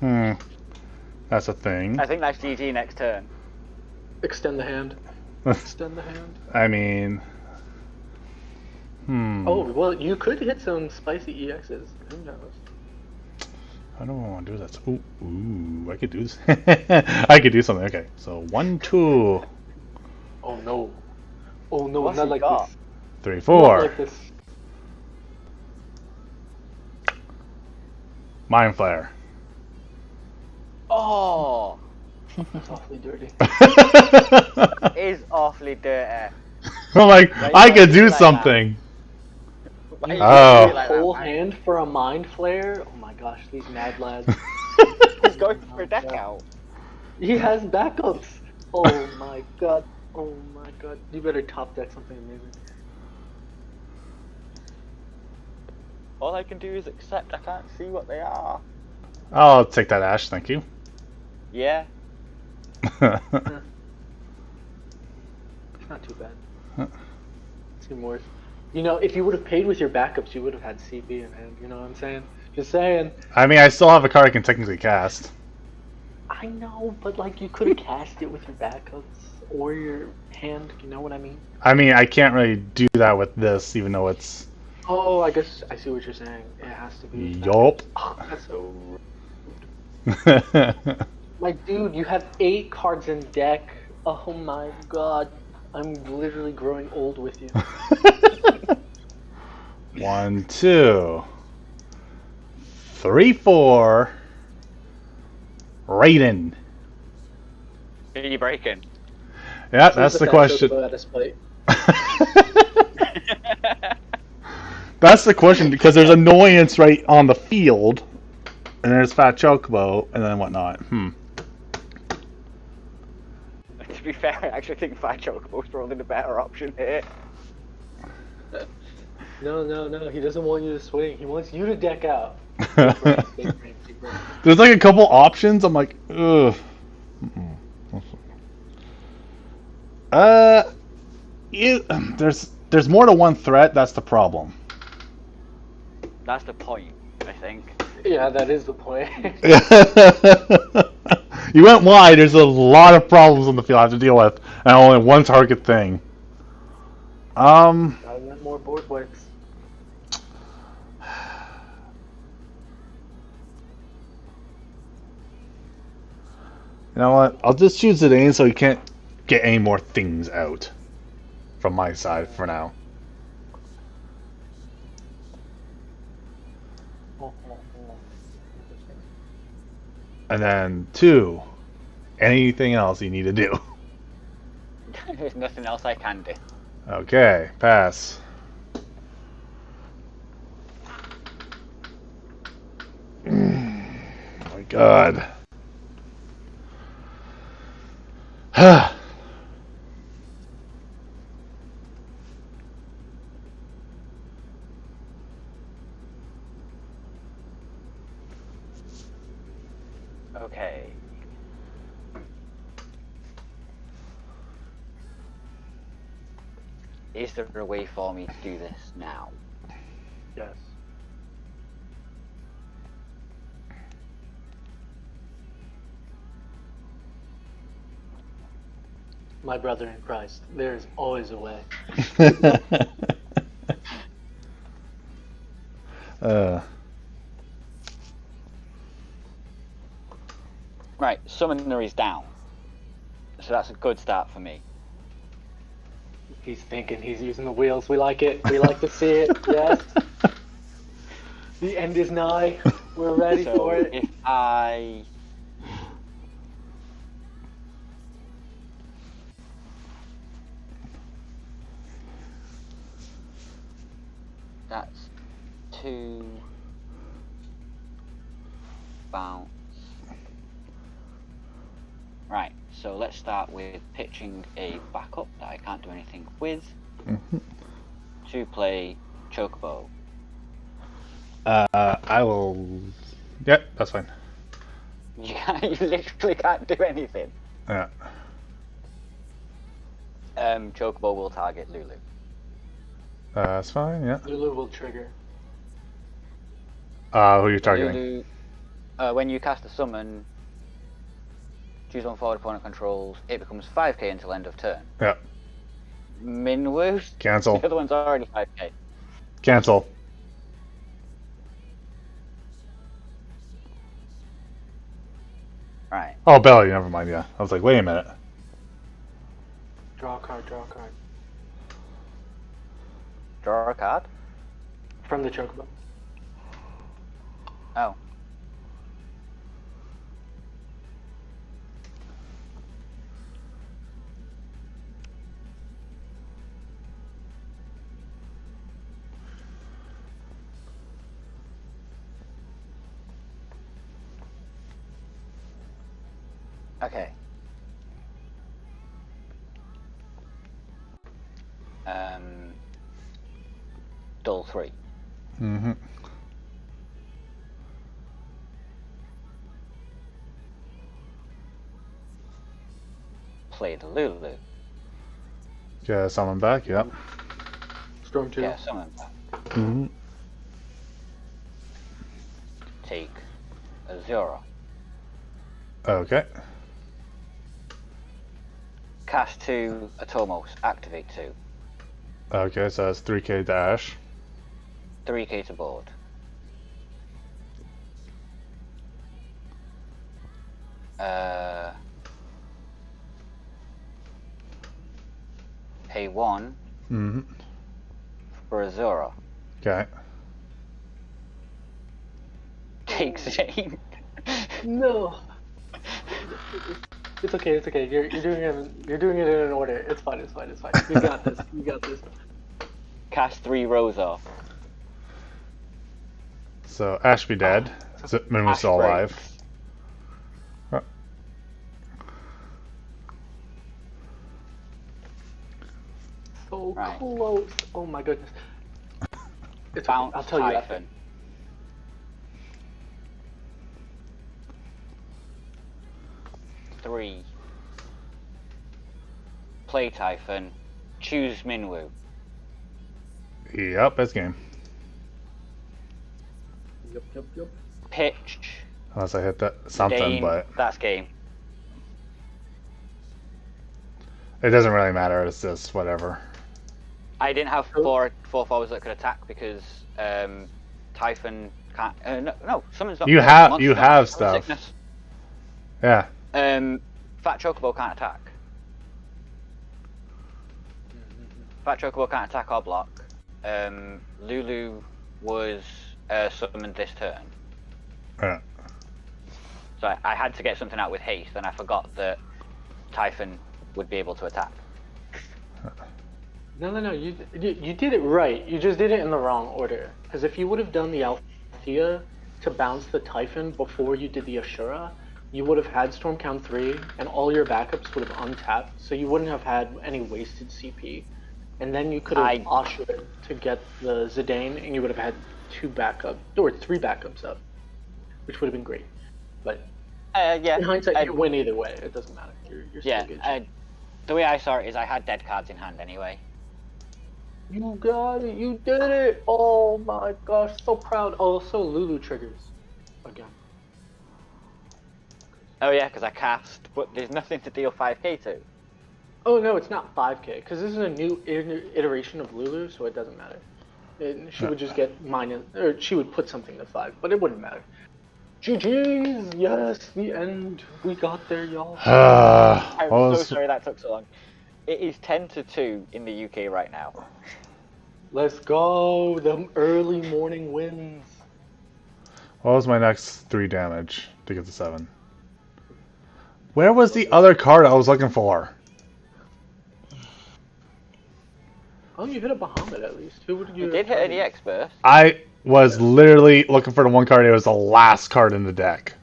That's a thing. I think that's GG next turn. Extend the hand. Extend the hand. I mean, Oh, well, you could hit some spicy EXs. Who knows? I don't want to do this. Ooh, I could do this. I could do something. Okay, so 1, 2, Oh no. Oh no, What's not he like got? this. 3, Not 4. like this. Mind Flare. Oh, It's awfully dirty. is awfully dirty. I'm like, Why you I gotta could do do it like something. Why you Oh. do it like that, Whole man? hand for a mind flare? Oh my gosh, these mad lads. He's going for a deck out. He has backups. Oh my god. Oh my god. You better top deck something amazing. All I can do is accept. I can't see what they are. I'll take that Ash, thank you. Yeah. It's not too bad. It's even worse. You know, if you would have paid with your backups, you would have had CB in hand. You know what I'm saying? Just saying. I mean, I still have a card I can technically cast. I know, but like you could have cast it with your backups or your hand. You know what I mean? I mean, I can't really do that with this, even though it's. Oh, I guess I see what you're saying. It has to be. Yup. Oh, that's so rude. Like, dude, you have 8 cards in deck. Oh my god. I'm literally growing old with you. 1, 2, 3, 4. Raiden. Who are you breaking? Yeah, that's the question. At a spite. That's the question, because there's annoyance right on the field, and there's Fat Chocobo, and then whatnot. To be fair, I actually think Fire Chocobo's probably the better option here. No. He doesn't want you to swing. He wants you to deck out. Big brain. There's like a couple options. I'm like, ugh. There's more to one threat. That's the problem. That's the point, I think. Yeah, that is the point. You went wide. There's a lot of problems on the field I have to deal with, and only one target thing. Gotta let more board wipes. You know what? I'll just choose it in so you can't get any more things out from my side for now. And then 2, anything else you need to do. There's nothing else I can do. Okay, pass. Oh my god. Okay. Is there a way for me to do this now? Yes. My brother in Christ, there is always a way. Right, Summoner is down. So that's a good start for me. He's thinking, he's using the wheels. We like it. We like to see it. Yes. The end is nigh. We're ready So for it. if I... That's 2... bounce. Right, so let's start with pitching a backup that I can't do anything with. To play Chocobo. I will. Yep, that's fine. You literally can't do anything. Yeah. Chocobo will target Lulu. That's fine. Yeah. Lulu will trigger. Who are you targeting? Lulu, When you cast a summon, choose one forward opponent controls, it becomes 5k until end of turn. Yeah. Minwoo? Cancel. The other one's already 5k. Cancel. Right. Oh, Belly, never mind, yeah. I was like, wait a minute. Draw a card, draw a card. Draw a card? From the chocobo. Oh. Okay. Dull 3. Mm-hmm. Play the Lulu. Yeah, summon back, yep. Storm 2. Yeah, summon back. Mm-hmm. Take a 0. Okay. Cast 2 Atomos. Activate 2. Okay, so that's 3k dash. 3k to board. Pay 1 Mm-hmm. for a 0. Okay. Take Zane. No. It's okay. It's okay. You're doing it in an order. It's fine. It's fine. It's fine. You got this. You got this. Cast 3 Rose off. So Ash be dead. So Moon was Ash still breaks. alive. So Right. close. Oh my goodness. It's okay. Bounce I'll tell you after. Typhon. Three. Play Typhon. Choose Minwoo. Yep, that's game. Yep. Pitch. Unless I hit that something, Dane. but That's game. it doesn't really matter. It's just whatever. I didn't have four forwards that could attack because Typhon can't. No, summons not. You no, have- monster you don't have summon stuff. Sickness. Yeah. Fat Chocobo can't attack. Fat Chocobo can't attack or block. Lulu was summoned this turn. Yeah. So I had to get something out with haste, and I forgot that Typhon would be able to attack. No. You did it right. You just did it in the wrong order. Because if you would have done the Althea to bounce the Typhon before you did the Ashura, you would have had Storm Count 3, and all your backups would have untapped, so you wouldn't have had any wasted CP. And then you could have Ashured to get the Zidane, and you would have had 2 backups, or 3 backups up, which would have been great. But Yeah. in hindsight, you win either way. It doesn't matter. You're still Yeah. good. The way I saw it is I had dead cards in hand anyway. You got it. You did it. Oh my gosh, so proud. Also, Lulu triggers again. Oh yeah, because I cast, but there's nothing to deal 5k to. Oh no, it's not 5k because this is a new iteration of Lulu, so it doesn't matter. She would just get minus, or she would put something to 5, but it wouldn't matter. GG's, yes, the end. We got there, y'all. I'm so was- sorry that took so long. It is 10-2 in the UK right now. Let's go. The early morning wins. What was my next 3 damage to get to 7? Where was the other card I was looking for? Oh, you hit a Bahamut at least. Who would you? You did hit an EX burst. I was literally looking for the one card. It was the last card in the deck.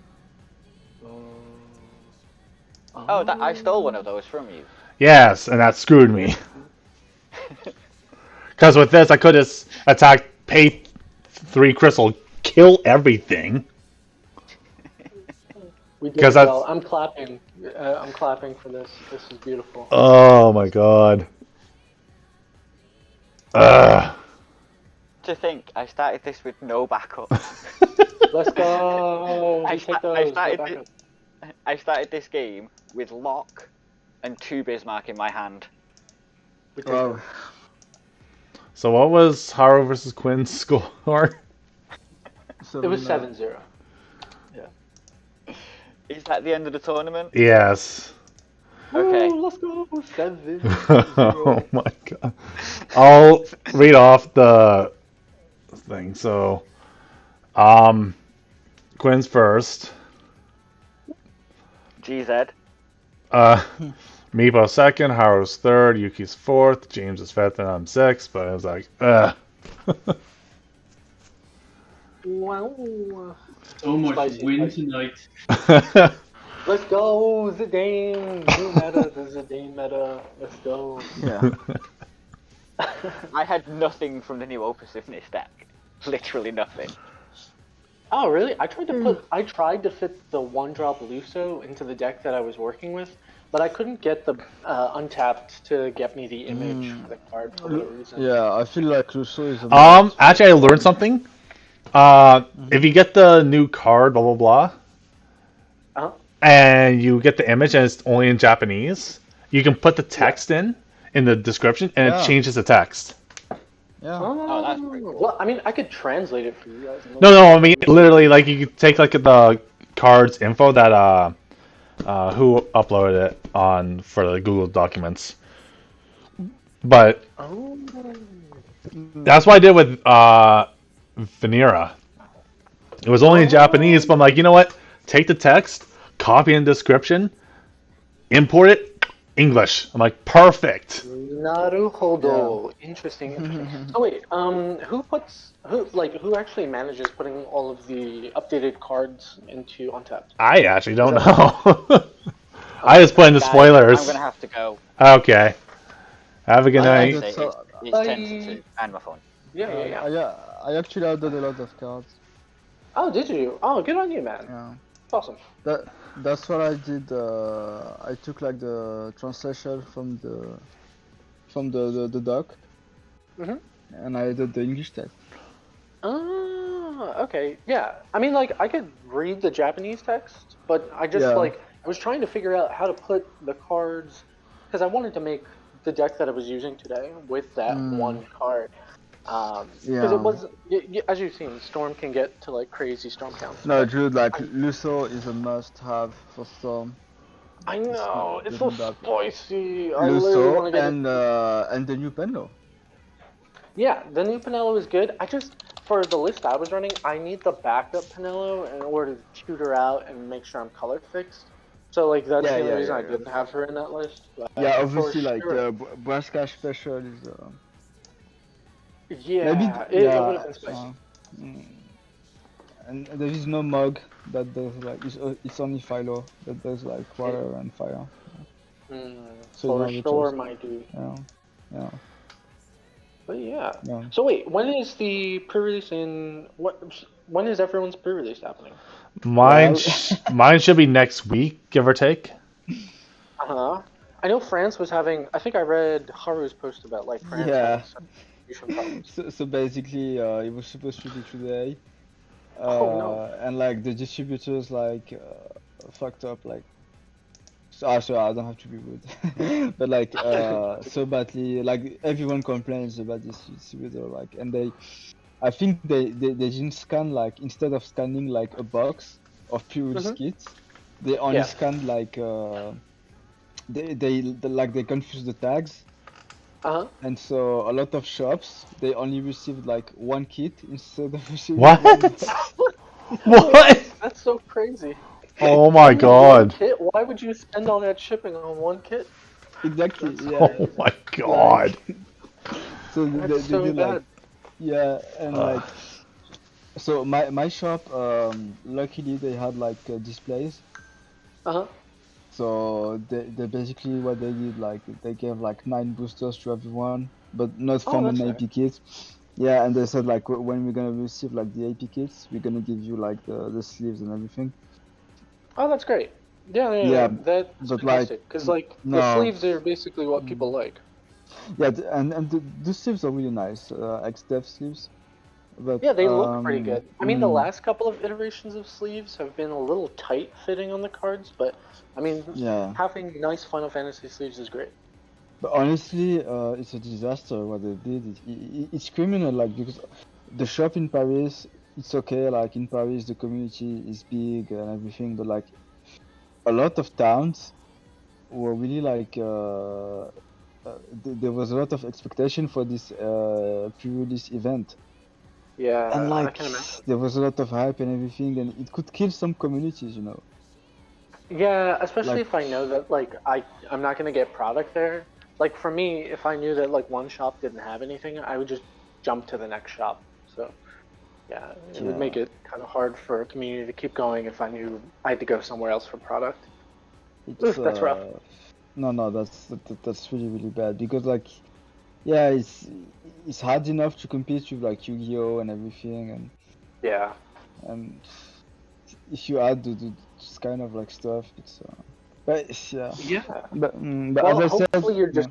Oh, I stole one of those from you. Yes, and that screwed me. Because with this, I could just attack, pay 3 crystal, kill everything. We did 'Cause well. that's- I'm clapping. I'm clapping for this. This is beautiful. Oh my god. Ugh. To to think I started this with no backup. Let's go. I, We take sta- those. I No started. backup. I started this game with Lock and 2 Bismarck in my hand. We take Wow. those. So what was Haru versus Quinn's score? It was 7-0. 7-0. Is that the end of the tournament? Yes. Okay. Woo, let's go. 7-0. Oh my god. I'll read off the thing. So, Quinn's first. GZ. Meepo second, Haru's third, Yuki's fourth, James is fifth, and I'm sixth. But I was like, ugh. Wow. So much Spicy, win spicy. tonight. Let's go, Zidane. New meta, the Zidane meta. Let's go. Yeah. I had nothing from the new Opus in this deck. Literally nothing. Oh, really? I tried to fit the 1-drop Luso into the deck that I was working with, but I couldn't get the Untapped to get me the image for the card for whatever reason. Yeah, I feel like Lusso is a must. Actually, I learned something. If you get the new card, blah blah blah, Uh-huh. and you get the image and it's only in Japanese, you can put the text in the description, and Yeah. it changes the text. Yeah. Oh, that's pretty cool. Well, I mean, I could translate it for you guys. No, I mean literally, like you could take like the card's info that who uploaded it on for the Google Documents, but Oh. that's what I did with Vanera. It was only in Japanese, but I'm like, you know what? Take the text, copy in description, import it, English. I'm like, perfect. Naruhodo. Interesting. Oh wait, who actually manages putting all of the updated cards into Untapped? I actually don't Is know. I just put in the Guys, spoilers. I'm gonna have to go. Okay. Have a good I night. did It's, so- it's Bye. 10 to 2 and my phone. Yeah. I actually outdid a lot of cards. Oh, did you? Oh, good on you, man. Yeah. Awesome. That's what I did. I took like the translation from the doc, Mhm. and I did the English text. Ah, okay. Yeah. I mean, like, I could read the Japanese text, but I just, Yeah. I was trying to figure out how to put the cards, because I wanted to make the deck that I was using today with that one card. Because Yeah. it was, as you've seen, Storm can get to, like, crazy Storm counts. No, but dude, like Lusso is a must-have for Storm. I know, it's so Isn't that- spicy. I literally want Lusso to get it. and the new Penlo. Yeah, the new Pinello is good. I just, for the list I was running, I need the backup Pinello in order to tutor out and make sure I'm color fixed. So, like, that's the only reason I didn't have her in that list. But Yeah, for obviously, like sure- Braska special is. Yeah, Maybe it would have been spicy. And there is no mug that does like it's only Philo that does like water and fire. So For you have a sure, choice. my dude. Yeah. But yeah. Yeah. So wait, when is the pre-release when is everyone's pre-release happening? Mine should be next week, give or take. Uh-huh. I know France was having, I think I read Haru's post about, like, France Yeah. having some distribution problems. So basically, it was supposed to be today. Oh, no. And like the distributors like fucked up like. Sorry, I don't have to be rude, but like so badly. Like everyone complains about this distributor. Like, and I think they didn't scan like instead of scanning like a box of pre-release kits, they only scanned like they confused the tags. Uh-huh. And so a lot of shops they only received like one kit instead of receiving What? one box. What? That's so crazy. Oh my One god. kit? Why would you spend all that shipping on one kit? Exactly. Yeah. Oh my god. So That's they so did bad. like and like so my shop luckily they had like displays. Uh-huh. So they basically what they did like they gave like 9 boosters to everyone, but not from an that's AP kit. Yeah, and they said like when we're gonna receive like the AP kits, we're gonna give you like the sleeves and everything. Oh, that's great. Yeah, That's but, like, fantastic. Because, like, the no. sleeves are basically what people like. Yeah, and the sleeves are really nice. X-Dev sleeves. But Yeah, they look pretty good. I mean, the mm, last couple of iterations of sleeves have been a little tight fitting on the cards, but I mean, yeah. having nice Final Fantasy sleeves is great. But honestly, it's a disaster what they did. It's criminal, like because the shop in Paris, it's okay. Like in Paris, the community is big and everything, but like a lot of towns were really like there was a lot of expectation for this pre-release event, and Yeah, I like can imagine. there was a lot of hype and everything, and it could kill some communities, you know. Yeah, especially Like if I know that like I'm not gonna get product there. Like for me, if I knew that like one shop didn't have anything, I would just jump to the next shop. So yeah, it would make yeah, it kind of hard for a community to keep going if I knew I had to go somewhere else for product. it's Oof, that's rough. no, that's really really bad because like yeah, it's hard enough to compete with like Yu-Gi-Oh and everything, Yeah. and if you add this kind of like stuff, it's but yeah, Yeah. but as Well, I said, hopefully you're yeah, just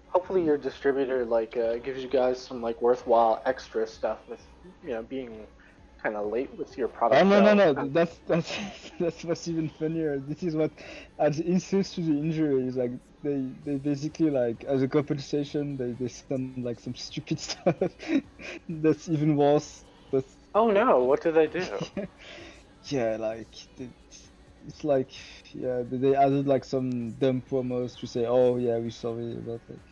hopefully your distributor like gives you guys some like worthwhile extra stuff with being kind of late with your oh product no, sale. that's that's what's even funnier. This is what adds insult to the injury. Is like they basically like as a compensation they send like some stupid stuff that's even worse. That's Oh no, what did they do? yeah, like it's like yeah they added like some dumb promos to say oh yeah we're sorry about like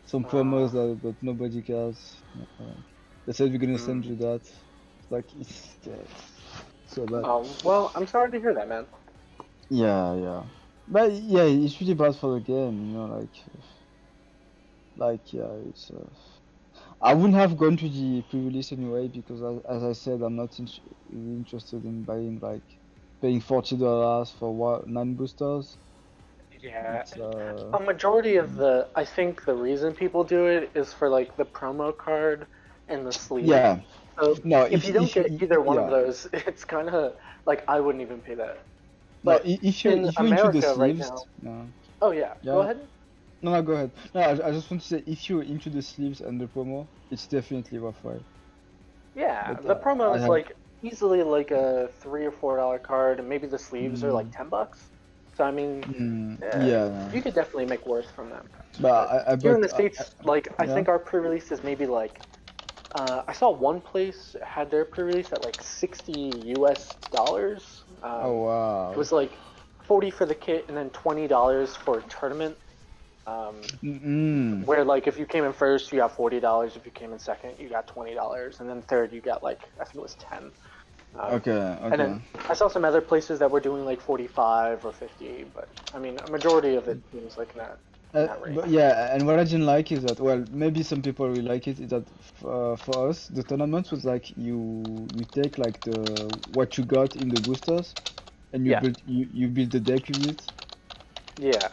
some Uh, promos that nobody cares. Like, they said we're gonna send hmm. you that. It's like it's yeah, so bad. Well, I'm sorry to hear that, man. Yeah. But yeah, it's really bad for the game, you know, like yeah, it's I wouldn't have gone to the pre-release anyway because as I said, I'm not really interested in buying like paying $40 for what 9 boosters. Yeah, It's a majority of mm, I think the reason people do it is for like the promo card and the sleeve. yeah. So No, if you don't if get either one of yeah. those, it's kind of like I wouldn't even pay that. No, But in if you're into the America right sleeves, now, no. oh yeah, go Yeah. ahead. No, no, go ahead. No, I just want to say if you're into the sleeves and the promo, it's definitely worthwhile. Yeah, But the promo I is have. like easily like a $3 or $4 card, and maybe the sleeves are like Mm, $10. So I mean, yeah, you could definitely make worth from them. but But I here in bought. the States, like I Yeah. think our pre-release is maybe like I saw one place had their pre-release at like 60 US dollars. Oh It wow. was like 40 for the kit and then $20 for a tournament. Um, Mm. where like if you came in first, you got $40. If you came in second, you got $20, and then third, you got like I think it was 10. Okay. And then Okay. I saw some other places that were doing like 45 or 50, but I mean a majority of it seems like in that But range. yeah, and what I didn't like is that well, maybe some people will like it. Is that for us, the tournament was like you take like the what you got in the boosters, and Yeah, you build the deck with it. yeah.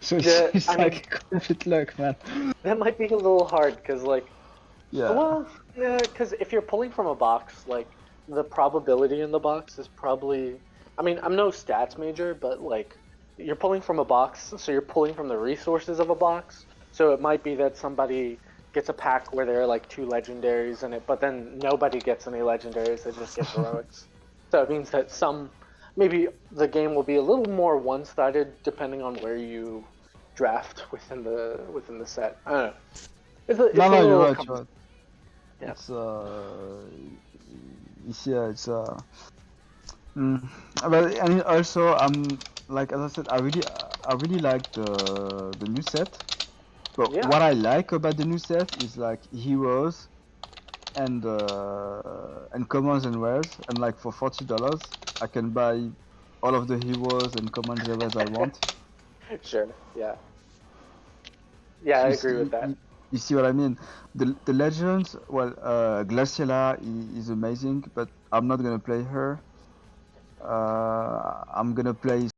So I it's mean like complete luck, man. that might be a little hard because like Yeah. well, yeah, because if you're pulling from a box, like the probability in the box is probably. I mean, I'm no stats major, but like you're pulling from a box, so you're pulling from the resources of a box. So it might be that somebody gets a pack where there are like two legendaries in it, but then nobody gets any legendaries; they just get heroics. So it means that maybe the game will be a little more one-sided depending on where you draft within the set. I don't know. No, It's a no, you're little right. You're complex. right. Yeah. It's yeah, it's but and also like as I said, I really like the new set. But Yeah. what I like about the new set is like heroes and commons and rares, and like for $40, I can buy all of the heroes and commons and rares I want. Sure. Yeah. Yeah, I You agree with see, that. you see what I mean? The legends, well, Glaciela is amazing, but I'm not gonna play her. I'm gonna play